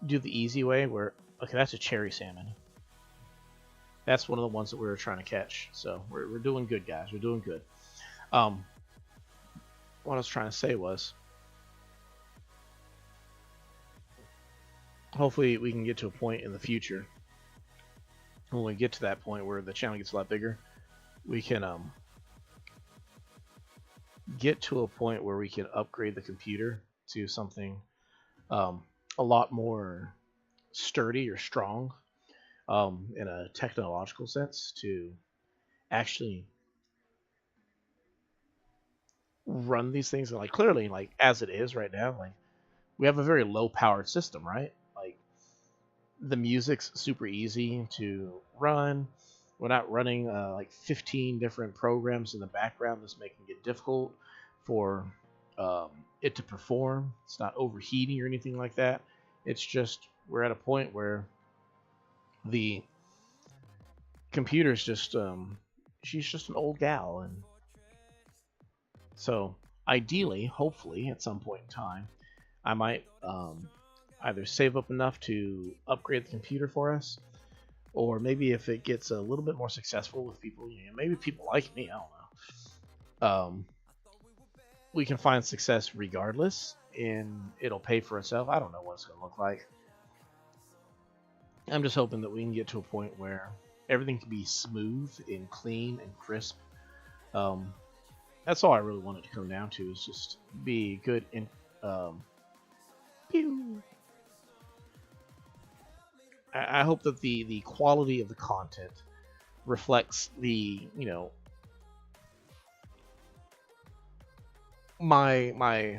do the easy way where, okay, that's a cherry salmon. That's one of the ones that we were trying to catch. So we're doing good, guys. We're doing good. What I was trying to say was, hopefully we can get to a point in the future, when we get to that point where the channel gets a lot bigger, we can get to a point where we can upgrade the computer to something um, a lot more sturdy or strong in a technological sense to actually run these things. And like clearly, like as it is right now, like we have a very low powered system, right? Like the music's super easy to run. We're not running like 15 different programs in the background that's making it difficult for um, it to perform. It's not overheating or anything like that. It's just we're at a point where the computer's just she's just an old gal, and so ideally, hopefully, at some point in time, I might either save up enough to upgrade the computer for us, or maybe if it gets a little bit more successful with people, maybe people like me, I don't know. We can find success regardless, and it'll pay for itself. I don't know what it's going to look like. I'm just hoping that we can get to a point where everything can be smooth and clean and crisp. That's all I really want it to come down to, is just be good in pew. I hope that the quality of the content reflects the my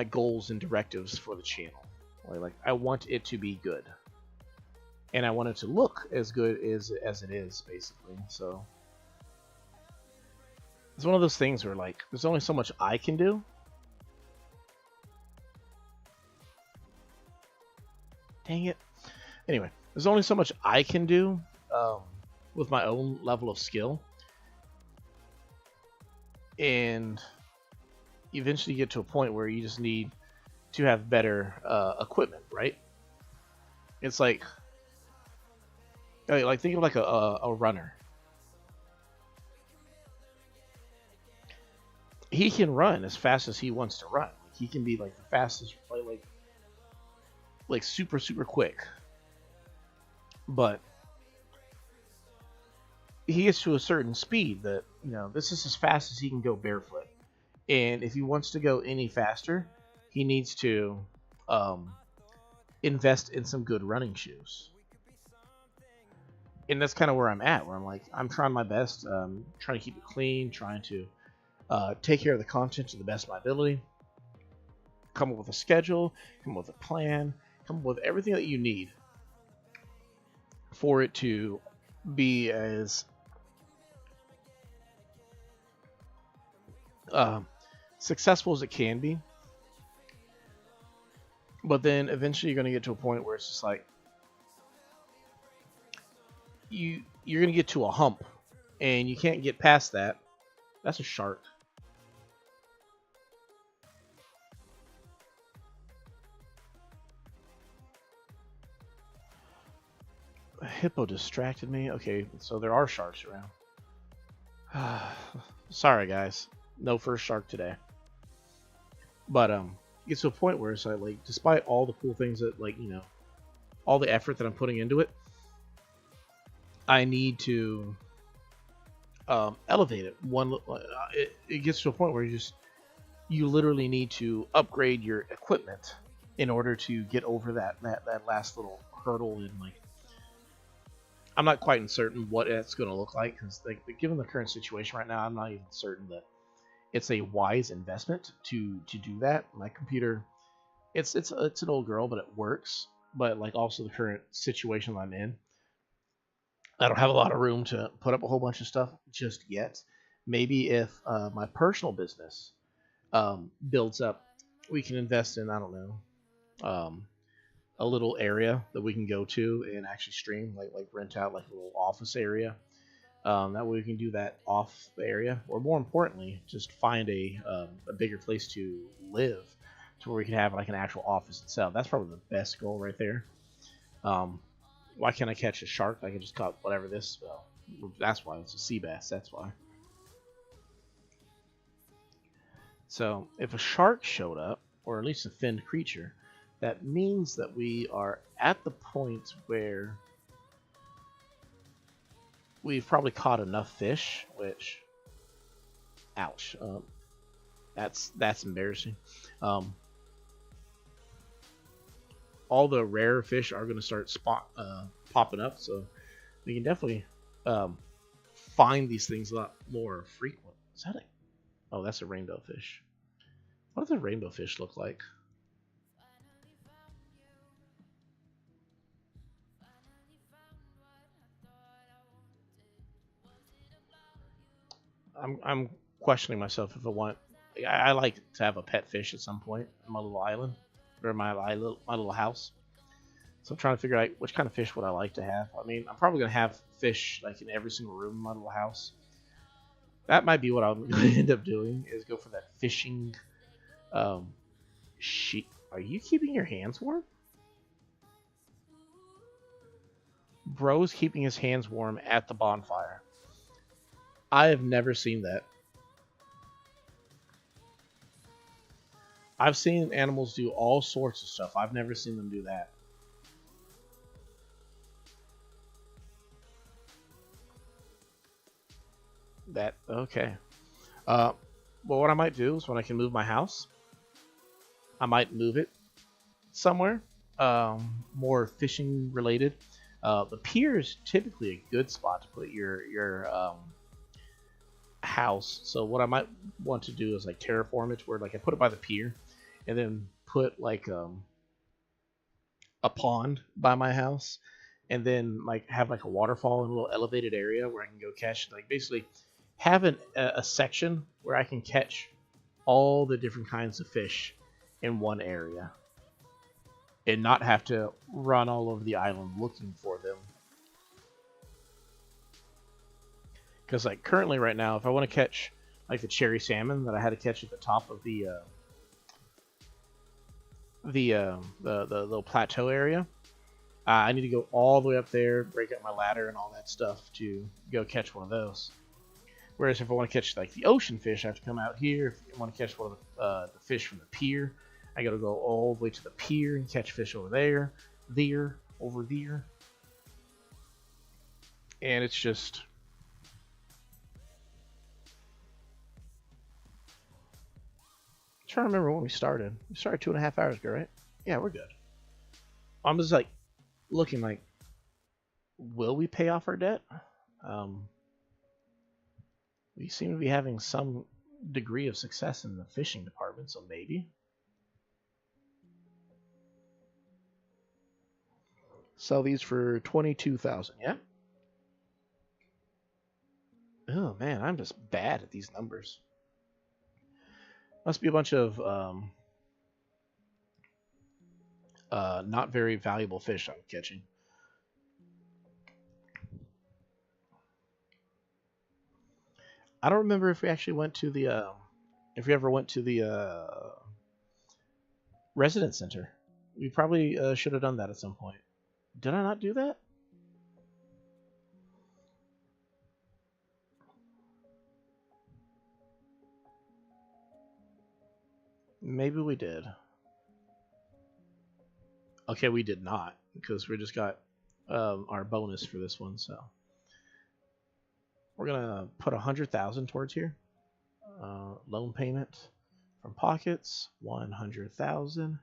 goals and directives for the channel. Like I want it to be good, and I want it to look as good as it is, basically. So it's one of those things where like there's only so much I can do. Dang it. Anyway, there's only so much I can do with my own level of skill. And eventually you get to a point where you just need to have better equipment, right? It's like think of like a runner. He can run as fast as he wants to run. He can be like the fastest, like super quick. But he gets to a certain speed that this is as fast as he can go barefoot. And if he wants to go any faster, he needs to invest in some good running shoes. And that's kind of where I'm at, where I'm like, I'm trying my best, trying to keep it clean, trying to take care of the content to the best of my ability, come up with a schedule, come up with a plan, come up with everything that you need for it to be as successful as it can be. But then eventually you're going to get to a point where it's just like you're going to get to a hump, and you can't get past that. That's a shark. A hippo distracted me. Okay, so there are sharks around. Sorry, guys. No first shark today. But it gets to a point where it's like, despite all the cool things that, like, all the effort that I'm putting into it, I need to elevate it. It gets to a point where you literally need to upgrade your equipment in order to get over that last little hurdle. And like, I'm not quite certain what it's going to look like, because like, given the current situation right now, I'm not even certain that it's a wise investment to do that. My computer, it's an old girl, but it works. But like, also the current situation I'm in, I don't have a lot of room to put up a whole bunch of stuff just yet. Maybe if my personal business builds up, we can invest in, I don't know, a little area that we can go to and actually stream, like rent out like a little office area. That way we can do that off the area, or more importantly, just find a bigger place to live, to where we can have like an actual office itself. That's probably the best goal right there. Why can't I catch a shark? I can just caught whatever this. Well, that's why it's a sea bass. That's why. So if a shark showed up, or at least a finned creature, that means that we are at the point where we've probably caught enough fish, which Ouch. That's embarrassing. Um, all the rare fish are going to start popping up, so we can definitely um, find these things a lot more frequent. Is that a? Oh, that's a rainbow fish. What does a rainbow fish look like? I'm questioning myself if I want. I like to have a pet fish at some point in my little island or my little house. So I'm trying to figure out which kind of fish would I like to have. I mean, I'm probably gonna have fish like in every single room in my little house. That might be what I'm gonna end up doing is go for that fishing. Um, sheep. Are you keeping your hands warm? Bro's keeping his hands warm at the bonfire. I have never seen that. I've seen animals do all sorts of stuff. I've never seen them do that. That okay. Well, what I might do is when I can move my house, I might move it somewhere more fishing related. The pier is typically a good spot to put your house. So what I might want to do is like terraform it to where like I put it by the pier, and then put like a pond by my house, and then like have like a waterfall in a little elevated area where I can go catch like basically have a section where I can catch all the different kinds of fish in one area and not have to run all over the island looking for them. Because like currently right now, if I want to catch like the cherry salmon that I had to catch at the top of the little plateau area, I need to go all the way up there, break up my ladder and all that stuff to go catch one of those. Whereas if I want to catch like the ocean fish, I have to come out here. If I want to catch one of the fish from the pier, I got to go all the way to the pier and catch fish over there, over there, and it's just. I'm trying to remember when we started. We started 2.5 hours ago, right? Yeah, we're good. I'm just like looking like, will we pay off our debt? Um, we seem to be having some degree of success in the fishing department, so maybe. Sell these for 22,000. Yeah. Oh man, I'm just bad at these numbers. Must be a bunch of not very valuable fish I'm catching. I don't remember if we actually went to the if we ever went to the resident center. We probably should have done that at some point. Did I not do that? Maybe we did. Okay, we did not because we just got our bonus for this one. So we're gonna put 100,000 towards here. Loan payment from pockets 100,000.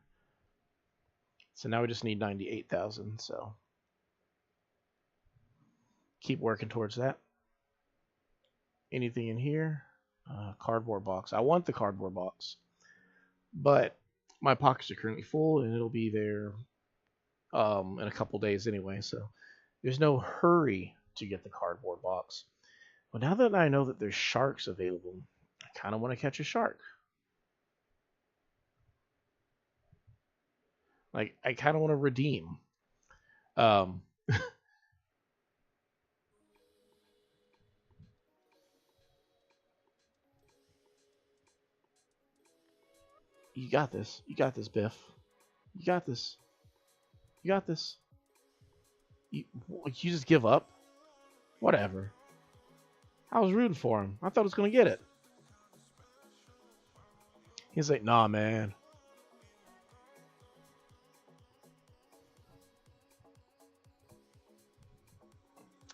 So now we just need 98,000. So keep working towards that. Anything in here? Cardboard box. I want the cardboard box, but my pockets are currently full, and it'll be there in a couple days anyway. So there's no hurry to get the cardboard box. But now that I know that there's sharks available, I kind of want to catch a shark. Like I kind of want to redeem. Um, you got this. You got this, Biff. You got this. You got this. You just give up? Whatever. I was rooting for him. I thought he was going to get it. He's like, nah, man.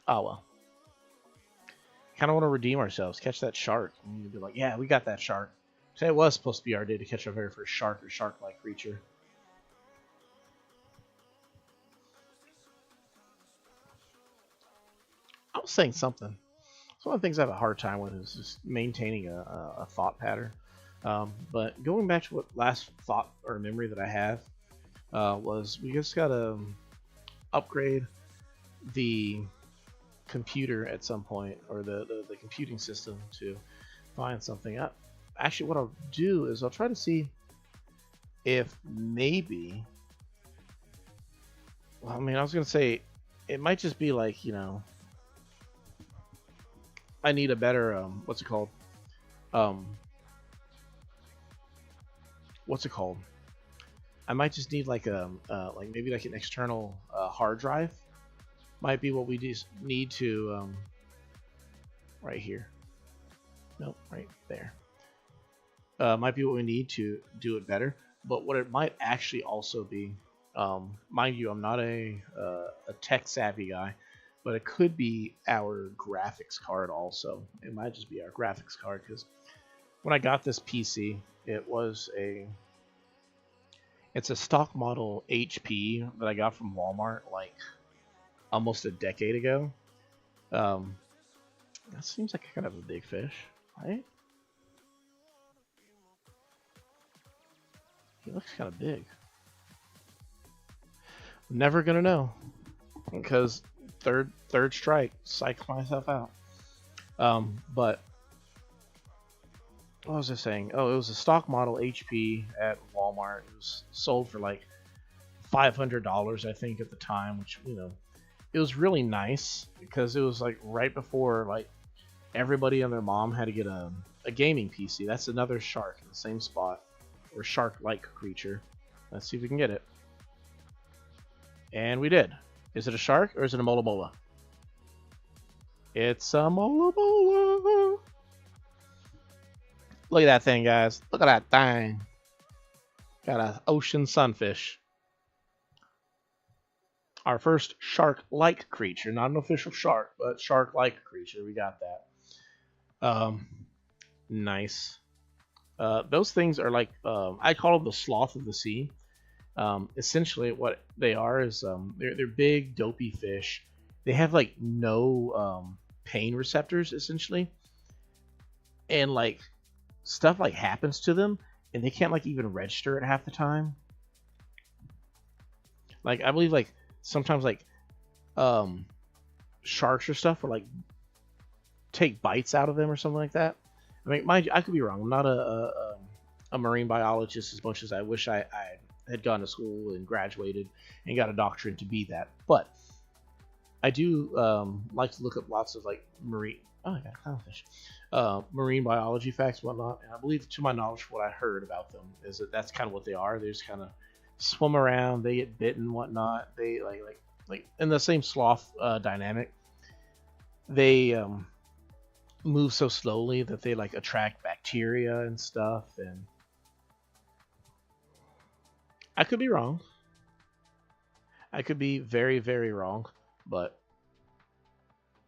Oh, well. kind of want to redeem ourselves, catch that shark. And you'd be like, yeah, we got that shark. Today was supposed to be our day to catch our very first shark or shark-like creature. I was saying something. So one of the things I have a hard time with is just maintaining a thought pattern. But going back to what last thought or memory that I have was we just got to upgrade the computer at some point, or the computing system, to find something up. Actually, what I'll do is I'll try to see if maybe, well, I mean, I was going to say it might just be like, you know, I need a better, what's it called? What's it called? I might just need like like maybe like an external hard drive. Might be what we just need to, right here. Nope, right there. Might be what we need to do it better. But what it might actually also be, mind you, I'm not a tech savvy guy, but it could be our graphics card also. It might just be our graphics card, because when I got this PC, it's a stock model HP that I got from Walmart like almost a decade ago. That seems like kind of a big fish, right? He looks kind of big. Never gonna know, because third strike, psyched myself out. But what was I saying? Oh, it was a stock model HP at Walmart. It was sold for like $500, I think, at the time, which, you know, it was really nice because it was like right before like everybody and their mom had to get a gaming PC. That's another shark in the same spot, or shark-like creature. Let's see if we can get it. And we did. Is it a shark or is it a mola mola? It's a mola mola. Look at that thing, guys. Look at that thing. Got an ocean sunfish. Our first shark-like creature. Not an official shark, but shark-like creature. We got that. Nice. Those things are like, I call them the sloth of the sea. Essentially what they are is they're big, dopey fish. They have like no pain receptors, essentially. And like stuff like happens to them and they can't like even register it half the time. Like I believe like sometimes like sharks or stuff will like take bites out of them or something like that. I mean, mind you, I could be wrong. I'm not a marine biologist as much as I wish I had gone to school and graduated and got a doctorate to be that. But I do like to look up lots of like marine. Oh, I got clownfish. Marine biology facts and whatnot. And I believe, to my knowledge, what I heard about them is that that's kind of what they are. They just kind of swim around. They get bitten and whatnot. They like in the same sloth dynamic. They move so slowly that they like attract bacteria and stuff. And I could be wrong. I could be very, very wrong. But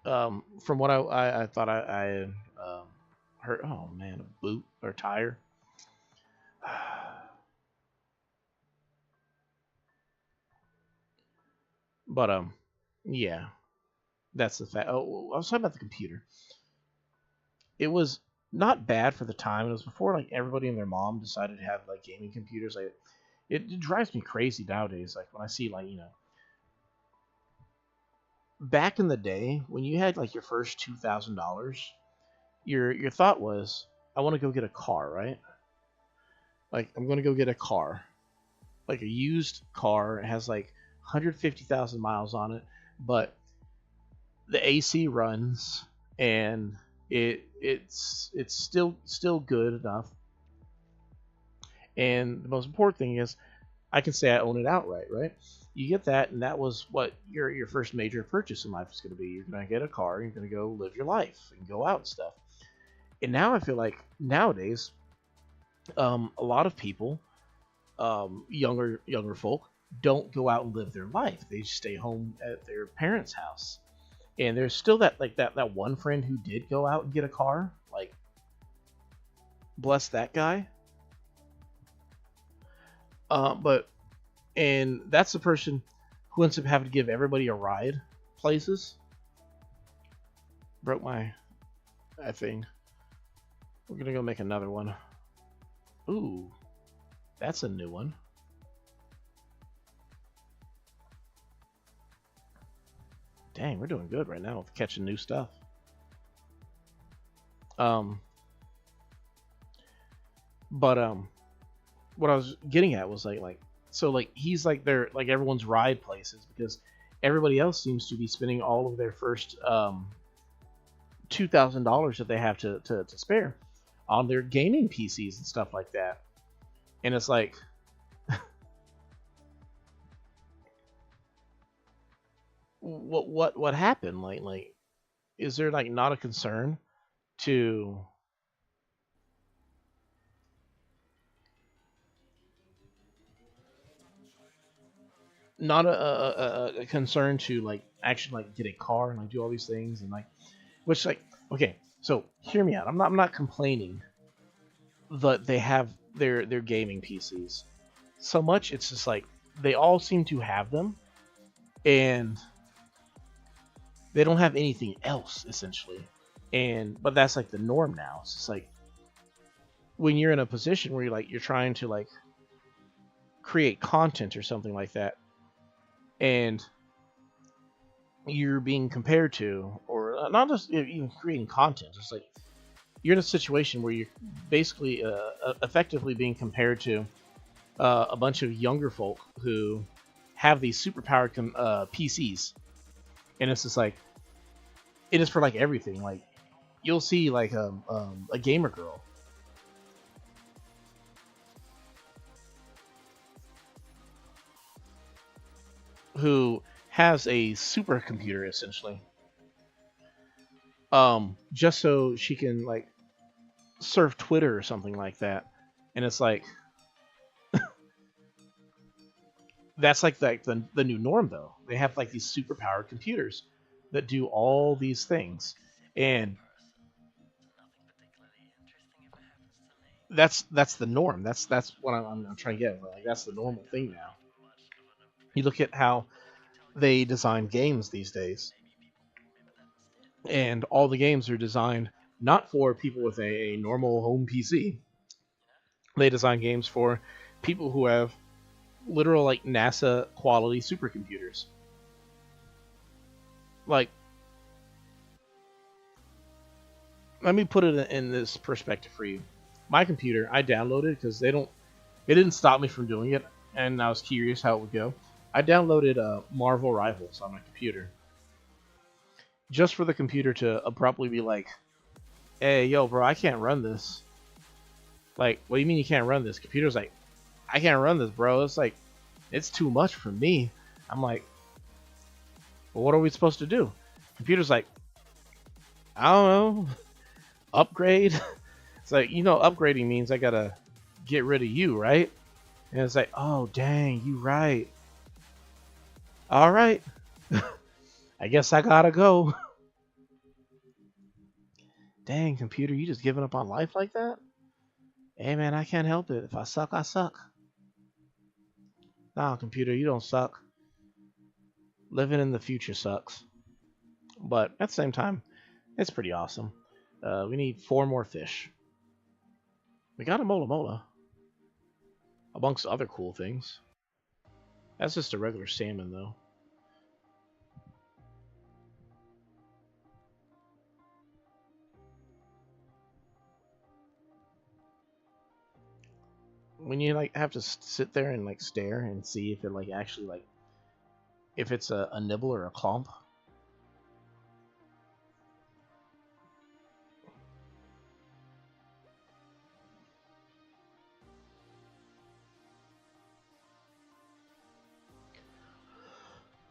from what I thought I heard, oh man, a boot or tire. But yeah, that's the fact. Oh, I was talking about the computer. It was not bad for the time. It was before like everybody and their mom decided to have like gaming computers. Like it drives me crazy nowadays. Like when I see like, you know, back in the day when you had like your first $2,000, your thought was, I want to go get a car, right? Like I'm going to go get a car, like a used car. It has like 150,000 miles on it, but the AC runs and it's still good enough. And the most important thing is I can say I own it outright, right? You get that, and that was what your first major purchase in life is going to be. You're going to get a car, you're going to go live your life and go out and stuff. And now I feel like nowadays, a lot of people, younger folk, don't go out and live their life. They stay home at their parents' house. And there's still that one friend who did go out and get a car. Like, bless that guy. But and that's the person who ends up having to give everybody a ride places. Broke that thing. We're gonna go make another one. Ooh, that's a new one. Dang, we're doing good right now with catching new stuff. But what I was getting at was so he's like their like everyone's ride places because everybody else seems to be spending all of their first $2,000 that they have to spare on their gaming PCs and stuff like that. And it's like what happened? Like is there like not a concern to not a concern to like actually like get a car and like do all these things and like which like okay, so hear me out. I'm not complaining that they have their gaming PCs so much. It's just like they all seem to have them and they don't have anything else essentially. And but that's like the norm now. It's just like when you're in a position where you're trying to like create content or something like that, and you're being compared to, or not just even creating content, it's like you're in a situation where you're basically effectively being compared to a bunch of younger folk who have these superpowered PCs, and it's just like it is for like everything. Like you'll see like a gamer girl who has a supercomputer essentially, just so she can like surf Twitter or something like that, and it's like that's like the new norm though. They have like these superpowered computers that do all these things, and that's the norm. That's what I'm trying to get. Like that's the normal thing now. You look at how they design games these days, and all the games are designed not for people with a normal home PC. They design games for people who have literal like NASA quality supercomputers. Like, let me put it in this perspective for you. My computer, I downloaded because it didn't stop me from doing it, and I was curious how it would go. I downloaded Marvel Rivals on my computer just for the computer to abruptly be like, "Hey, yo, bro, I can't run this." Like, what do you mean you can't run this? Computer's like, "I can't run this, bro. It's like, it's too much for me." I'm like, "Well, what are we supposed to do?" Computer's like, "I don't know. Upgrade." It's like, upgrading means I gotta get rid of you, right? And it's like, oh, dang, you right. All right. I guess I gotta go. Dang, computer, you just giving up on life like that? Hey, man, I can't help it. If I suck, I suck. Nah, computer, you don't suck. Living in the future sucks. But at the same time, it's pretty awesome. We need 4 more fish. We got a mola mola. Amongst other cool things. That's just a regular salmon, though. When you like have to sit there and like stare and see if it like actually like if it's a nibble or a clump.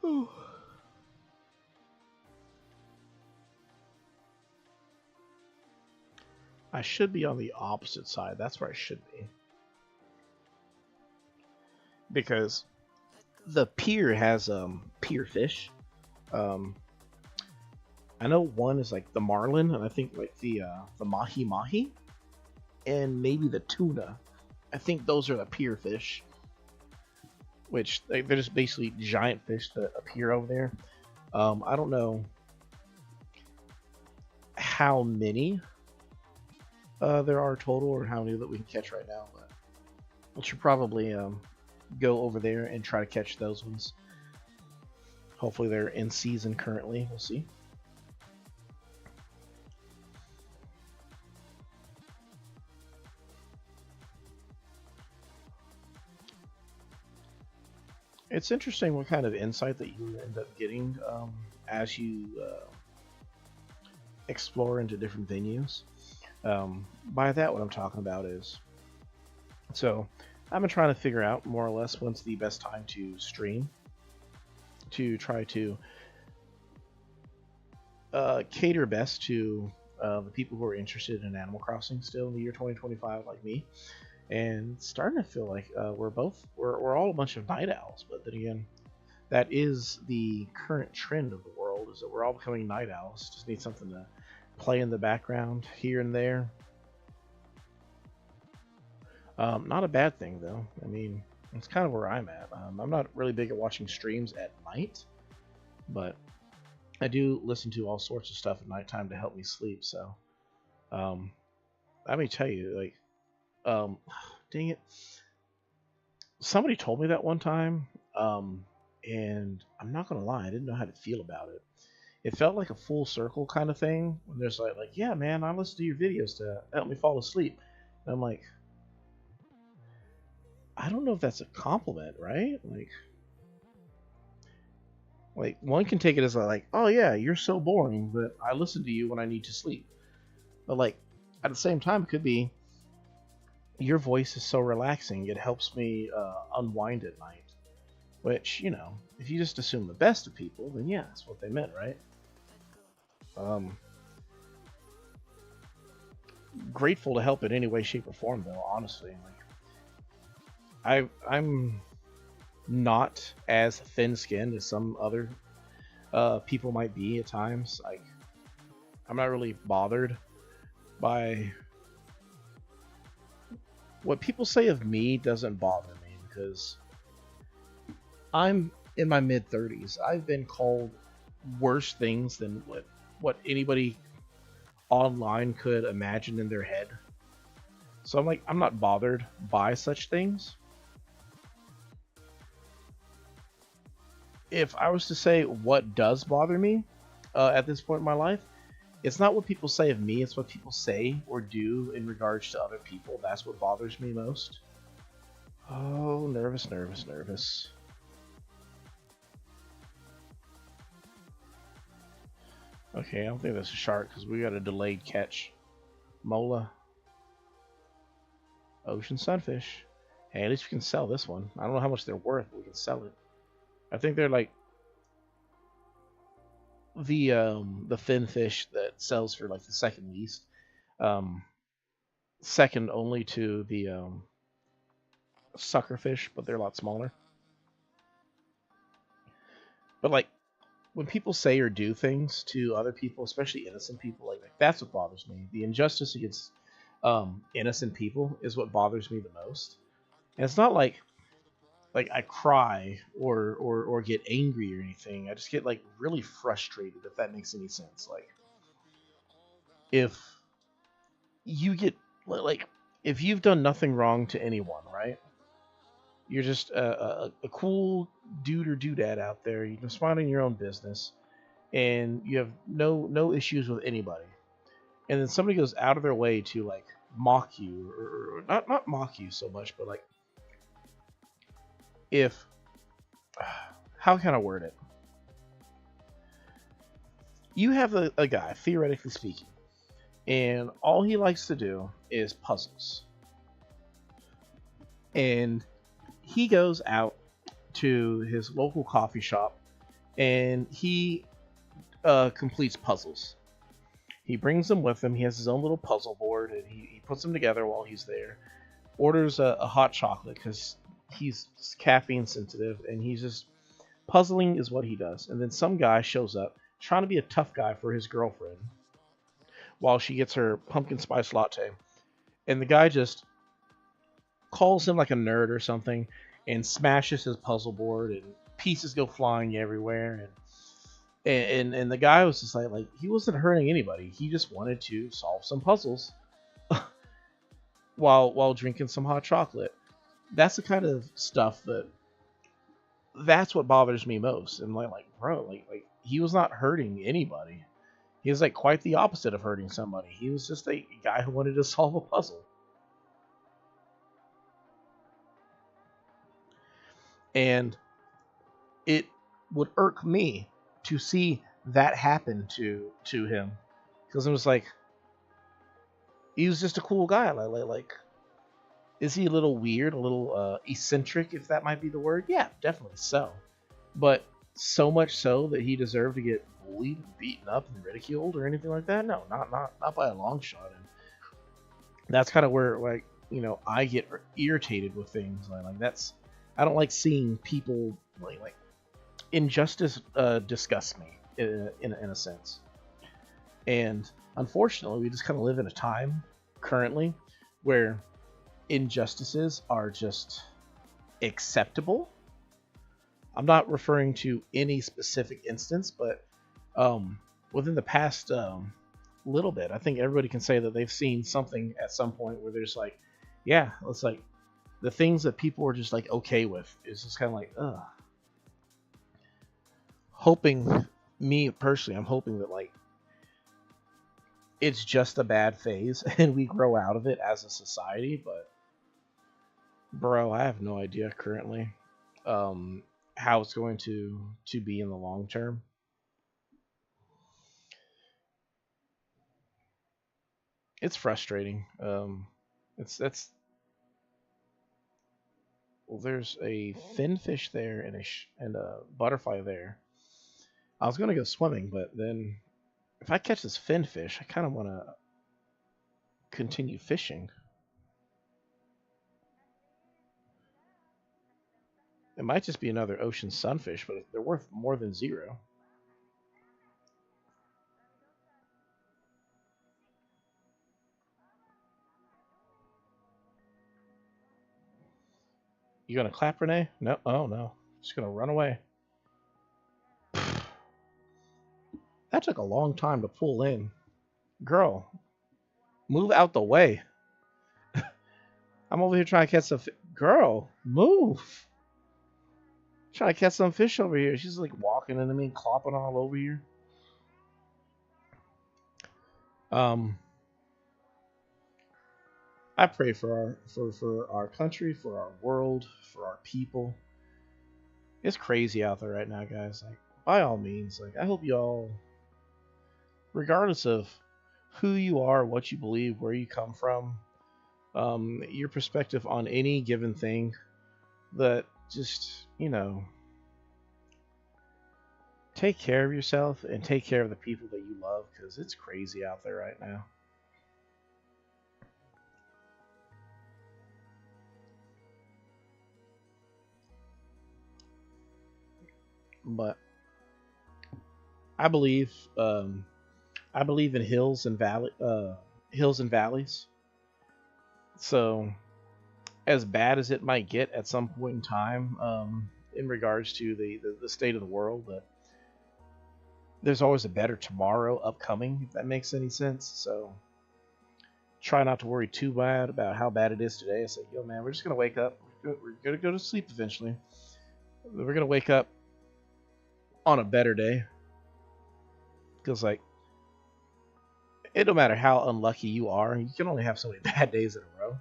Ooh. I should be on the opposite side. That's where I should be. Because the pier has pier fish. Um, I know one is like the marlin, and I think like the mahi mahi, and maybe the tuna. I think those are the pier fish, which they're just basically giant fish that appear over there. I don't know how many there are total, or how many that we can catch right now, but we should probably go over there and try to catch those ones. Hopefully they're in season currently. We'll see. It's interesting what kind of insight that you end up getting as you explore into different venues. By that, what I'm talking about is, so I've been trying to figure out more or less when's the best time to stream to try to cater best to the people who are interested in Animal Crossing still in the year 2025, like me. And it's starting to feel like we're all a bunch of night owls, but then again, that is the current trend of the world, is that we're all becoming night owls. Just need something to play in the background here and there. Not a bad thing though. I mean, it's kind of where I'm at. I'm not really big at watching streams at night, but I do listen to all sorts of stuff at nighttime to help me sleep. So, let me tell you, like, dang it, somebody told me that one time, and I'm not gonna lie, I didn't know how to feel about it. It felt like a full circle kind of thing when there's like, yeah, man, I listen to your videos to help me fall asleep. And I'm I don't know if that's a compliment, right? Like one can take it as like, oh yeah, you're so boring, but I listen to you when I need to sleep. But like at the same time, it could be your voice is so relaxing, it helps me unwind at night. Which, you know, if you just assume the best of people, then yeah, that's what they meant, right? Grateful to help in any way, shape, or form, though. Honestly, I'm not as thin-skinned as some other people might be at times. Like, I'm not really bothered by what people say of me. Doesn't bother me because I'm in my mid-30s. I've been called worse things than what anybody online could imagine in their head. So I'm not bothered by such things. If I was to say what does bother me at this point in my life, it's not what people say of me, it's what people say or do in regards to other people. That's what bothers me most. Oh, nervous, nervous, nervous. Okay, I don't think that's a shark because we got a delayed catch. Mola. Ocean sunfish. Hey, at least we can sell this one. I don't know how much they're worth, but we can sell it. I think they're like the fin fish that sells for like the second least. Second only to the suckerfish, but they're a lot smaller. But like when people say or do things to other people, especially innocent people, like that's what bothers me. The injustice against innocent people is what bothers me the most. And it's not like I cry or get angry or anything. I just get like really frustrated, if that makes any sense. Like if you get like if you've done nothing wrong to anyone, right? You're just a cool dude or dudette out there. You're just minding your own business, and you have no issues with anybody. And then somebody goes out of their way to like mock you, or not mock you so much, but like if how can I word it? You have a guy, theoretically speaking, and all he likes to do is puzzles. And he goes out to his local coffee shop and he completes puzzles. He brings them with him. He has his own little puzzle board and he puts them together while he's there. Orders a hot chocolate because he's caffeine sensitive and he's just puzzling is what he does. And then some guy shows up trying to be a tough guy for his girlfriend while she gets her pumpkin spice latte. And the guy just calls him like a nerd or something and smashes his puzzle board and pieces go flying everywhere. And the guy was just like he wasn't hurting anybody. He just wanted to solve some puzzles while drinking some hot chocolate. That's the kind of stuff that's what bothers me most. And bro, like he was not hurting anybody. He was like quite the opposite of hurting somebody. He was just a guy who wanted to solve a puzzle. And it would irk me to see that happen to him, because it was like he was just a cool guy. Like is he a little weird, a little eccentric, if that might be the word? Yeah, definitely so. But so much so that he deserved to get bullied, beaten up, and ridiculed, or anything like that? No, not by a long shot. And that's kind of where I get irritated with things like that's. I don't like seeing people like injustice disgusts me in a sense. And unfortunately, we just kind of live in a time currently where injustices are just acceptable. I'm not referring to any specific instance, but within the past little bit, I think everybody can say that they've seen something at some point where there's like, yeah, it's like the things that people are just like okay with is just kind of like, ugh. Me personally, I'm hoping that like it's just a bad phase and we grow out of it as a society. But bro, I have no idea currently how it's going to be in the long term. It's frustrating. That's Well, there's a finfish there and a butterfly there. I was gonna go swimming, but then if I catch this finfish, I kind of want to continue fishing. It might just be another ocean sunfish, but they're worth more than zero. You gonna clap, Renee? No. Oh no. Just gonna run away. That took a long time to pull in. Girl, move out the way. I'm over here trying to catch some. Girl, move. Trying to catch some fish over here. She's like walking into me, clopping all over here. I pray for our country, for our world, for our people. It's crazy out there right now, guys. Like, by all means, like I hope you all, regardless of who you are, what you believe, where you come from, your perspective on any given thing, that just take care of yourself and take care of the people that you love, because it's crazy out there right now. But I believe in hills and valleys. So as bad as it might get at some point in time, in regards to the state of the world, but there's always a better tomorrow upcoming, if that makes any sense. So try not to worry too bad about how bad it is today. I say, yo man, we're just gonna wake up. We're gonna go to sleep eventually. We're gonna wake up on a better day. Because like it don't matter how unlucky you are, you can only have so many bad days in a row.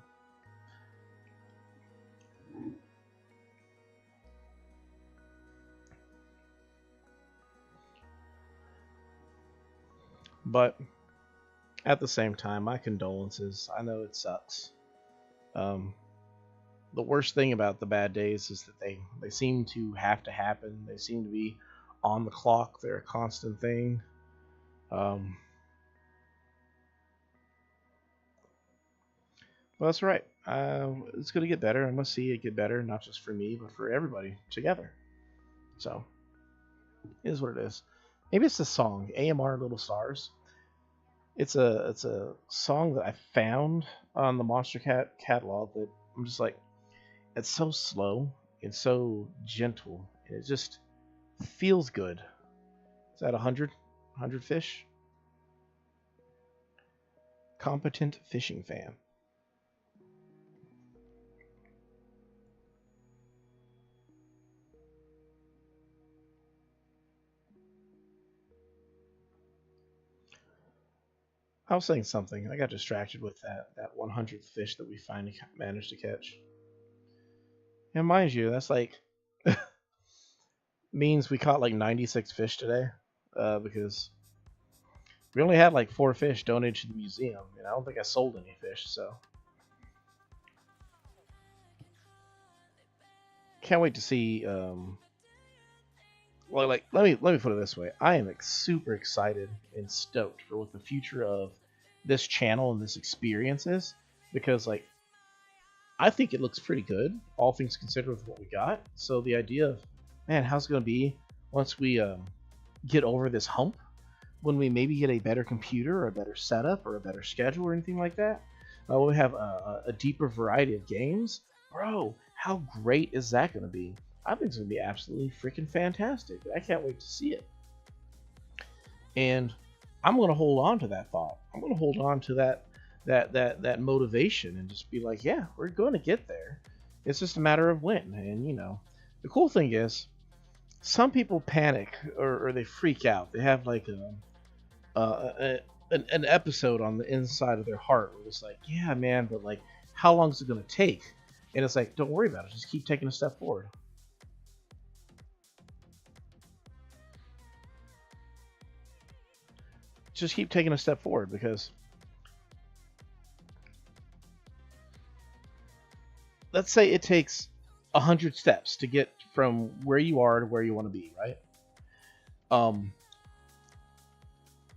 But at the same time, my condolences. I know it sucks. Um, the worst thing about the bad days is that they seem to have to happen. They seem to be on the clock. They're a constant thing. Um, well, that's right. It's going to get better. I must see it get better, not just for me, but for everybody together. So, it is what it is. Maybe it's the song AMR Little Stars. It's a song that I found on the MonsterCat catalog that I'm just like, it's so slow, it's so gentle, and it just feels good. Is that 100 fish? Competent fishing fan. I was saying something. I got distracted with that 100th fish that we finally managed to catch. And mind you, that's like means we caught like 96 fish today, because we only had like 4 fish donated to the museum, and I don't think I sold any fish. So can't wait to see. Well, like let me put it this way: I am super excited and stoked for what the future of this channel and this experience is, because like I think it looks pretty good, all things considered, with what we got. So the idea of, man, how's it gonna be once we get over this hump, when we maybe get a better computer or a better setup or a better schedule or anything like that, we have a deeper variety of games, bro. How great is that going to be? I think it's going to be absolutely freaking fantastic. I can't wait to see it. And I'm going to hold on to that thought. I'm going to hold on to that motivation and just be like, yeah, we're going to get there. It's just a matter of when. And the cool thing is, some people panic or they freak out. They have like an episode on the inside of their heart where it's like, yeah, man, but like, how long is it going to take? And it's like, don't worry about it. Just keep taking a step forward. Just keep taking a step forward, because let's say it takes 100 steps to get from where you are to where you want to be, right?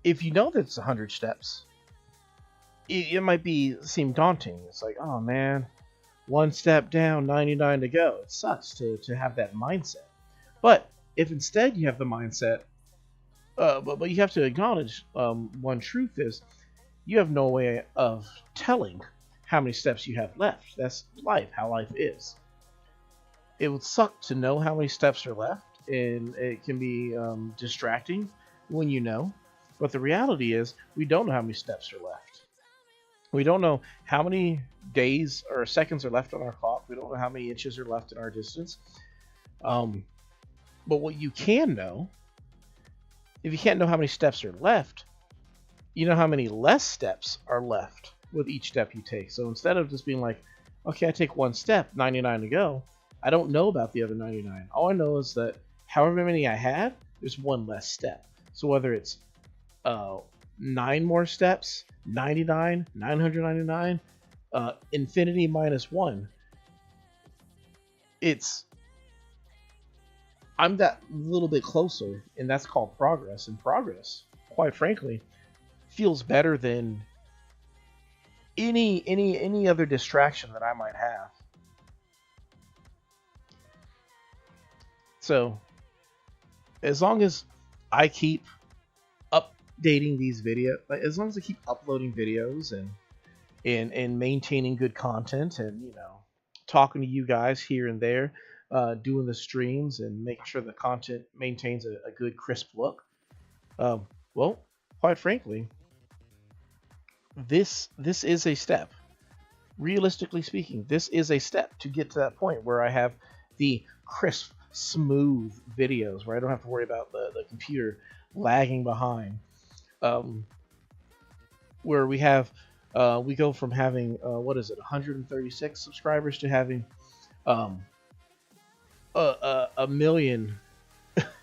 If you know that it's 100 steps, it might seem daunting. It's like, oh man, one step down, 99 to go. It sucks to have that mindset. But if instead you have the mindset, but you have to acknowledge, one truth is, you have no way of telling how many steps you have left. That's life, how life is. It would suck to know how many steps are left, and it can be distracting when you know. But the reality is, we don't know how many steps are left. We don't know how many days or seconds are left on our clock. We don't know how many inches are left in our distance. But what you can know, if you can't know how many steps are left, you know how many less steps are left with each step you take. So instead of just being like, okay, I take one step, 99 to go, I don't know about the other 99. All I know is that however many I had, there's one less step. So whether it's 9 more steps, 99, 999, infinity minus 1, I'm that little bit closer, and that's called progress. And progress, quite frankly, feels better than any other distraction that I might have. So as long as I keep updating these videos, like, as long as I keep uploading videos and maintaining good content, and talking to you guys here and there, doing the streams and making sure the content maintains a good crisp look, well, quite frankly, this is a step. Realistically speaking, this is a step to get to that point where I have the crisp, smooth videos where I don't have to worry about the computer lagging behind. Where we go from having 136 subscribers to having a million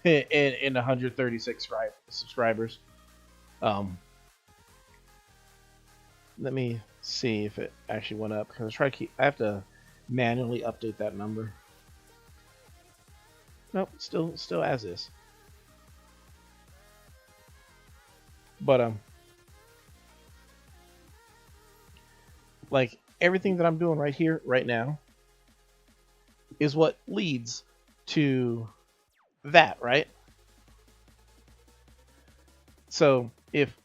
in 136 subscribers. Let me see if it actually went up, because I have to manually update that number. Nope, still as is. But like, everything that I'm doing right here, right now, is what leads to that, right? So if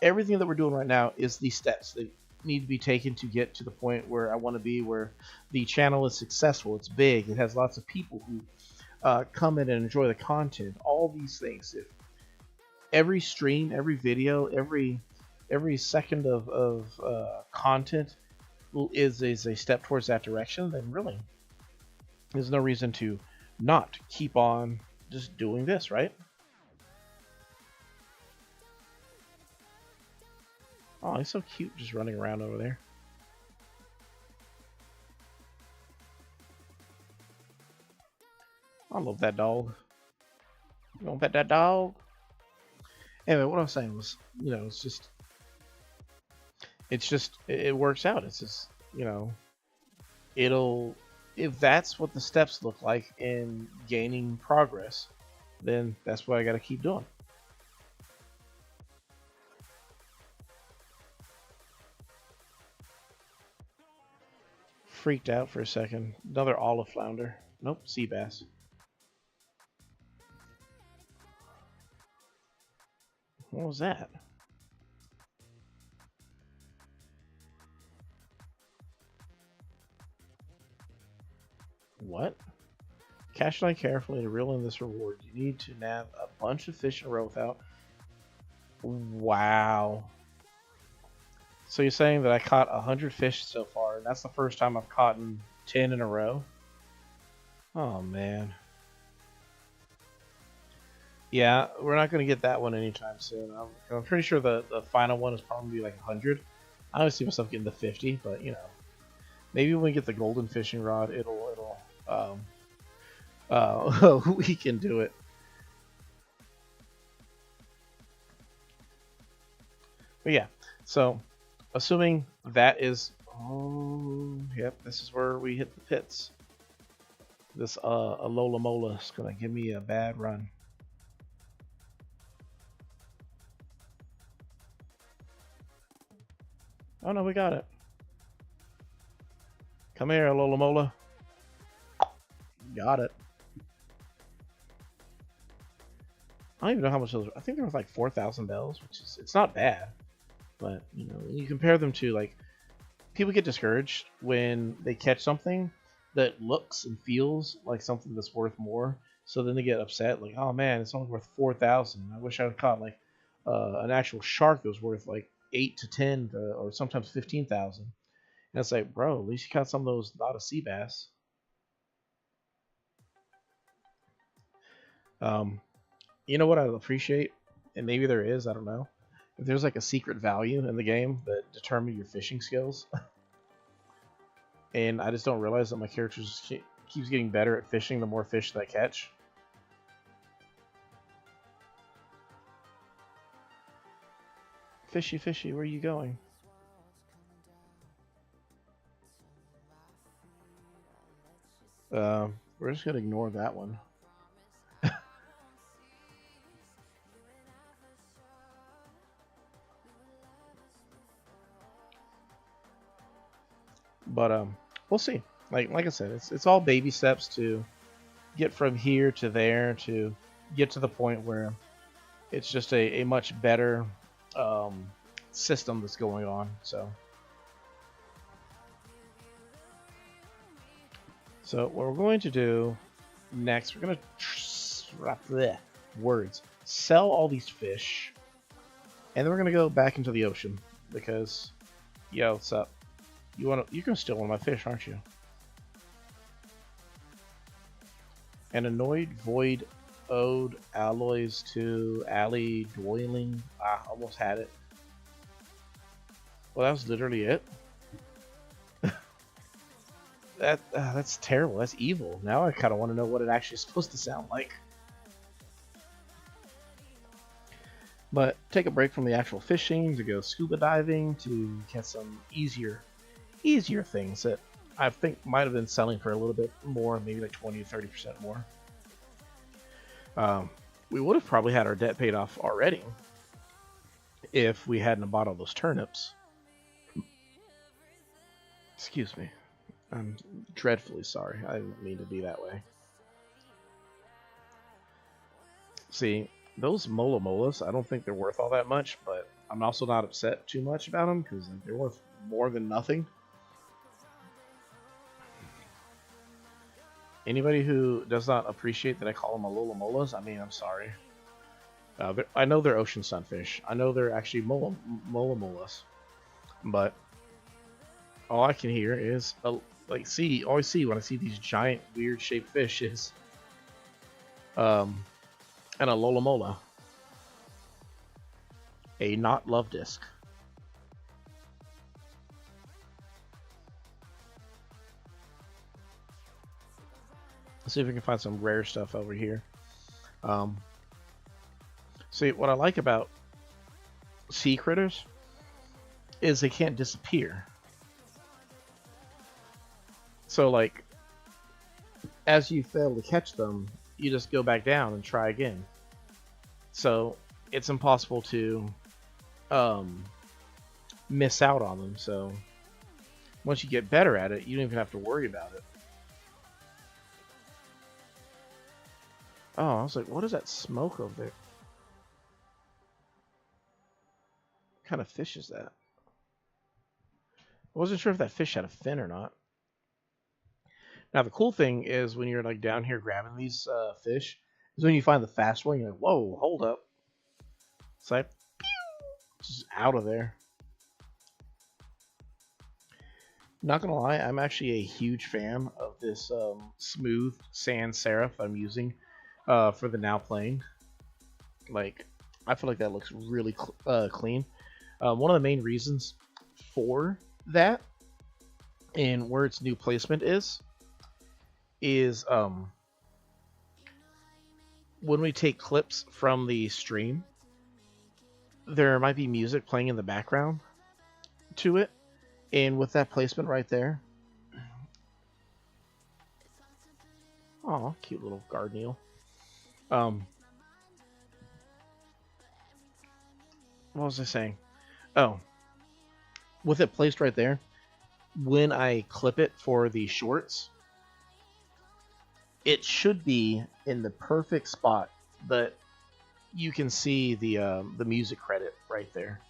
everything that we're doing right now is the steps that need to be taken to get to the point where I want to be, where the channel is successful, it's big, it has lots of people who come in and enjoy the content, all these things. If every stream, every video, every second of content is a step towards that direction, then really there's no reason to not keep on just doing this, right? Oh, he's so cute just running around over there. I love that dog. You gonna pet that dog? Anyway, what I was saying was, you know, it works out. It's just, you know, if that's what the steps look like in gaining progress, then that's what I got to keep doing. Freaked out for a second. Another olive flounder. Nope, sea bass. What was that? What? Catch line carefully to reel in this reward. You need to nab a bunch of fish in a row without... Wow. So you're saying that I caught 100 fish so far, and that's the first time I've caught 10 in a row? Oh, man. Yeah, we're not going to get that one anytime soon. I'm pretty sure the final one is probably like 100. I always see myself getting to 50, but, you know. Maybe when we get the golden fishing rod, we can do it. But yeah, so assuming that is, oh, yep, this is where we hit the pits. This Alola Mola is gonna give me a bad run. Oh no, we got it. Come here, Alola Mola. Got it. I don't even know how much those. I think there was like 4,000 bells, which is, it's not bad, but you know, when you compare them to, like, people get discouraged when they catch something that looks and feels like something that's worth more, so then they get upset, like, oh man, it's only worth 4,000. I wish I had caught like an actual shark that was worth like 8 to 10 or sometimes 15,000. And it's like, bro, at least you caught some of those, not a sea bass. You know what I'd appreciate, and maybe there is, I don't know, if there's like a secret value in the game that determines your fishing skills. And I just don't realize that my character just keeps getting better at fishing the more fish that I catch. Fishy, fishy, where are you going? We're just gonna ignore that one. But we'll see. Like I said, it's all baby steps to get from here to there to get to the point where it's just a much better system that's going on. So what we're going to do next, we're going to sell all these fish, and then we're going to go back into the ocean because, yo, what's up? You're gonna steal one of my fish, aren't you? An annoyed void ode alloys to alley doiling. Ah, almost had it. Well, that was literally it. That's terrible. That's evil. Now I kind of want to know what it actually is supposed to sound like. But take a break from the actual fishing to go scuba diving to get some easier things that I think might have been selling for a little bit more, maybe like 20 to 30% more. We would have probably had our debt paid off already if we hadn't bought all those turnips. Excuse me. I'm dreadfully sorry. I didn't mean to be that way. See, Those mola molas, I don't think they're worth all that much, but I'm also not upset too much about them because they're worth more than nothing. Anybody who does not appreciate that I call them mola molas, I mean, I'm sorry. I know they're ocean sunfish. I know they're actually mola molas, but all I can hear is all I see when I see these giant weird shaped fish is and a Lola Mola, a not love disc. Let's see if we can find some rare stuff over here. See, what I like about sea critters is they can't disappear. So, like, as you fail to catch them, you just go back down and try again. So, it's impossible to miss out on them. So, once you get better at it, you don't even have to worry about it. Oh, I was like, what is that smoke over there? What kind of fish is that? I wasn't sure if that fish had a fin or not. Now, the cool thing is when you're like down here grabbing these fish, is when you find the fast one, you're like, whoa, hold up. It's like, just out of there. Not gonna lie, I'm actually a huge fan of this smooth sans serif I'm using for the now playing. Like, I feel like that looks really clean. One of the main reasons for that and where its new placement is when we take clips from the stream, there might be music playing in the background to it, and with that placement right there, oh, cute little garden eel. What was I saying? Oh, with it placed right there, when I clip it for the shorts, it should be in the perfect spot that you can see the music credit right there.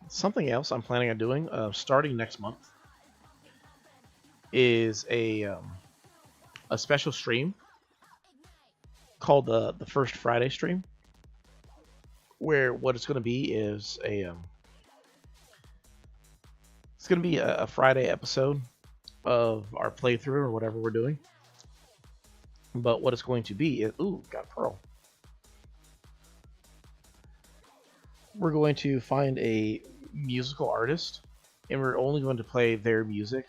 Something else I'm planning on doing starting next month is a special stream called the First Friday stream, where what it's going to be is it's going to be a Friday episode of our playthrough or whatever we're doing. But what it's going to be is, ooh, got a pearl. We're going to find a musical artist, and we're only going to play their music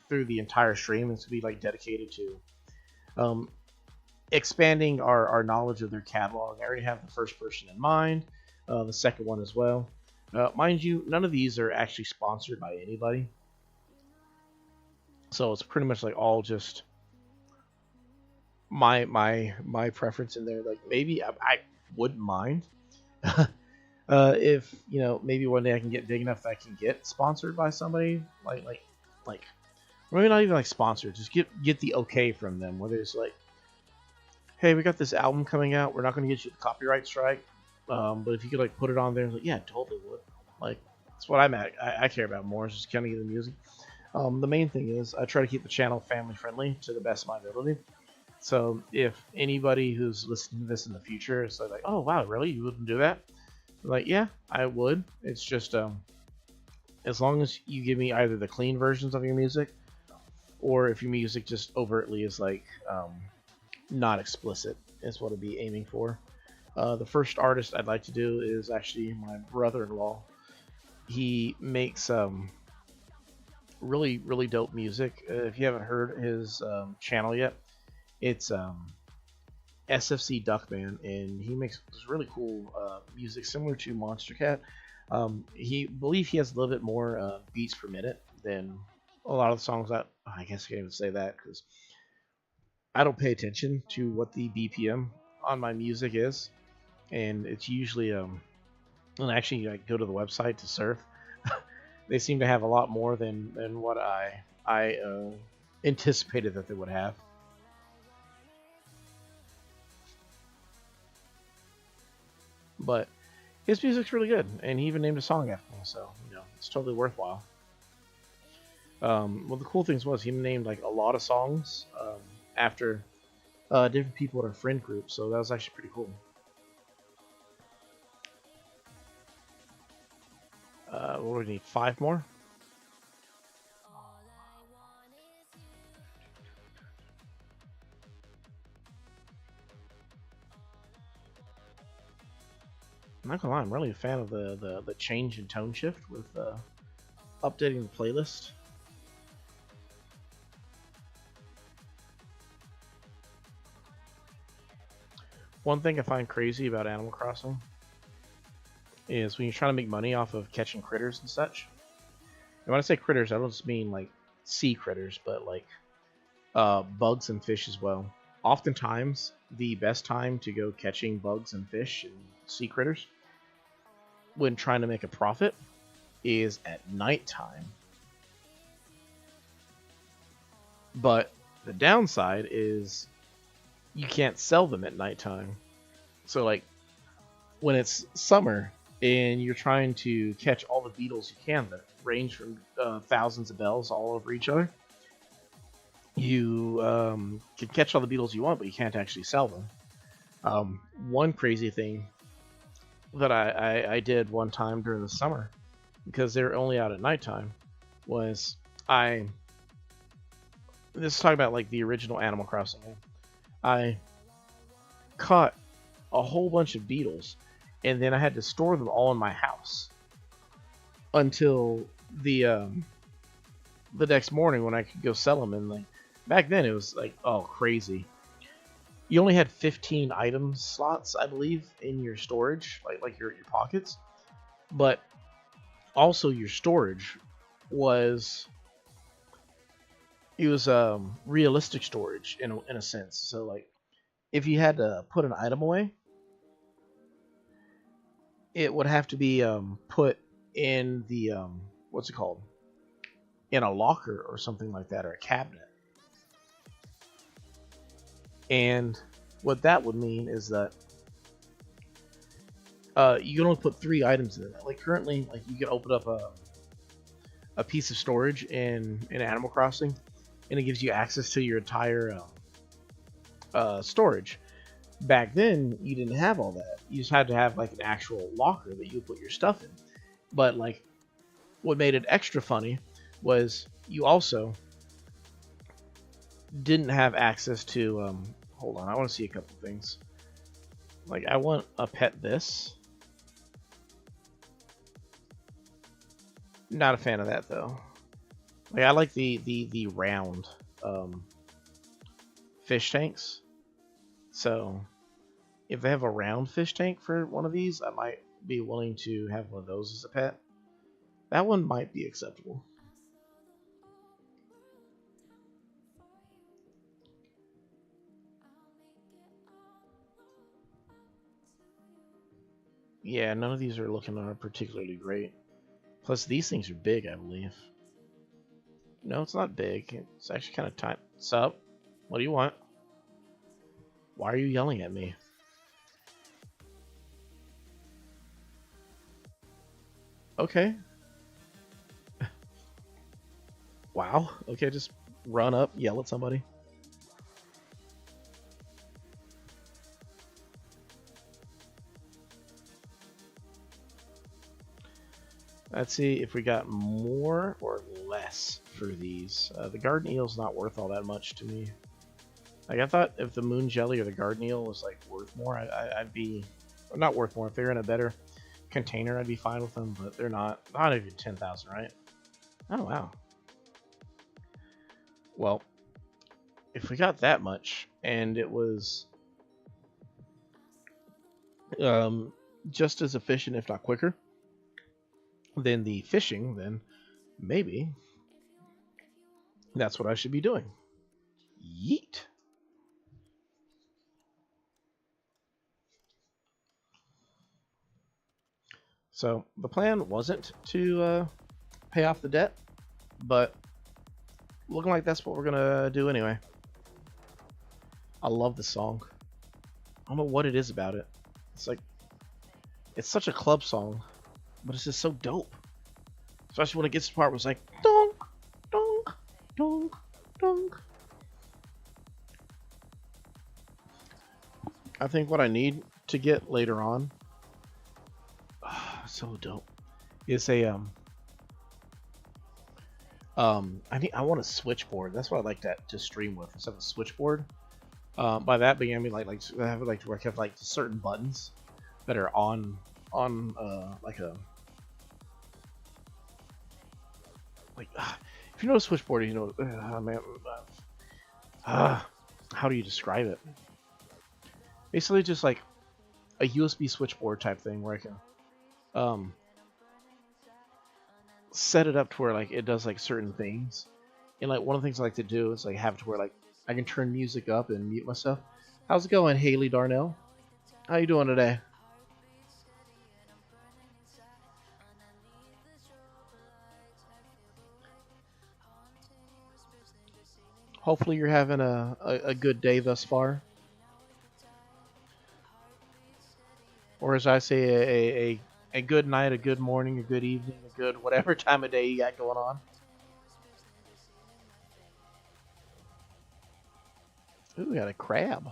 through the entire stream. It's going to be like dedicated to expanding our knowledge of their catalog. I already have the first person in mind, the second one as well. Mind you, none of these are actually sponsored by anybody. So it's pretty much like all just my preference in there. Like maybe I wouldn't mind if maybe one day I can get big enough that I can get sponsored by somebody like maybe not even like sponsored, just get the okay from them, whether it's like, hey, we got this album coming out, we're not going to get you the copyright strike, but if you could like put it on there, like, yeah, totally would. Like, that's what I care about more, is just kind of get the music. The main thing is I try to keep the channel family friendly to the best of my ability. So if anybody who's listening to this in the future is like, oh wow, really, you wouldn't do that? I'm like, yeah, I would. It's just as long as you give me either the clean versions of your music, or if your music just overtly is like not explicit, is what I'd be aiming for. The first artist I'd like to do is actually my brother-in-law. He makes really dope music. If you haven't heard his channel yet, it's SFC Duckman, and he makes this really cool music similar to MonsterCat. He has a little bit more beats per minute than a lot of the songs that I guess I can't even say that because I don't pay attention to what the BPM on my music is, and it's usually and actually I go to the website to surf. They seem to have a lot more than what I anticipated that they would have. But his music's really good, and he even named a song after me, so you know it's totally worthwhile. Well, the cool things was he named like a lot of songs after different people in our friend group, so that was actually pretty cool. What do we need? 5 more? I'm not gonna lie, I'm really a fan of the change in tone shift with updating the playlist. One thing I find crazy about Animal Crossing is when you're trying to make money off of catching critters and such. And when I say critters, I don't just mean like sea critters, but like bugs and fish as well. Oftentimes, the best time to go catching bugs and fish and sea critters when trying to make a profit is at nighttime. But the downside is you can't sell them at nighttime. So like when it's summer and you're trying to catch all the beetles you can that range from thousands of bells all over each other, you can catch all the beetles you want, but you can't actually sell them. One crazy thing that I did one time during the summer, because they're only out at nighttime, was this is talking about like the original Animal Crossing game. I caught a whole bunch of beetles, and then I had to store them all in my house until the next morning when I could go sell them. And like back then, it was like, oh, crazy. You only had 15 item slots, I believe, in your storage, like your pockets, but also your storage was realistic storage in a sense. So like if you had to put an item away, it would have to be put in the what's it called, in a locker or something like that, or a cabinet. And what that would mean is that you can only put 3 items in it. Like currently, like you can open up a piece of storage in Animal Crossing, and it gives you access to your entire storage. Back then, you didn't have all that. You just had to have like an actual locker that you would put your stuff in. But like, what made it extra funny was you also didn't have access to hold on, I want to see a couple things. Like I want a pet this. Not a fan of that though. Like I like the round fish tanks. So if they have a round fish tank for one of these, I might be willing to have one of those as a pet. That one might be acceptable. Yeah, none of these are looking particularly great. Plus, these things are big, I believe. No, it's not big. It's actually kind of tight. Sup? What do you want? Why are you yelling at me? Okay. Wow. Okay, just run up, yell at somebody. Let's see if we got more or less for these. The garden eel's not worth all that much to me. Like I thought if the moon jelly or the garden eel was like worth more, I'd be, or not worth more. If they're in a better container, I'd be fine with them. But they're not. Not even 10,000, right? Oh wow. Well, if we got that much and it was just as efficient, if not quicker, than the fishing, then maybe that's what I should be doing. Yeet. So the plan wasn't to pay off the debt, but looking like that's what we're gonna do anyway. I love the song. I don't know what it is about it. It's like, it's such a club song, but it's just so dope. Especially when it gets to the part where it's like, donk, donk, donk, donk. I think what I need to get later on, so dope, is a I want a switchboard. That's what I like to stream with. Instead of a switchboard. By that being, I mean like I have like where I have like certain buttons that are on like a if you know a switchboard, you know man, how do you describe it? Basically, just like a USB switchboard type thing where I can set it up to where like it does like certain things. And like one of the things I like to do is like have it to where like I can turn music up and mute myself. How's it going, Haley Darnell? How you doing today? Hopefully you're having a good day thus far. Or as I say, a good night, a good morning, a good evening, a good whatever time of day you got going on. Ooh, we got a crab.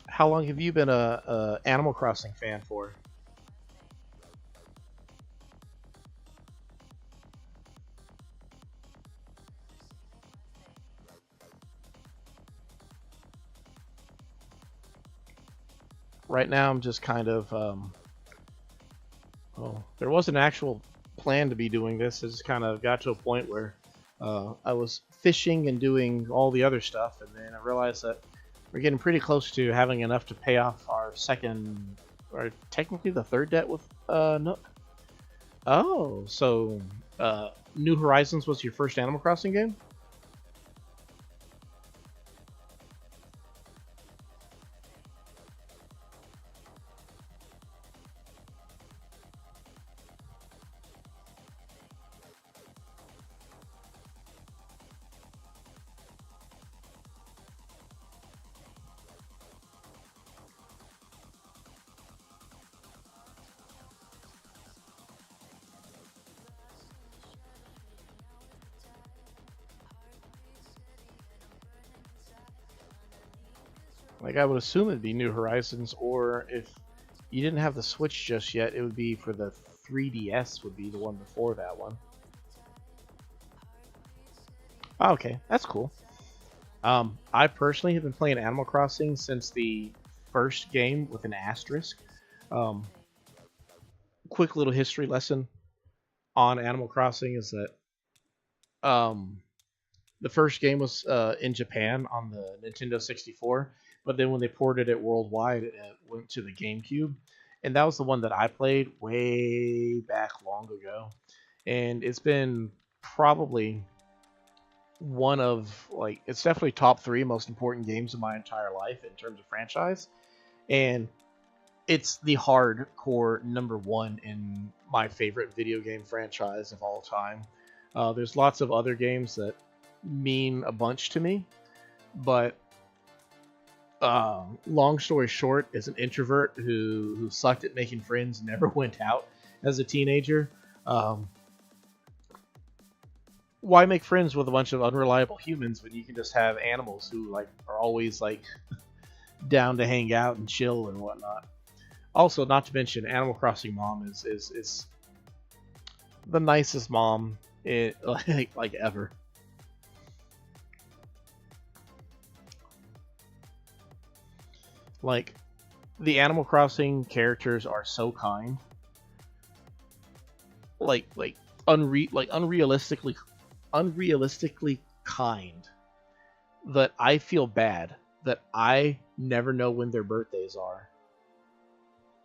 How long have you been a Animal Crossing fan for? Right now, I'm just kind of well, there was an actual plan to be doing this. It just kind of got to a point where I was fishing and doing all the other stuff, and then I realized that we're getting pretty close to having enough to pay off our second, or technically the third debt with Nook. Oh, so New Horizons was your first Animal Crossing game? Like I would assume it'd be New Horizons, or if you didn't have the Switch just yet, it would be for the 3DS. Would be the one before that one. Oh, okay, that's cool. I personally have been playing Animal Crossing since the first game with an asterisk. Um, quick little history lesson on Animal Crossing is that um, the first game was in Japan on the Nintendo 64, but then when they ported it worldwide, it went to the GameCube, and that was the one that I played way back long ago, and it's been probably one of like it's definitely top three most important games of my entire life in terms of franchise, and it's the hardcore number one in my favorite video game franchise of all time. There's lots of other games that mean a bunch to me, but long story short, as an introvert who sucked at making friends, never went out as a teenager. Um, why make friends with a bunch of unreliable humans when you can just have animals who like are always like down to hang out and chill and whatnot? Also, not to mention, Animal Crossing mom is the nicest mom like ever. Like the Animal Crossing characters are so kind, like unrealistically kind, that I feel bad that I never know when their birthdays are.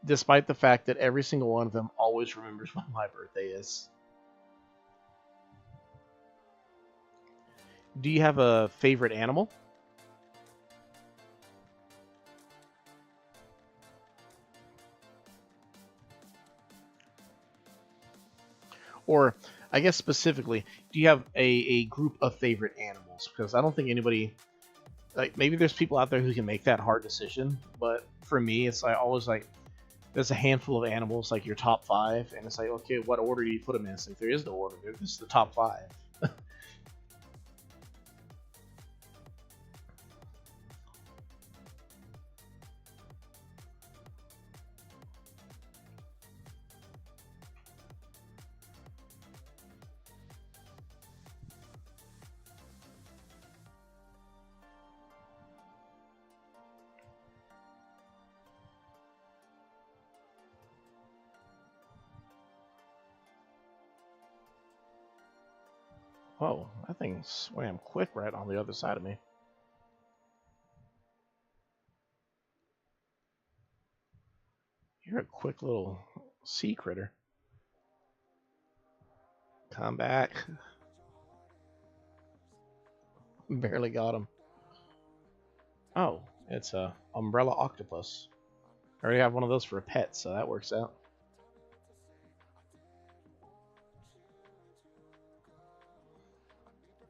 despite the fact that every single one of them always remembers when my birthday is. Do you have a favorite animal? Or, I guess specifically, do you have a group of favorite animals? Because I don't think anybody, like, maybe there's people out there who can make that hard decision, but for me, it's like always like, there's a handful of animals, like your top five, and it's like, okay, what order do you put them in? It's like, there is no order. This is the top five. Whoa, that thing swam quick right on the other side of me. You're a quick little sea critter. Come back. Barely got him. Oh, it's a umbrella octopus. I already have one of those for a pet, so that works out.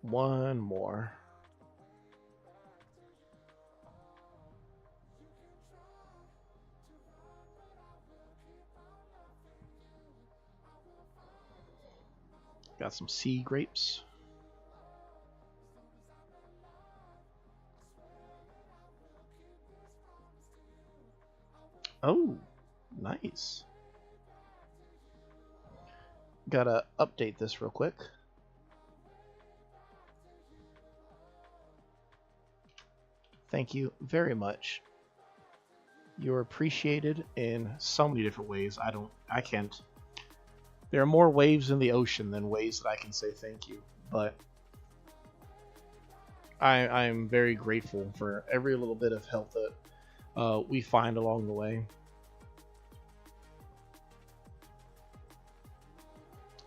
One more. Got some sea grapes. Oh, nice. Gotta update this real quick. Thank you very much. You're appreciated in so many different ways. I can't. There are more waves in the ocean than ways that I can say thank you. But I'm very grateful for every little bit of help that we find along the way.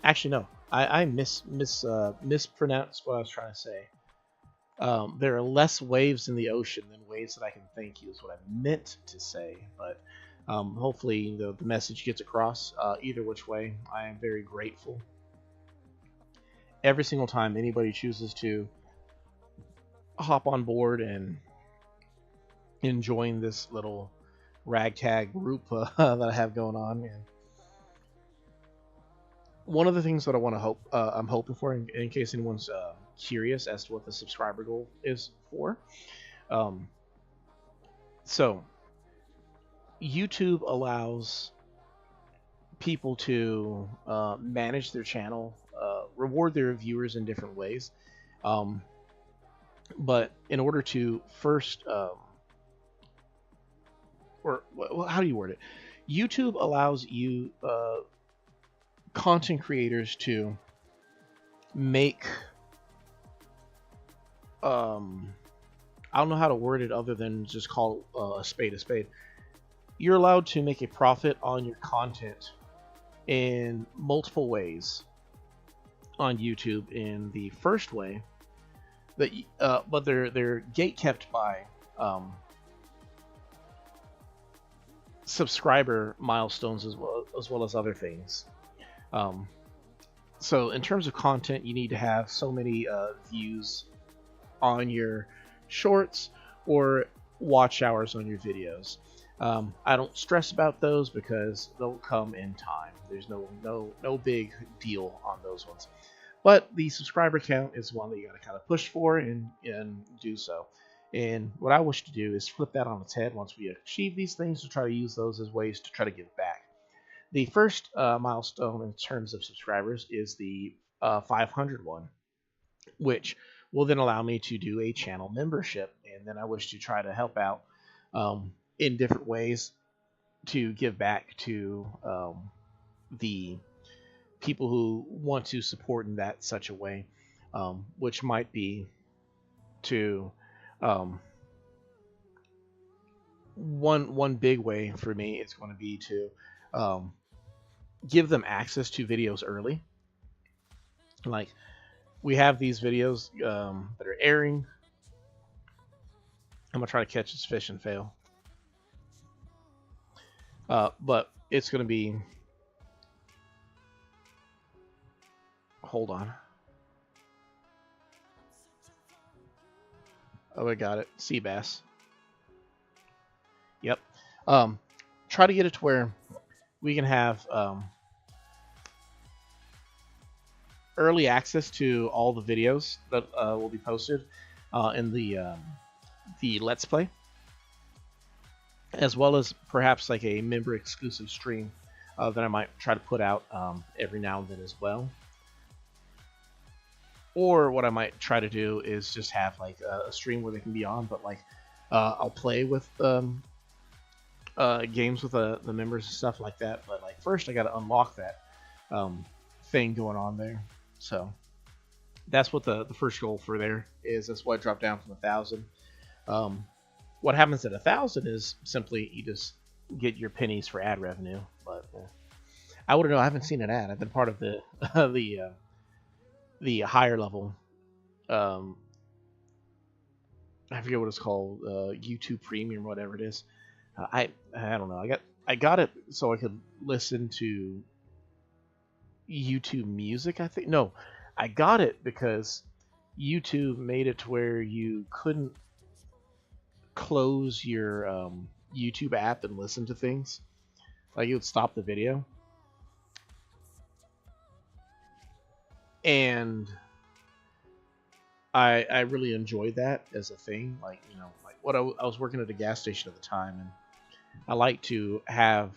Actually, no. I mispronounced what I was trying to say. There are less waves in the ocean than waves that I can thank you is what I meant to say. But hopefully the message gets across. Either which way, I am very grateful. Every single time anybody chooses to hop on board and enjoying this little ragtag group that I have going on. And one of the things that I'm hoping for, in case anyone's curious as to what the subscriber goal is for. So YouTube allows people to manage their channel, reward their viewers in different ways. But in order to first, or well, how do you word it? YouTube allows you content creators to make I don't know how to word it other than just call a spade a spade. You're allowed to make a profit on your content in multiple ways on YouTube. In the first way, that but they're gate kept by subscriber milestones as well as other things. So in terms of content, you need to have so many views on your shorts or watch hours on your videos. I don't stress about those because they'll come in time. There's no big deal on those ones. But the subscriber count is one that you got to kind of push for and do so. And what I wish to do is flip that on its head once we achieve these things, to try to use those as ways to try to give back. The first milestone in terms of subscribers is the 500 one, which will then allow me to do a channel membership. And then I wish to try to help out in different ways to give back to the people who want to support in that such a way, which might be to one big way for me is going to be to um, give them access to videos early. Like, we have these videos that are airing. I'm gonna try to catch this fish and fail, but it's gonna be. Hold on. Oh, I got it. Sea bass. Yep. Try to get it to where we can have early access to all the videos that will be posted in the Let's Play, as well as perhaps like a member exclusive stream that I might try to put out every now and then as well. Or what I might try to do is just have like a stream where they can be on, but like I'll play with games with the members and stuff like that. But like first I got to unlock that thing going on there. So that's what the first goal for there is. That's why I dropped down from 1,000. What happens at 1,000 is simply you just get your pennies for ad revenue. But I wouldn't know. I haven't seen an ad. I've been part of the the higher level. I forget what it's called. YouTube Premium, whatever it is. I don't know. I got it so I could listen to YouTube Music. I think no, I got it because YouTube made it to where you couldn't close your YouTube app and listen to things. Like, it would stop the video. And I really enjoyed that as a thing. Like, you know, like what I was working at a gas station at the time, and I like to have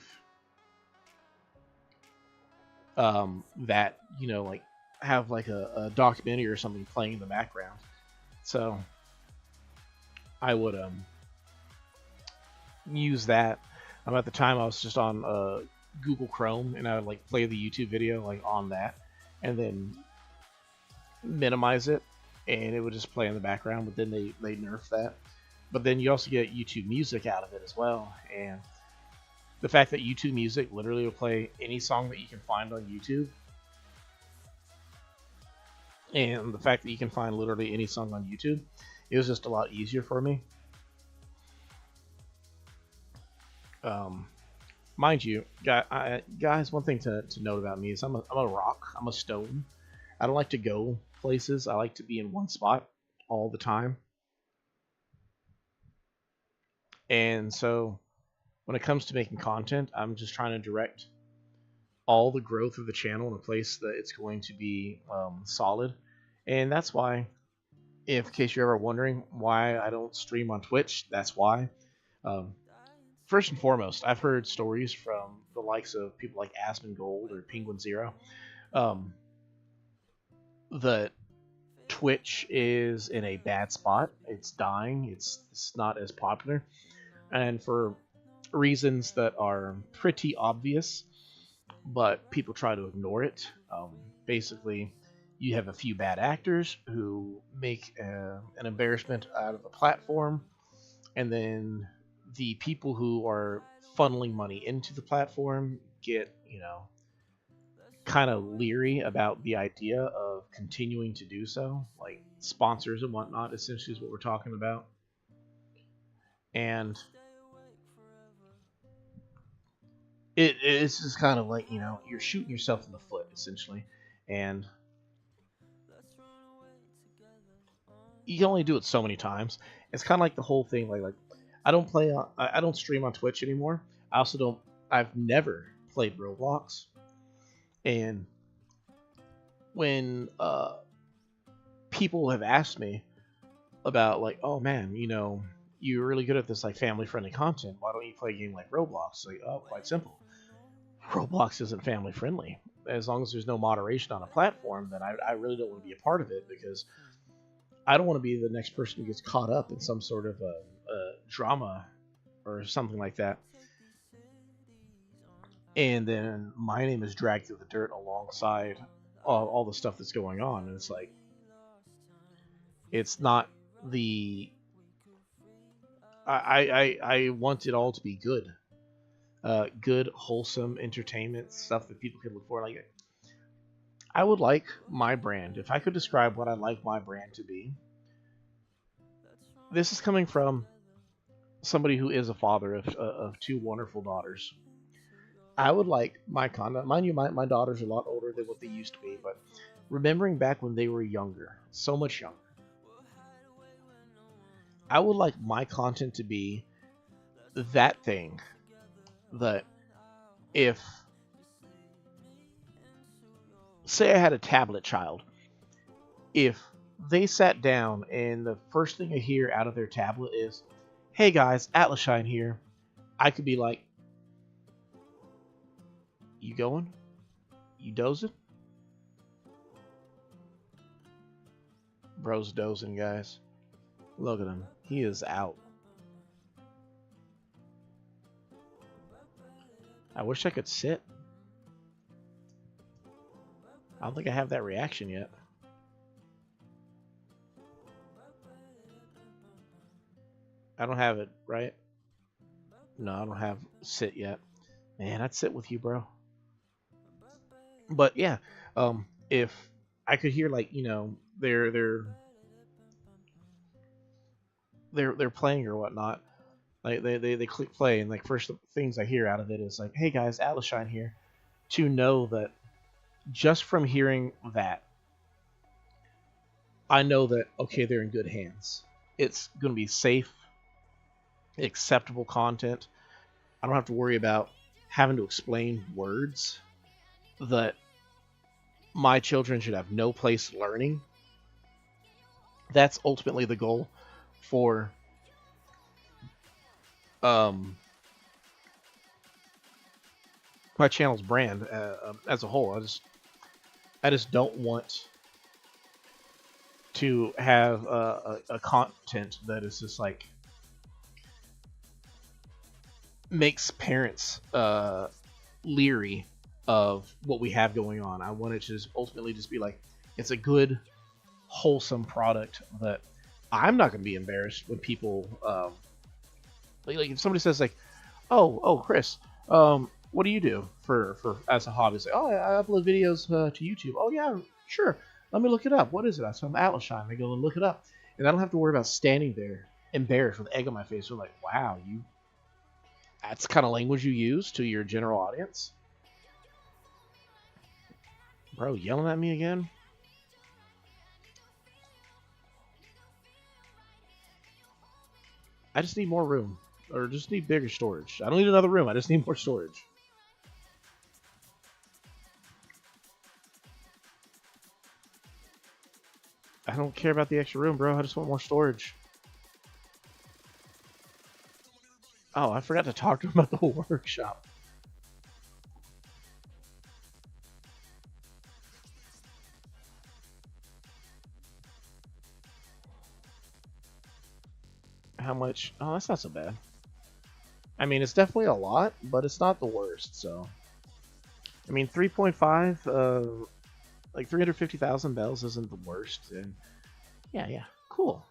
that, you know, like have like a documentary or something playing in the background. So I would use that. At the time I was just on Google Chrome, and I would like play the YouTube video like on that, and then minimize it, and it would just play in the background. But then they nerfed that. But then you also get YouTube Music out of it as well, and the fact that YouTube Music literally will play any song that you can find on YouTube, and the fact that you can find literally any song on YouTube, it was just a lot easier for me. Mind you, guys, one thing to note about me is I'm a rock. I'm a stone. I don't like to go places. I like to be in one spot all the time. And so when it comes to making content, I'm just trying to direct all the growth of the channel in a place that it's going to be solid. And that's why, in case you're ever wondering why I don't stream on Twitch, that's why. First and foremost, I've heard stories from the likes of people like Asmongold or Penguin Zero that Twitch is in a bad spot. It's dying. It's not as popular. And for reasons that are pretty obvious, but people try to ignore it. Basically, you have a few bad actors who make an embarrassment out of the platform, and then the people who are funneling money into the platform get, you know, kind of leery about the idea of continuing to do so, like sponsors and whatnot, essentially is what we're talking about. And it's just kind of like, you know, you're shooting yourself in the foot, essentially. And you can only do it so many times. It's kind of like the whole thing, like I don't stream on Twitch anymore. I've never played Roblox. And when people have asked me about, like, oh man, you know, you're really good at this like family friendly content, why don't you play a game like Roblox? Like, oh, quite simple. Roblox isn't family friendly. As long as there's no moderation on a platform, then I really don't want to be a part of it, because I don't want to be the next person who gets caught up in some sort of a drama or something like that, and then my name is dragged through the dirt alongside all the stuff that's going on. And it's like, it's not the I want it all to be good. Good, wholesome entertainment stuff that people can look for. Like, I would like my brand, if I could describe what I'd like my brand to be. This is coming from somebody who is a father of two wonderful daughters. I would like my content. Mind you, my daughters are a lot older than what they used to be, but remembering back when they were younger, so much younger, I would like my content to be that thing that if, say I had a tablet child, if they sat down and the first thing I hear out of their tablet is, "Hey guys, Atlasshine here," I could be like, "You going? You dozing?" Bro's dozing, guys. Look at him. He is out. I wish I could sit. I don't think I have that reaction yet. I don't have it, right? No, I don't have sit yet. Man, I'd sit with you, bro. But yeah, if I could hear, like, you know, they're playing or whatnot, like they click play, and like first things I hear out of it is like, "Hey guys, Atlasshine here," to know that just from hearing that, I know that, okay, they're in good hands. It's going to be safe, acceptable content. I don't have to worry about having to explain words that my children should have no place learning. That's ultimately the goal for my channel's brand as a whole. I just don't want to have a content that is just like makes parents leery of what we have going on. I want it to just ultimately just be like, it's a good, wholesome product that I'm not going to be embarrassed when people like if somebody says like, oh Chris, what do you do for as a hobby? It's like, oh, I upload videos to YouTube. Oh yeah, sure. Let me look it up. What is it? So I'm Atlasshine. They go and look it up, and I don't have to worry about standing there embarrassed with egg on my face. They're like, wow, that's the kind of language you use to your general audience, bro. Yelling at me again. I just need more room, or just need bigger storage. I don't need another room. I just need more storage. I don't care about the extra room, bro. I just want more storage. Oh, I forgot to talk to him about the workshop. How much? Oh, that's not so bad. I mean, it's definitely a lot, but it's not the worst, so. I mean, 3.5, like 350,000 bells isn't the worst, and yeah, cool.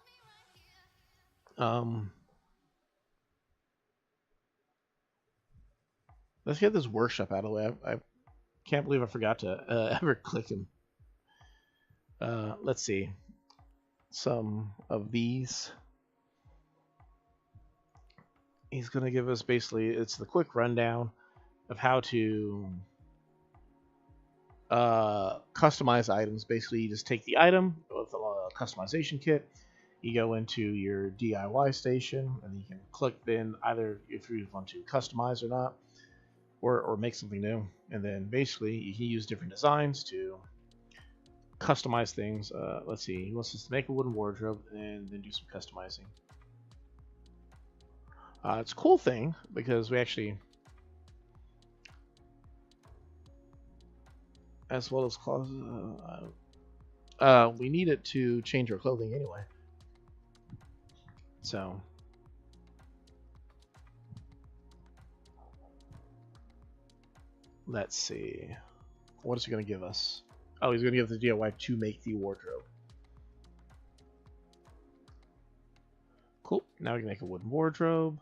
Let's get this workshop out of the way. I can't believe I forgot to ever click him. Let's see. Some of these. He's going to give us basically, it's the quick rundown of how to customize items. Basically, you just take the item with a customization kit, you go into your DIY station, and you can click then either if you want to customize or not, or make something new. And then basically you can use different designs to customize things. Let's see, he wants us to make a wooden wardrobe and then do some customizing. It's a cool thing because we actually, as well as clothes, we need it to change our clothing anyway. So let's see, what is he going to give us? Oh, he's going to give the DIY to make the wardrobe. Cool. Now we can make a wooden wardrobe.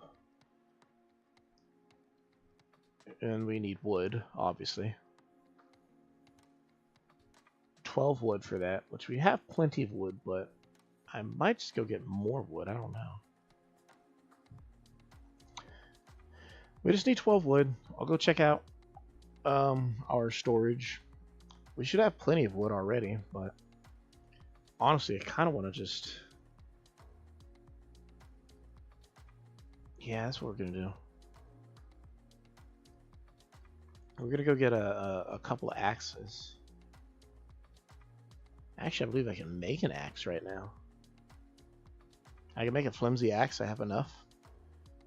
And we need wood, obviously. 12 wood for that, which we have plenty of wood, but I might just go get more wood. I don't know. We just need 12 wood. I'll go check out our storage. We should have plenty of wood already, but honestly, I kind of want to just... Yeah, that's what we're going to do. We're going to go get a couple of axes. Actually, I believe I can make an axe right now. I can make a flimsy axe. I have enough.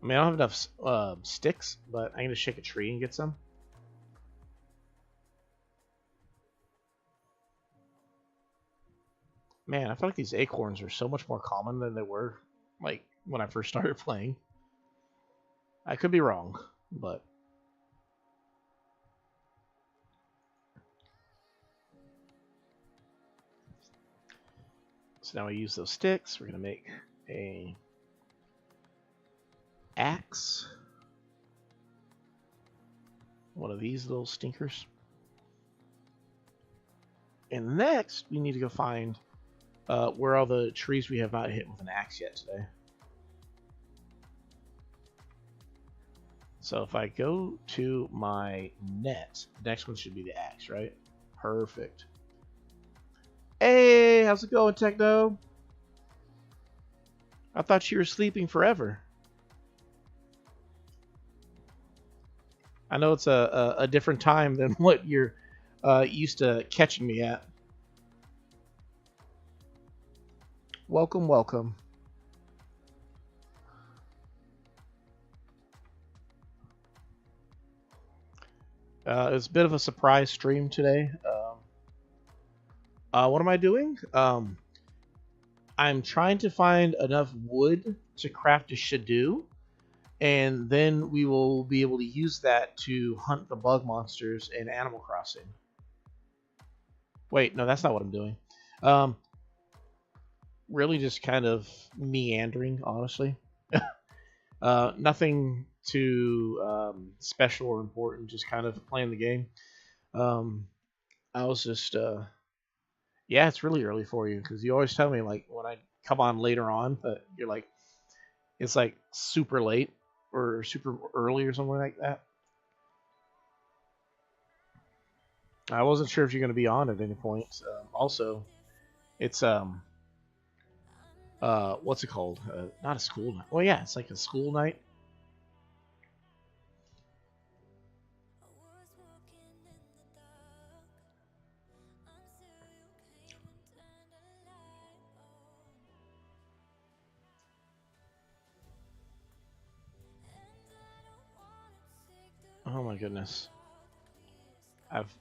I mean, I don't have enough sticks, but I can just shake a tree and get some. Man, I feel like these acorns are so much more common than they were, like, when I first started playing. I could be wrong, but... So now we use those sticks. We're going to make a axe. One of these little stinkers. And next, we need to go find where all the trees we have not hit with an axe yet today. So if I go to my net, the next one should be the axe, right? Perfect. Hey, how's it going, Techno? I thought you were sleeping forever. I know it's a different time than what you're used to catching me at. Welcome, welcome. It's a bit of a surprise stream today. What am I doing? I'm trying to find enough wood to craft a Shadoo, and then we will be able to use that to hunt the bug monsters in Animal Crossing. Wait, no, that's not what I'm doing. Really just kind of meandering, honestly. Nothing too special or important, just kind of playing the game. I was just... Yeah, it's really early for you, because you always tell me, like, when I come on later on, that you're like, it's like super late or super early or something like that. I wasn't sure if you're going to be on at any point. Also, it's what's it called? Not a school night. Well, yeah, it's like a school night. Oh my goodness. I've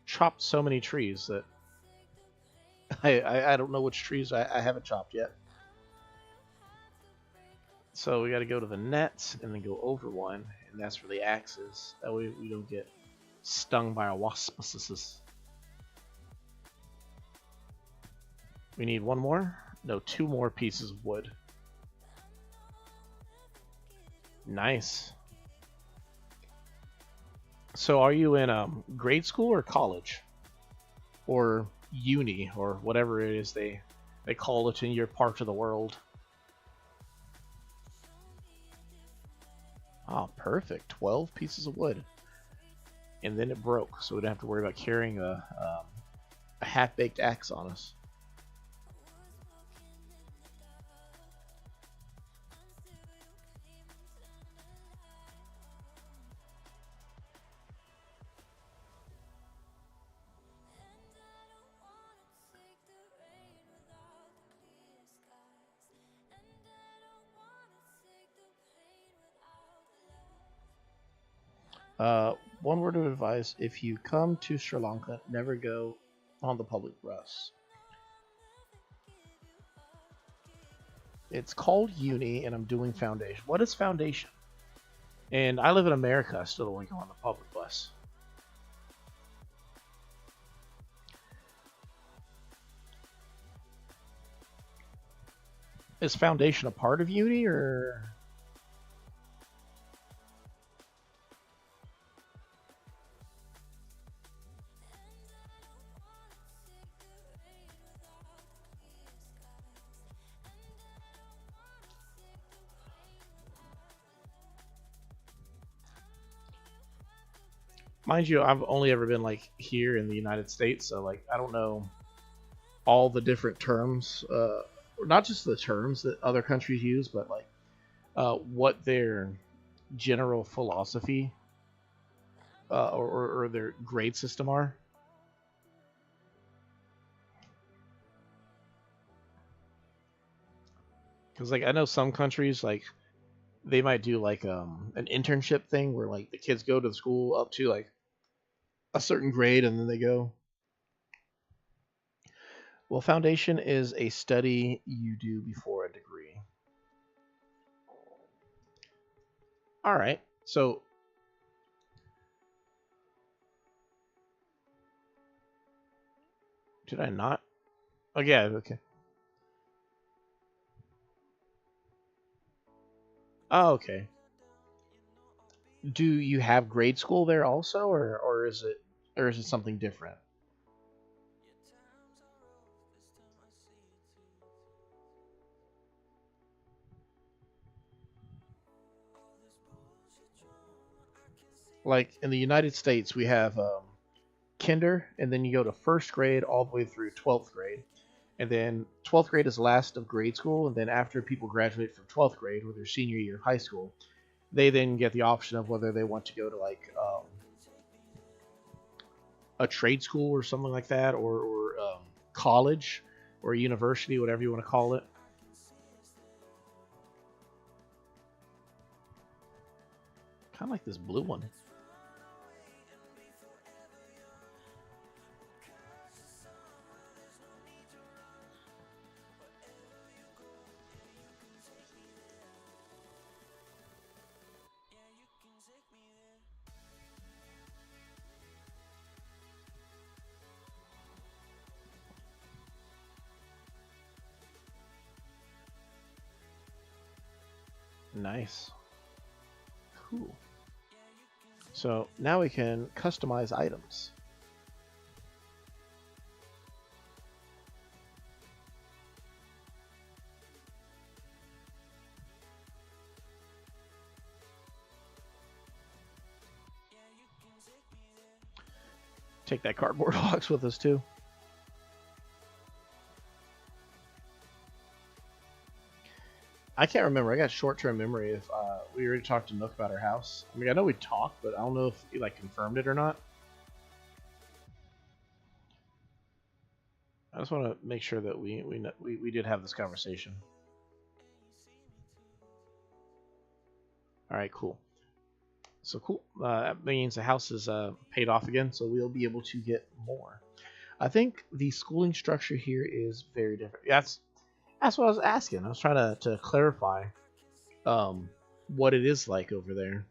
chopped so many trees that I don't know which trees I haven't chopped yet. So we got to go to the net and then go over one, and that's for the axes. That way we don't get stung by a wasp. We need one more? No, 2 more pieces of wood. Nice. So are you in grade school or college? Or uni, or whatever it is they call it in your part of the world? Oh, perfect. 12 pieces of wood. And then it broke, so we don't have to worry about carrying a half-baked axe on us. One word of advice: if you come to Sri Lanka, never go on the public bus. It's called uni, and I'm doing foundation. What is foundation? And I live in America. I still don't want to go on the public bus. Is Foundation a part of Uni, or? Mind you, I've only ever been like here in the United States, so like I don't know all the different terms, not just the terms that other countries use, but like what their general philosophy or their grade system are. Because like I know some countries like they might do like an internship thing where like the kids go to the school up to like a certain grade and then they go. Well, foundation is a study you do before a degree. All right. So did I not? Oh yeah, okay. Oh, okay. Do you have grade school there also, or is it something different? Like in the United States, we have kinder, and then you go to first grade all the way through 12th grade, and then 12th grade is the last of grade school, and then after people graduate from 12th grade or their senior year of high school, they then get the option of whether they want to go to like a trade school or something like that, or college or university, whatever you want to call it. Kind of like this blue one. Nice. Cool. So now we can customize items. Take that cardboard box with us too. I can't remember. I got short-term memory. If we already talked to Nook about our house. I mean, I know we talked, but I don't know if he like confirmed it or not. I just want to make sure that we did have this conversation. All right, cool. So cool. That means the house is paid off again, so we'll be able to get more. I think the schooling structure here is very different. That's what I was asking. I was trying to clarify what it is like over there.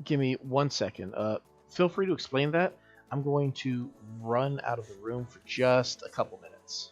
Give me 1 second. Feel free to explain that. I'm going to run out of the room for just a couple minutes.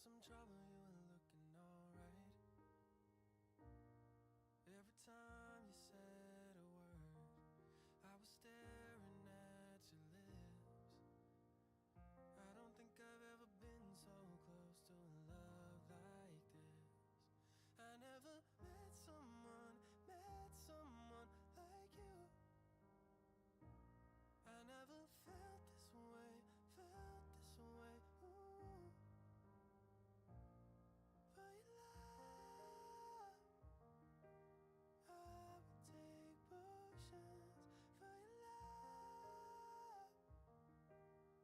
some trouble, you were looking alright. Every time you said a word, I was staring at your lips. I don't think I've ever been so close to a love like this. I never met someone like you. I never felt this way, ooh. For your love, I would take potions. For your love, I would cross oceans.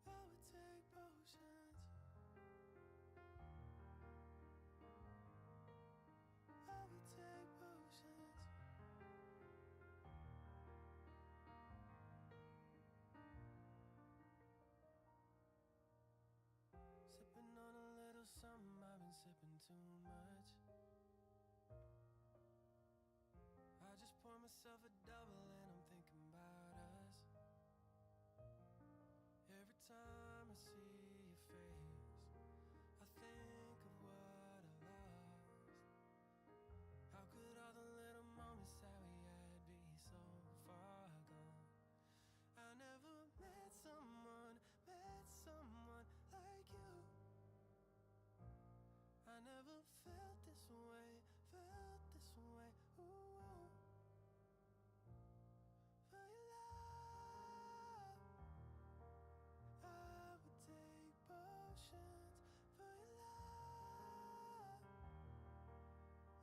All the hurt and the pain, you can take it all away. For your love, I would take potions. I would take potions. Sipping on a little something, I've been sipping too much. I just pour myself a double and I'm thinking about us. Every time I see your face, I think of what I lost. How could all the little moments that we had be so far gone? I never met someone like you. I never felt this way, ooh. For your love, I would take potions. For your love,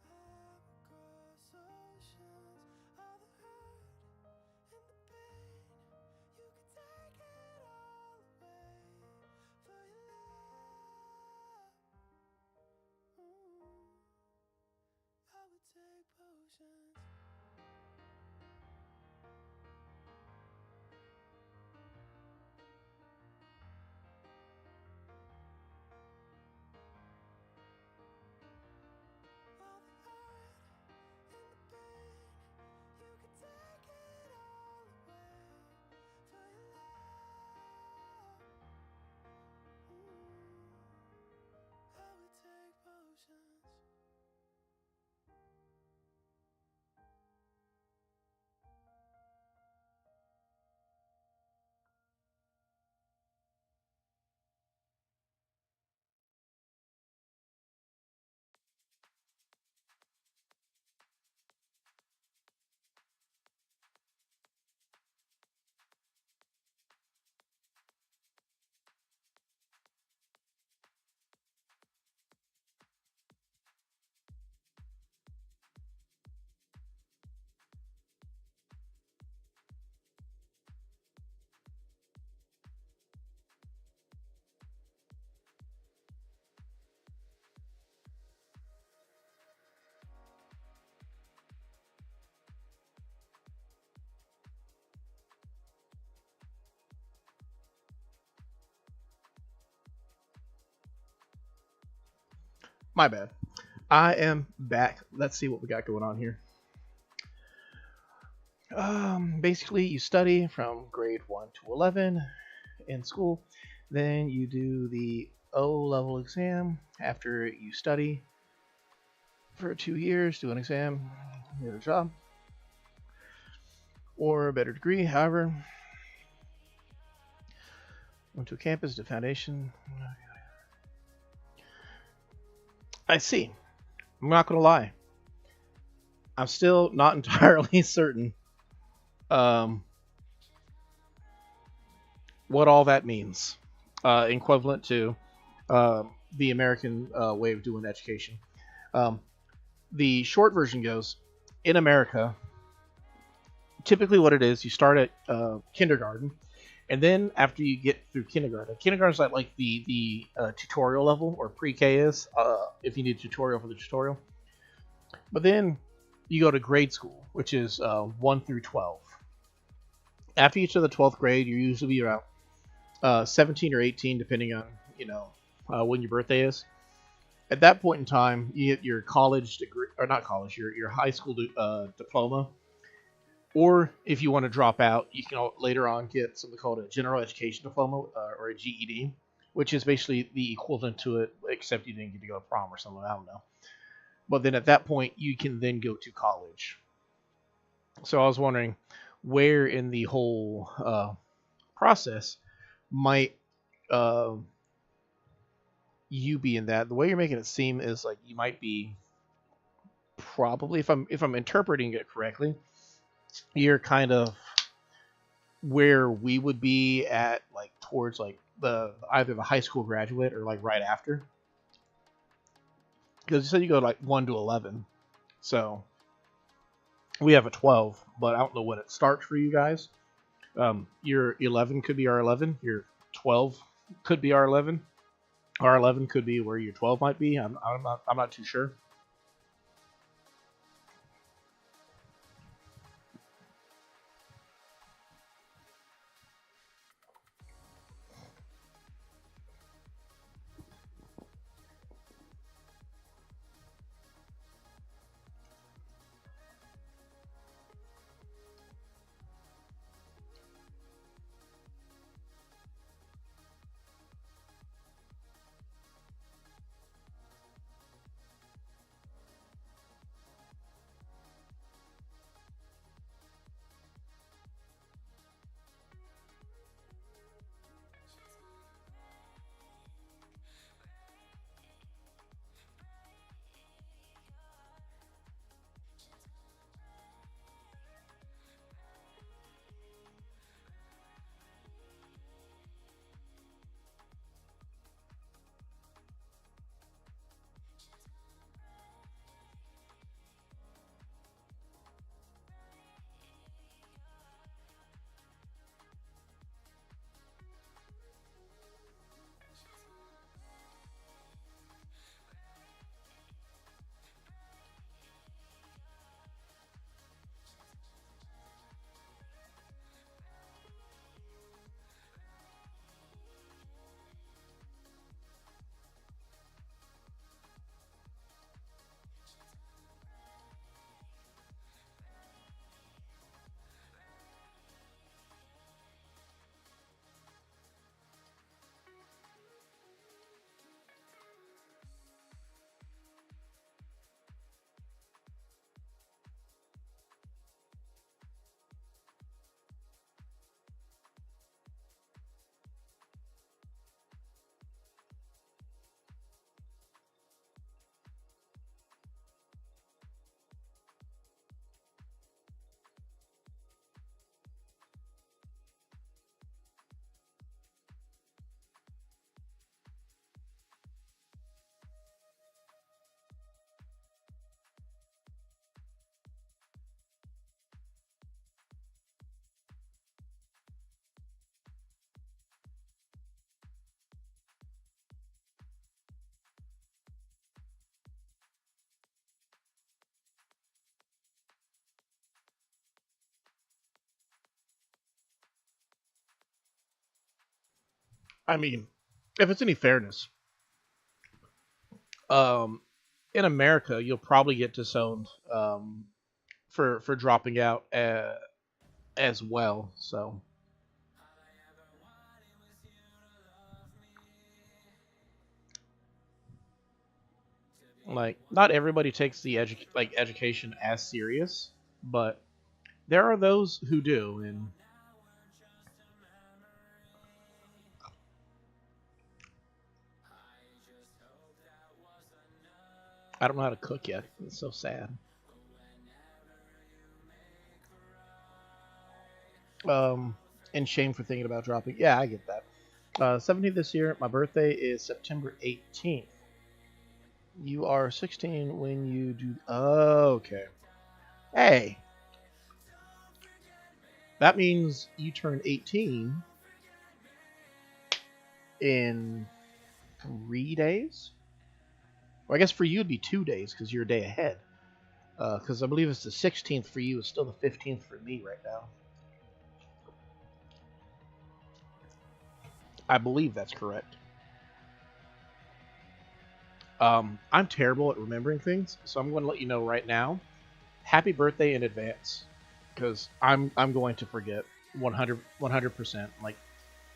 I would cross oceans. All the hurt and the pain, you can take it all away. For your love, I would take potions. All the hurt and the pain, you can take it all away. For your love, I would take potions. My bad. I am back. Let's see what we got going on here. Basically, you study from grade 1 to 11 in school. Then you do the O-level exam after you study for 2 years, do an exam, get a job, or a better degree. However, went to a campus, did foundation. I see. I'm not going to lie. I'm still not entirely certain what all that means, equivalent to the American way of doing education. The short version goes, in America, typically what it is, you start at kindergarten, and then after you get through kindergarten is like the tutorial level, or pre-K is, if you need a tutorial for the tutorial. But then you go to grade school, which is 1 through 12. After you get to the 12th grade, you're usually around 17 or 18, depending on, when your birthday is. At that point in time, you get your college degree, or not college, your high school diploma. Or if you want to drop out, you can later on get something called a general education diploma or a GED, which is basically the equivalent to it, except you didn't get to go to prom or something. I don't know. But then at that point, you can then go to college. So I was wondering where in the whole process might uh, you be in that. The way you're making it seem is like you might be probably, if I'm interpreting it correctly, you're kind of where we would be at, like towards like the either the high school graduate or like right after. Because you said you go like 1 to 11, so we have a 12, but I don't know when it starts for you guys. Your 11 could be our 11. Your 12 could be our 11. Our 11 could be where your 12 might be. I'm not too sure. I mean, if it's any fairness, um, in America, you'll probably get disowned for dropping out as well. So, like, not everybody takes the education as serious, but there are those who do, and I don't know how to cook yet. It's so sad. Um, and shame for thinking about dropping. Yeah, I get that. 17th this year. My birthday is September 18th. You are 16 when you do. Oh, okay. Hey, that means you turn 18 in 3 days. Well, I guess for you it'd be 2 days because you're a day ahead. Because I believe it's the 16th for you. It's still the 15th for me right now. I believe that's correct. I'm terrible at remembering things, so I'm going to let you know right now. Happy birthday in advance, because I'm going to forget 100%. Like,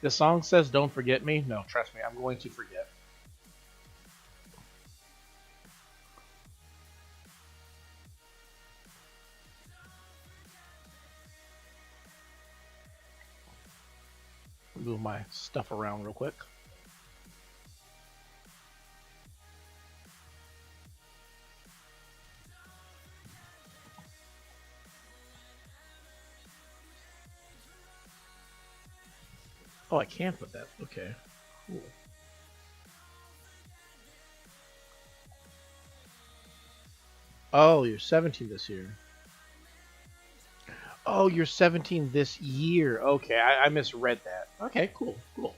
the song says "Don't forget me." No, trust me, I'm going to forget. Move my stuff around real quick. Oh, I can't put that. Okay, cool. Oh, you're 17 this year. Oh, you're 17 this year. Okay, I misread that. Okay, cool, cool.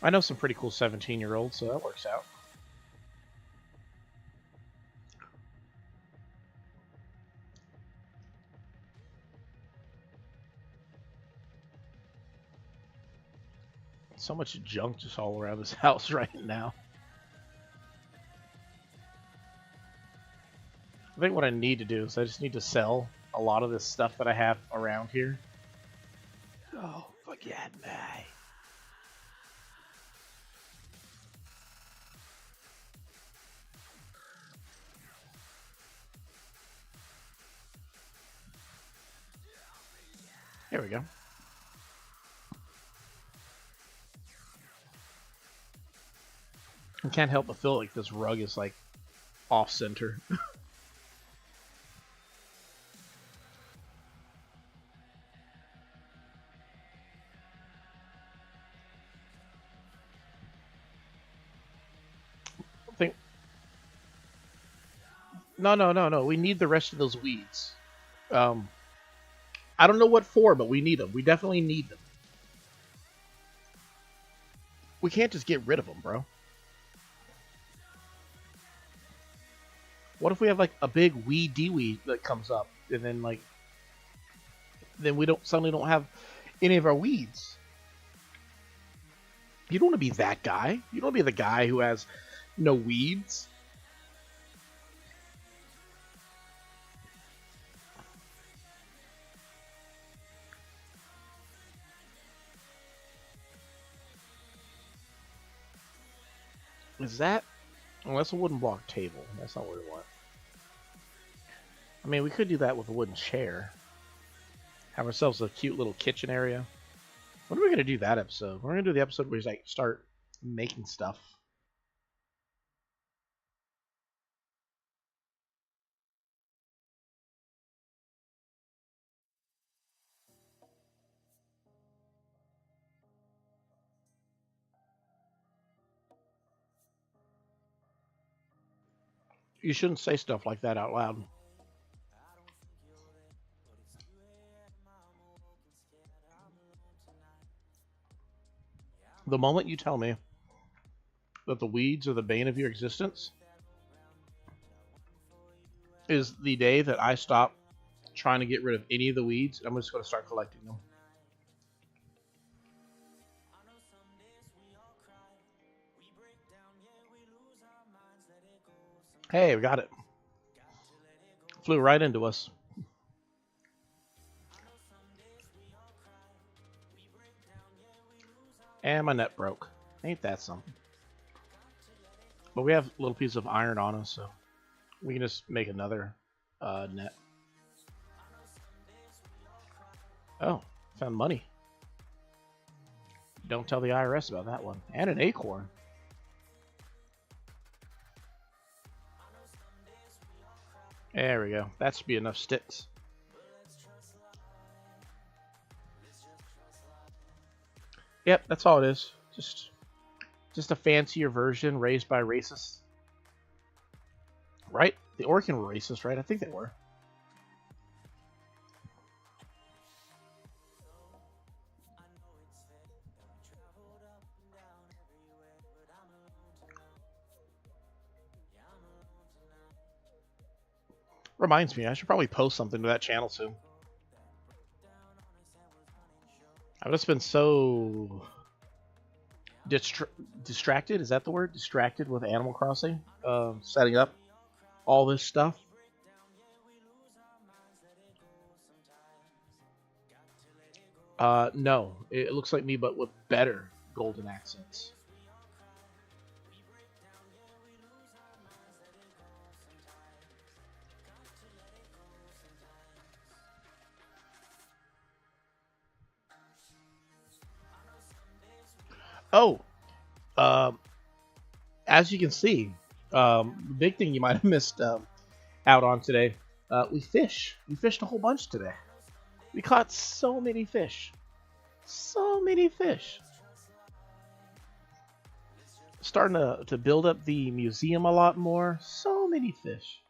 I know some pretty cool 17-year-olds, so that works out. So much junk just all around this house right now. I think what I need to do is I just need to sell a lot of this stuff that I have around here. Oh, forget me. There we go. I can't help but feel like this rug is like off center. I think no. We need the rest of those weeds. Um, I don't know what for, but we need them. We definitely need them. We can't just get rid of them, bro. What if we have like a big weed weed that comes up, and then like then we don't suddenly don't have any of our weeds? You don't want to be that guy. You don't want to be the guy who has no weeds. Is that? Well, that's a wooden block table. That's not what we want. I mean, we could do that with a wooden chair. Have ourselves a cute little kitchen area. When are we going to do that episode? We're going to do the episode where we like start making stuff. You shouldn't say stuff like that out loud. The moment you tell me that the weeds are the bane of your existence is the day that I stop trying to get rid of any of the weeds. I'm just going to start collecting them. Hey, we got it. Flew right into us. And my net broke. Ain't that something? But we have a little piece of iron on us, so we can just make another net. Oh, found money. Don't tell the IRS about that one. And an acorn. There we go. That should be enough sticks. Yep, that's all it is. Just a fancier version raised by racists. Right? The Orkin were racist, right? I think they were. Reminds me, I should probably post something to that channel soon. I've just been so Distracted, is that the word? Distracted with Animal Crossing, setting up all this stuff. No, it looks like me, but with better golden accents. Oh, um, as you can see, the big thing you might have missed out on today, we fish. We fished a whole bunch today. We caught so many fish. So many fish. Starting to build up the museum a lot more. So many fish.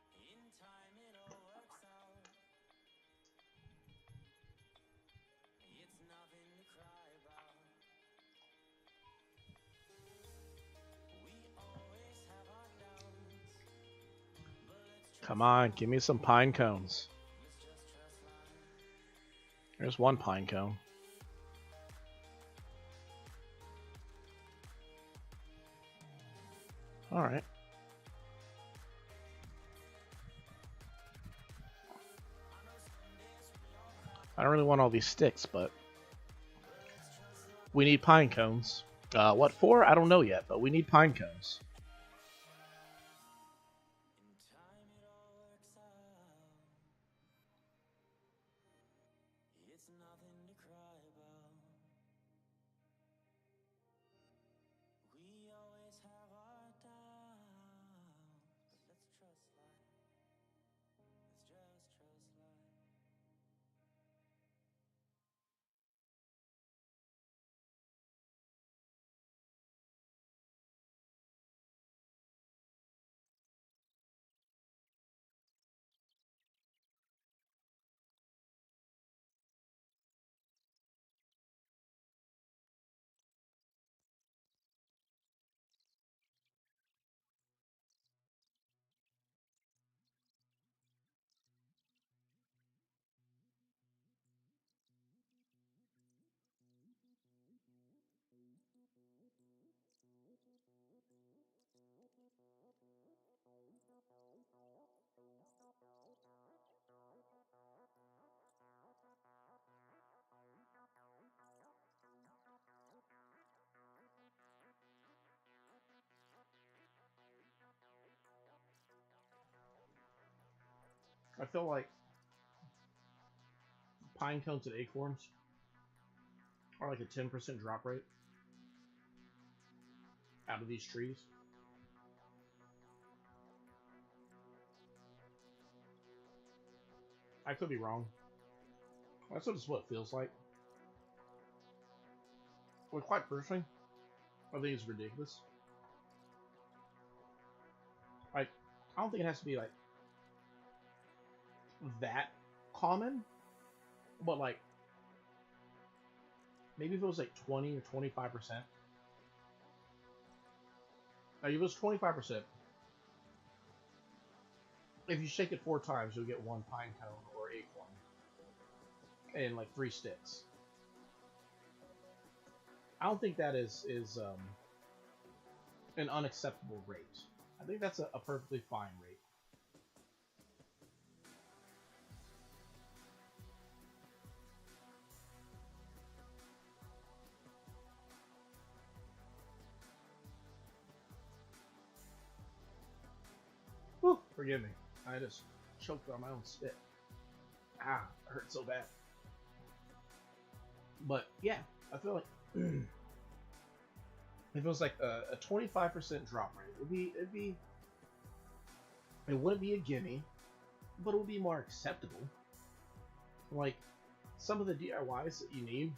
Come on, give me some pine cones. There's one pine cone. Alright. I don't really want all these sticks, but we need pine cones. What for? I don't know yet, but we need pine cones. I feel like pine cones and acorns are like a 10% drop rate out of these trees. I could be wrong. That's what it feels like. Well, quite personally, I think it's ridiculous. Like, I don't think it has to be like that common, but like maybe if it was like 20 or 25%. Like if it was 25%, if you shake it 4 times, you'll get one pine cone or acorn and like 3 sticks. I don't think that is an unacceptable rate. I think that's a perfectly fine rate. Whew, forgive me. I just choked on my own spit. Ah, it hurt so bad. But yeah, I feel like if it was like a 25% drop rate, it wouldn't be a gimme, but it would be more acceptable. Like some of the DIYs that you need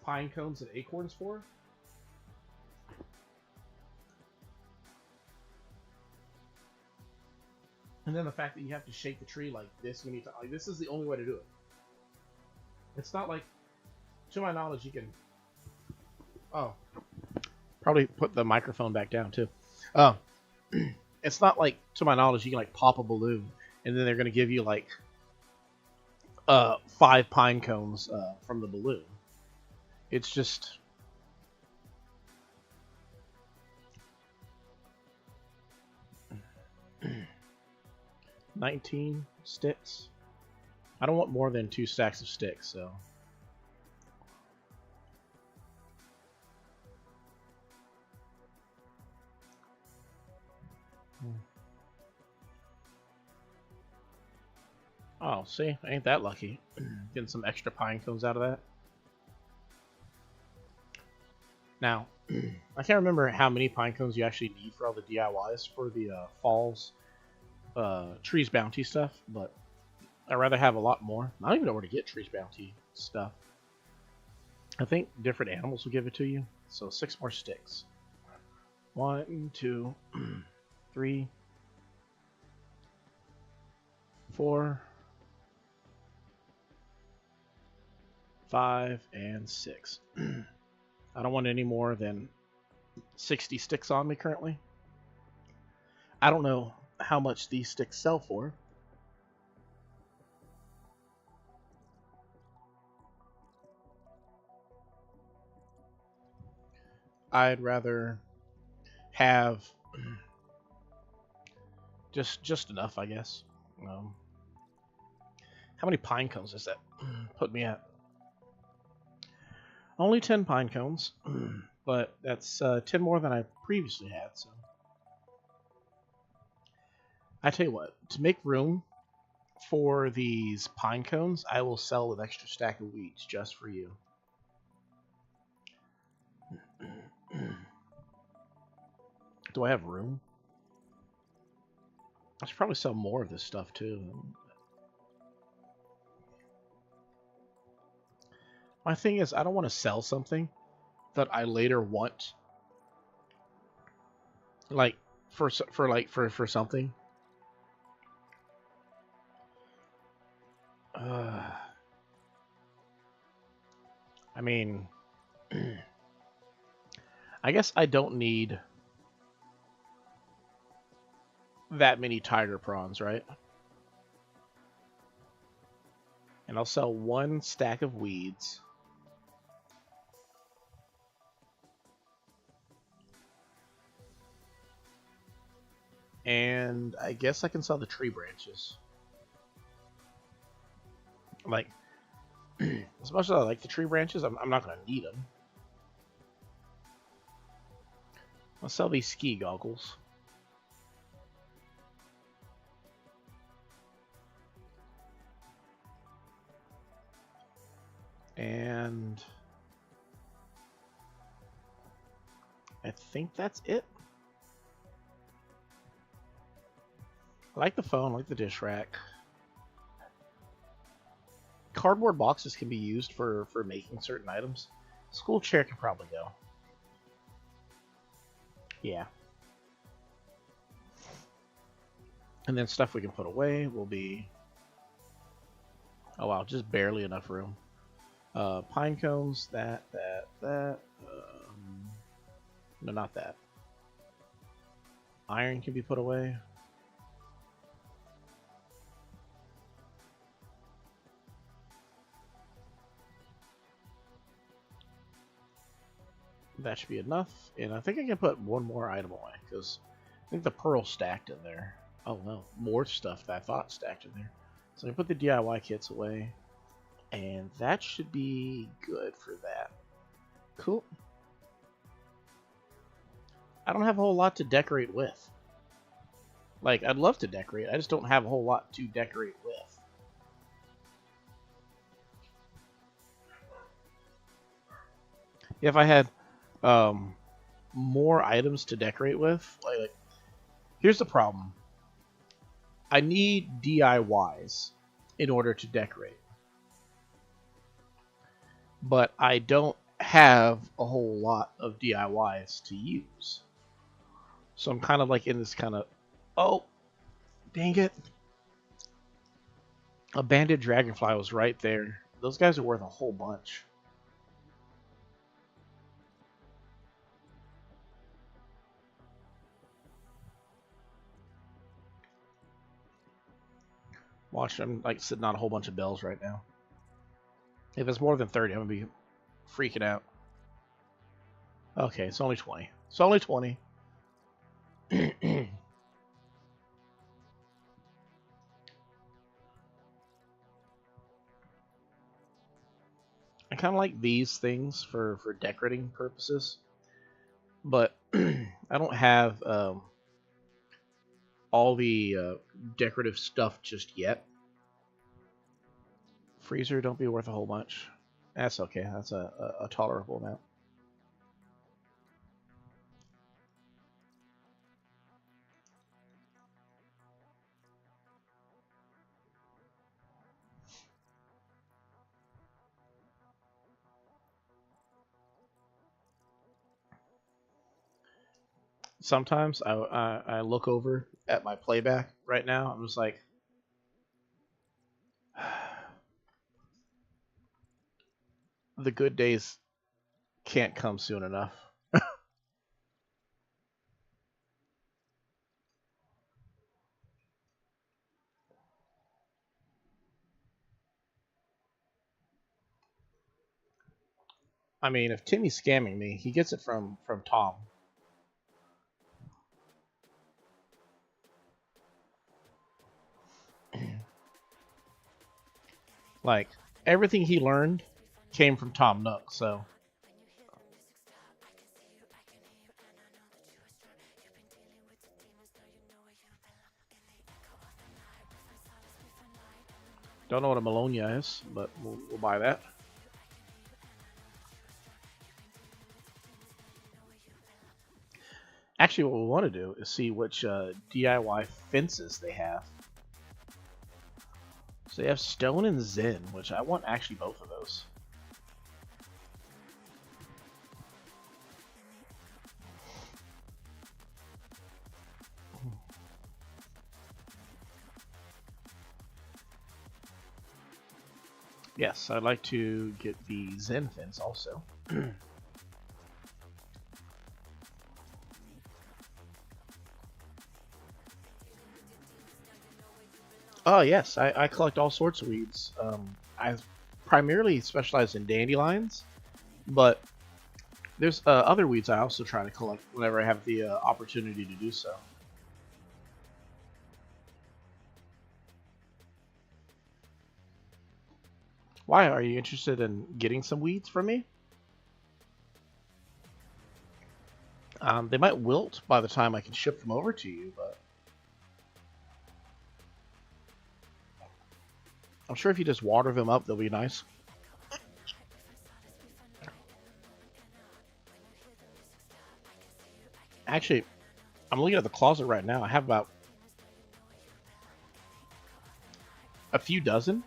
pine cones and acorns for. And then the fact that you have to shake the tree like this many times, like this is the only way to do it. It's not like, to my knowledge, you can. Oh, probably put the microphone back down too. Oh, it's not like, to my knowledge, you can like pop a balloon and then they're gonna give you like 5 pine cones from the balloon. It's just 19 sticks. I don't want more than 2 stacks of sticks, so. Oh, see, ain't that lucky. Getting some extra pine cones out of that. Now, I can't remember how many pine cones you actually need for all the DIYs for the Falls Trees Bounty stuff, but I'd rather have a lot more. I don't even know where to get Trees Bounty stuff. I think different animals will give it to you. So 6 more sticks. 1, 2, 3, 4, 5, and 6. I don't want any more than 60 sticks on me currently. I don't know how much these sticks sell for. I'd rather have just enough, I guess. How many pine cones does that put me at? Only 10 pine cones, but that's 10 more than I previously had. So I tell you what, to make room for these pine cones, I will sell an extra stack of weeds just for you. Do I have room? I should probably sell more of this stuff too. My thing is, I don't want to sell something that I later want, like for something. I mean, I guess I don't need that many tiger prawns, right? And I'll sell 1 stack of weeds. And I guess I can sell the tree branches. Like, as much as I like the tree branches, I'm not going to need them. I'll sell these ski goggles. And I think that's it. I like the phone, I like the dish rack. Cardboard boxes can be used for making certain items. School chair can probably go. Yeah. And then stuff we can put away will be... Oh wow, just barely enough room. Pine cones, that. No, not that. Iron can be put away. That should be enough. And I think I can put 1 more item away, because I think the pearl stacked in there. Oh no, more stuff that I thought stacked in there. So I can put the DIY kits away. And that should be good for that. Cool. I don't have a whole lot to decorate with. Like, I'd love to decorate. I just don't have a whole lot to decorate with. If I had more items to decorate with, like here's the problem. I need DIYs in order to decorate. But I don't have a whole lot of DIYs to use. So I'm kind of like in this kind of, oh, dang it. A banded dragonfly was right there. Those guys are worth a whole bunch. Watch, I'm like sitting on a whole bunch of bells right now. If it's more than 30, I'm gonna be freaking out. Okay, it's only 20. It's only 20. I kind of like these things for decorating purposes, but I don't have all the decorative stuff just yet. Freezer don't be worth a whole bunch. That's okay. That's a tolerable amount. Sometimes I look over at my playback right now. I'm just like, the good days can't come soon enough. I mean, if Timmy's scamming me, he gets it from Tom. Like everything he learned came from Tom Nook, so don't know what a Malonia is, but we'll buy that. Actually, what we want to do is see which DIY fences they have. So they have Stone and Zen, which I want actually both of those. Yes, I'd like to get the Zen fence also. Oh yes, I collect all sorts of weeds. I primarily specialize in dandelions, but there's other weeds I also try to collect whenever I have the opportunity to do so. Why are you interested in getting some weeds from me? They might wilt by the time I can ship them over to you, but I'm sure if you just water them up, they'll be nice. Actually, I'm looking at the closet right now. I have about a few dozen.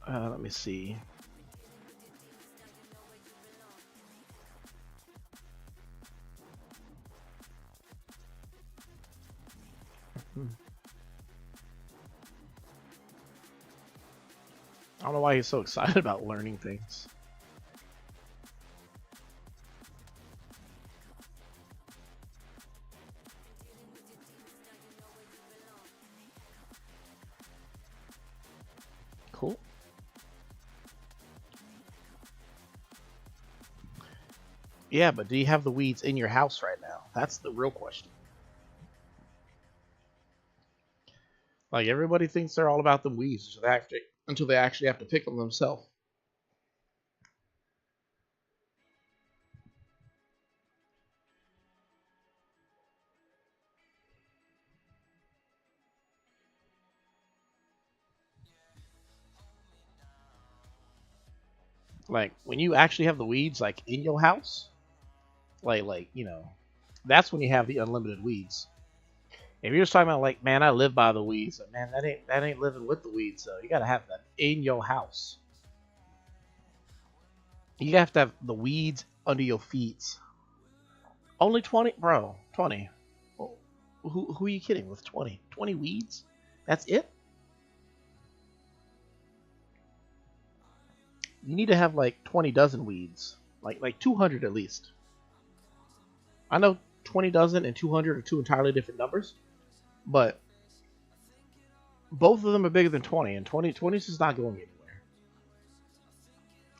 Let me see. I don't know why he's so excited about learning things. Cool. Yeah, but do you have the weeds in your house right now? That's the real question. Like everybody thinks they're all about the weeds until they actually have to pick them themselves. Like when you actually have the weeds like in your house, that's when you have the unlimited weeds. If you're just talking about like, man, I live by the weeds, man, that ain't living with the weeds. So you gotta have that in your house. You have to have the weeds under your feet. Only 20, bro. 20. Well, who are you kidding with 20? 20 weeds? That's it? You need to have like 20 dozen weeds, like 200 at least. I know 20 dozen and 200 are two entirely different numbers, but both of them are bigger than 20, and 20 is not going anywhere.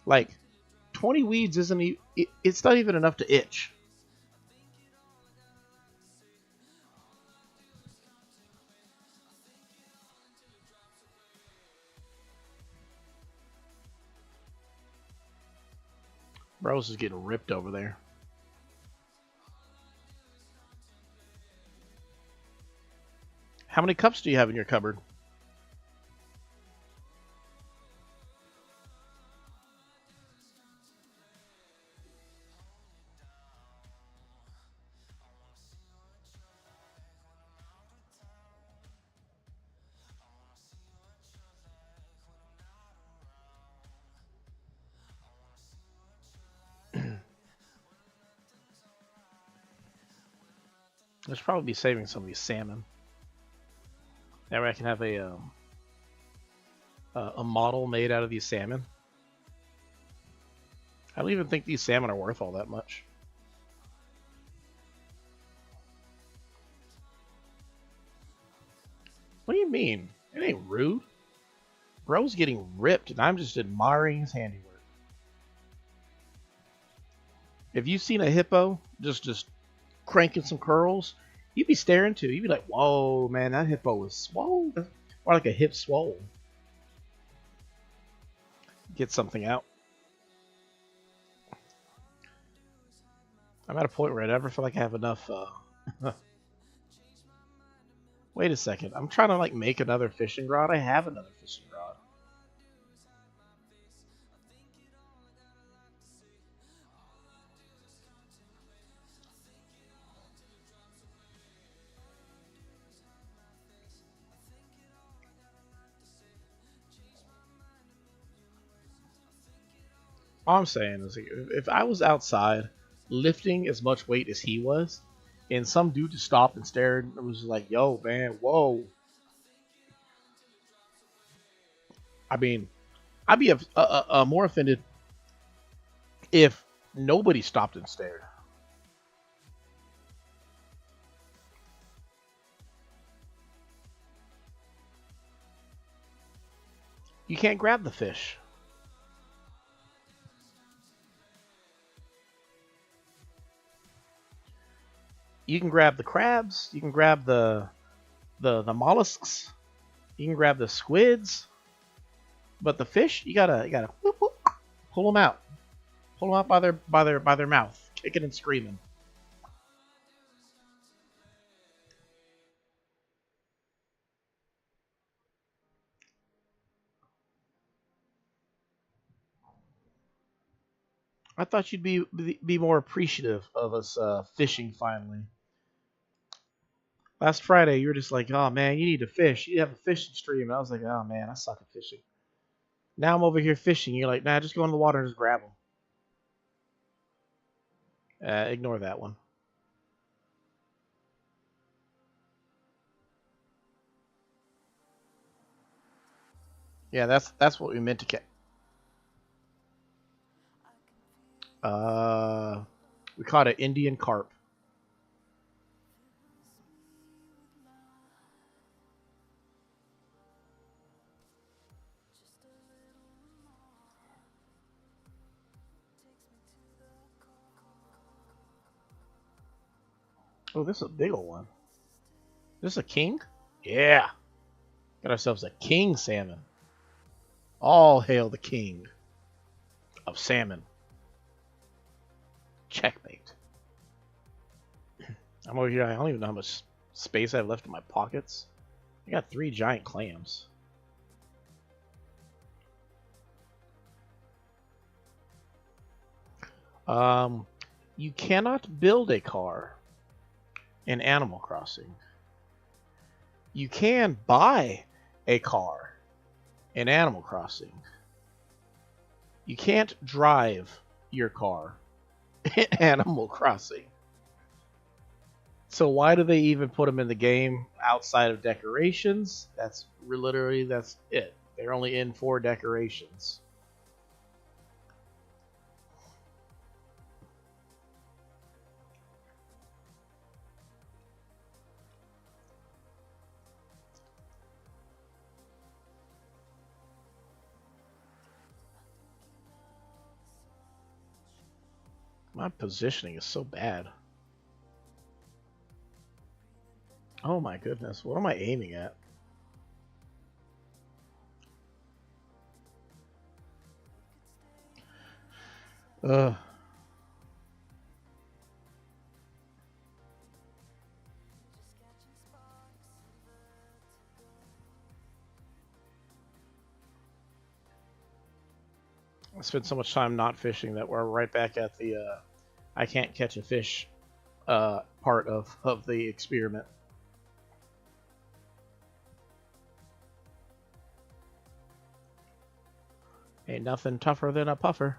Like, 20 weeds isn't even, it's not even enough to itch. Bros is getting ripped over there. How many cups do you have in your cupboard? I should probably be saving some of these salmon. That way I can have a model made out of these salmon. I don't even think these salmon are worth all that much. What do you mean? It ain't rude. Bro's getting ripped, and I'm just admiring his handiwork. If you've seen a hippo just cranking some curls, you'd be staring too. You'd be like, whoa, man, that hippo is swole. Or like a hip swole. Get something out. I'm at a point where I never feel like I have enough. Wait a second. I'm trying to like make another fishing rod. I have another fishing rod. All I'm saying is, if I was outside lifting as much weight as he was, and some dude just stopped and stared and was like, yo, man, whoa. I mean, I'd be more offended if nobody stopped and stared. You can't grab the fish. You can grab the crabs. You can grab the mollusks. You can grab the squids. But the fish, you gotta whoop, whoop, pull them out. Pull them out by their mouth, kicking and screaming. I thought you'd be more appreciative of us fishing finally. Last Friday, you were just like, "Oh man, you need to fish. You have a fishing stream." And I was like, "Oh man, I suck at fishing." Now I'm over here fishing. You're like, "Nah, just go in the water and just grab them." Ignore that one. Yeah, that's what we meant to catch. We caught an Indian carp. Oh, this is a big old one. This is a king? Yeah. Got ourselves a king salmon. All hail the king of salmon. Checkmate. I'm over here. I don't even know how much space I have left in my pockets. I got 3 giant clams. You cannot build a car in Animal Crossing. You can buy a car in Animal Crossing. You can't drive your car in Animal Crossing. So why do they even put them in the game outside of decorations? That's it. They're only in for decorations. My positioning is so bad. Oh my goodness, what am I aiming at? Ugh. I spent so much time not fishing that we're right back at the I can't catch a fish part of the experiment. Ain't nothing tougher than a puffer.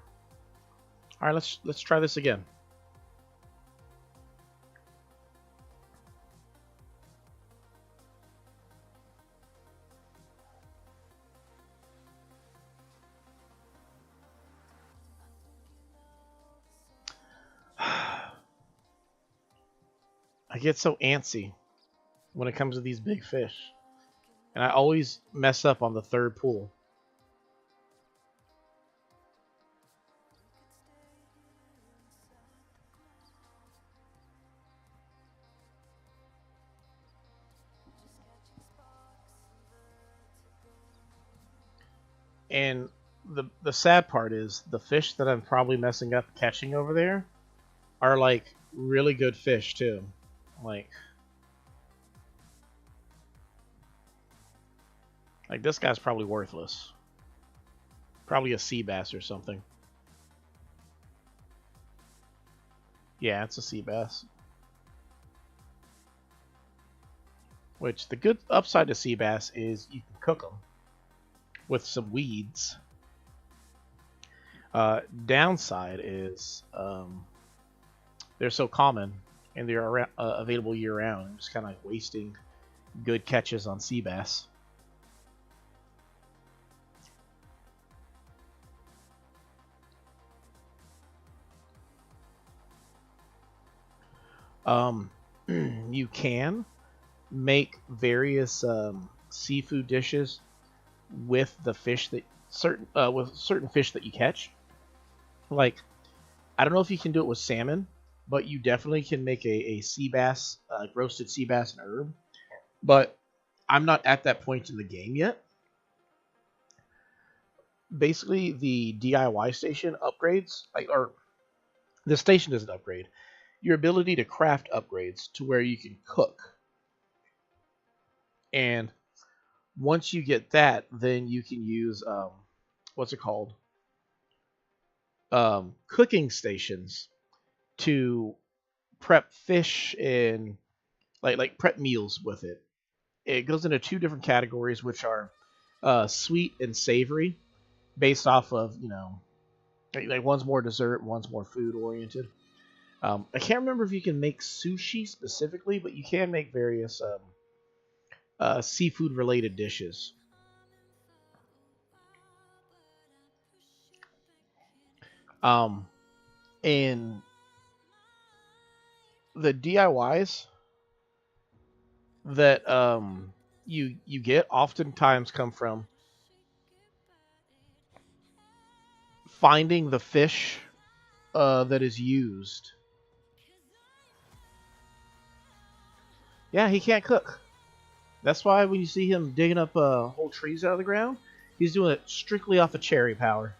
All right, let's try this again. I get so antsy when it comes to these big fish, and I always mess up on the third pull. And the sad part is the fish that I'm probably messing up catching over there are like really good fish too. Like this guy's probably worthless. Probably a sea bass or something. Yeah, it's a sea bass. Which the good upside to sea bass is you can cook them with some weeds. Downside is they're so common and they're available year round. I'm just kind of like wasting good catches on sea bass. You can make various seafood dishes with the fish that certain fish that you catch. Like, I don't know if you can do it with salmon, but you definitely can make a sea bass, roasted sea bass and herb. But I'm not at that point in the game yet. Basically, the DIY station upgrades, or the station doesn't upgrade. Your ability to craft upgrades to where you can cook. And once you get that, then you can use what's it called? Cooking stations to prep fish and like prep meals with it. It goes into two different categories, which are sweet and savory, based off of like one's more dessert, one's more food oriented. I can't remember if you can make sushi specifically, but you can make various seafood related dishes. Um, and the DIYs that you get oftentimes come from finding the fish that is used. Yeah, he can't cook. That's why when you see him digging up whole trees out of the ground, he's doing it strictly off of cherry power.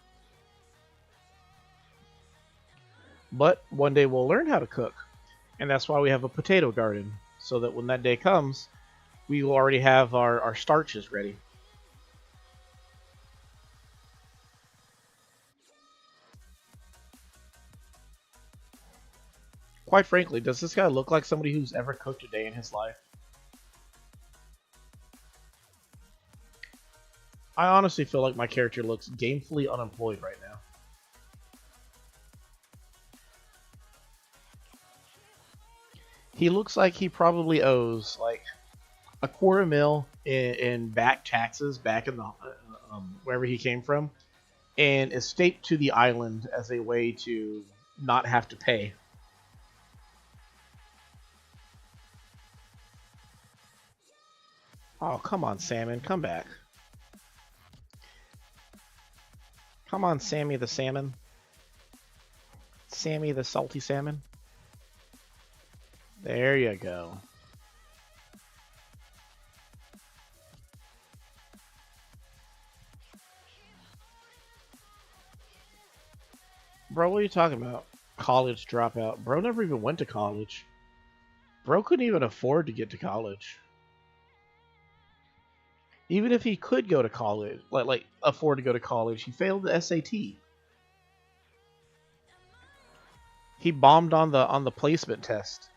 But one day we'll learn how to cook, and that's why we have a potato garden, so that when that day comes, we will already have our starches ready. Quite frankly, does this guy look like somebody who's ever cooked a day in his life? I honestly feel like my character looks gamefully unemployed right now. He looks like he probably owes like a quarter mil in back taxes back in the wherever he came from, and escaped to the island as a way to not have to pay. Oh, come on, Salmon, come back. Come on, Sammy the Salmon. Sammy the salty salmon. There you go. Bro, what are you talking about? College dropout. Bro never even went to college. Bro couldn't even afford to get to college. Even if he could go to college, like afford to go to college, he failed the SAT. He bombed on the placement test.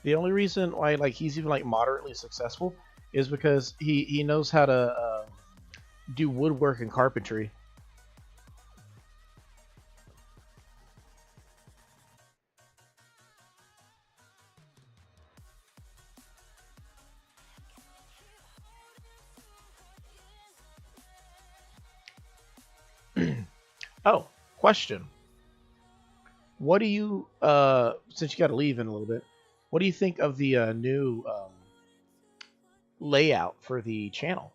The only reason why like he's even like moderately successful is because he knows how to do woodwork and carpentry. Oh, question. What do you since you got to leave in a little bit, what do you think of the new layout for the channel?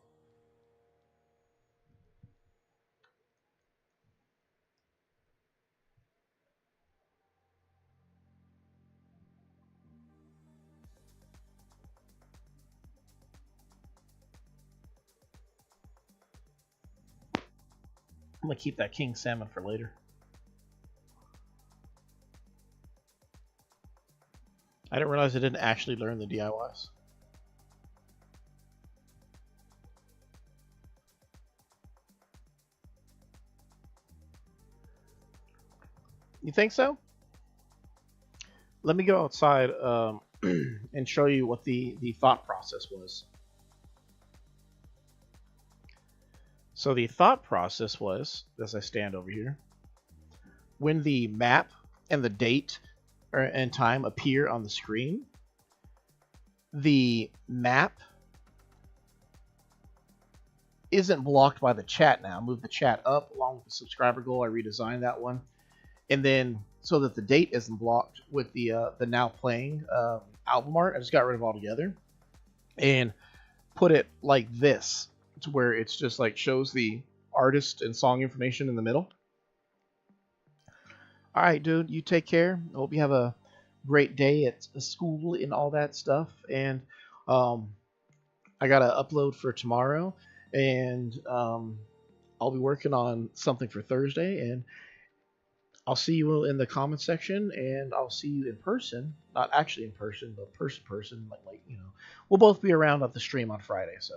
I'm gonna keep that king salmon for later. I didn't realize I didn't actually learn the DIYs. You think so? Let me go outside and show you what the thought process was. So the thought process was, as I stand over here, when the map and the date and time appear on the screen, the map isn't blocked by the chat now. I moved the chat up along with the subscriber goal. I redesigned that one. And then so that the date isn't blocked with the now playing album art, I just got rid of it altogether and put it like this, to where it's just like shows the artist and song information in the middle. All right, dude, you take care. I hope you have a great day at school and all that stuff. And I got to upload for tomorrow, and I'll be working on something for Thursday, and I'll see you in the comment section, and I'll see you in person. Not actually in person, but person. Like you know, we'll both be around at the stream on Friday. So,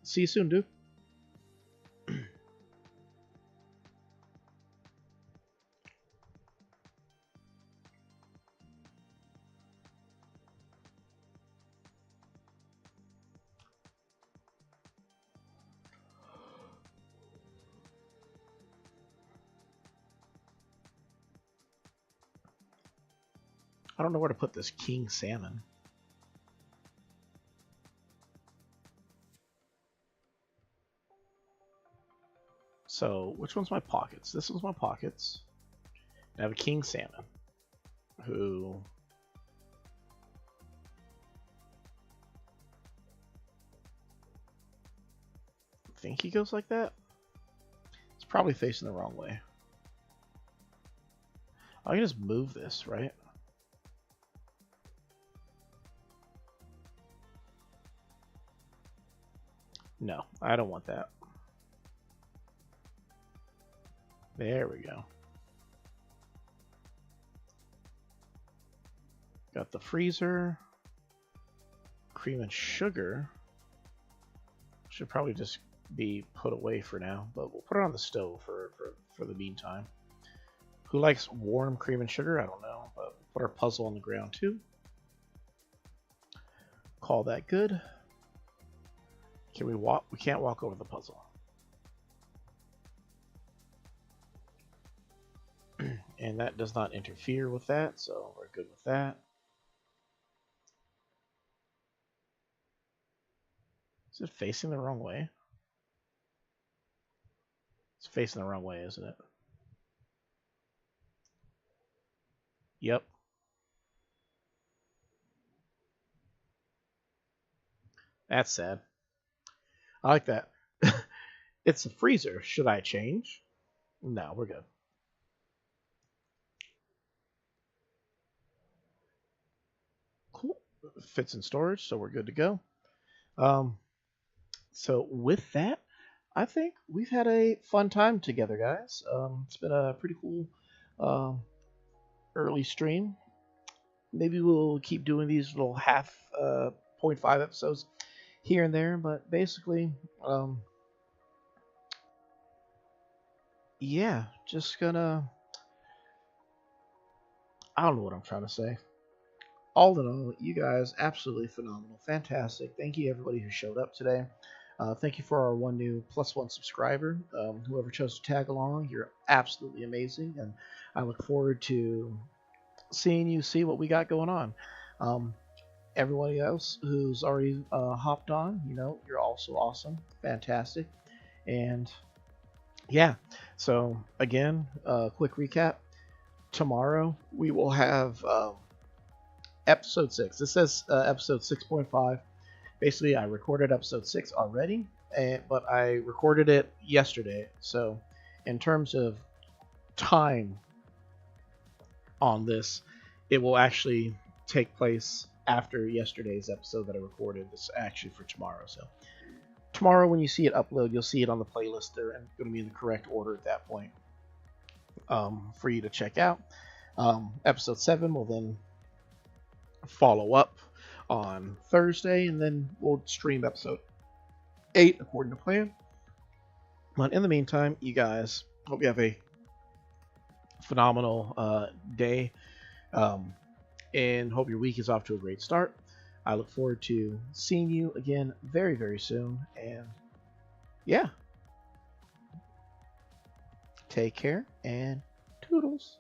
see you soon, dude. I don't know where to put this king salmon. So, which one's my pockets? This one's my pockets. I have a king salmon, who I think he goes like that. It's probably facing the wrong way. I can just move this, right? No, I don't want that. There we go. Got the freezer. Cream and sugar. Should probably just be put away for now, but we'll put it on the stove for the meantime. Who likes warm cream and sugar? I don't know, but we'll put our puzzle on the ground too. Call that good. Can we walk? We can't walk over the puzzle. And that does not interfere with that, so we're good with that. Is it facing the wrong way? It's facing the wrong way, isn't it? Yep. That's sad. I like that. It's a freezer. Should I change? No, we're good. Cool. Fits in storage, so we're good to go. Um, so with that, I think we've had a fun time together, guys. It's been a pretty cool um, early stream. Maybe we'll keep doing these little half 0.5 episodes here and there, but basically, yeah, just gonna. I don't know what I'm trying to say. All in all, you guys, absolutely phenomenal, fantastic. Thank you everybody who showed up today. Thank you for our one new +1 subscriber. Whoever chose to tag along, you're absolutely amazing, and I look forward to seeing you see what we got going on. Everybody else who's already hopped on, you're also awesome, fantastic, and yeah. So again, quick recap. Tomorrow we will have episode 6. This says episode 6.5. Basically, I recorded episode 6 already, but I recorded it yesterday. So, in terms of time on this, it will actually take place after yesterday's episode that I recorded. This actually for tomorrow. So, tomorrow when you see it upload, you'll see it on the playlist there, and it's going to be in the correct order at that point for you to check out. Episode 7 will then follow up on Thursday, and then we'll stream episode 8 according to plan. But in the meantime, you guys, hope you have a phenomenal day, and hope your week is off to a great start. I look forward to seeing you again very, very soon, and yeah, take care and toodles.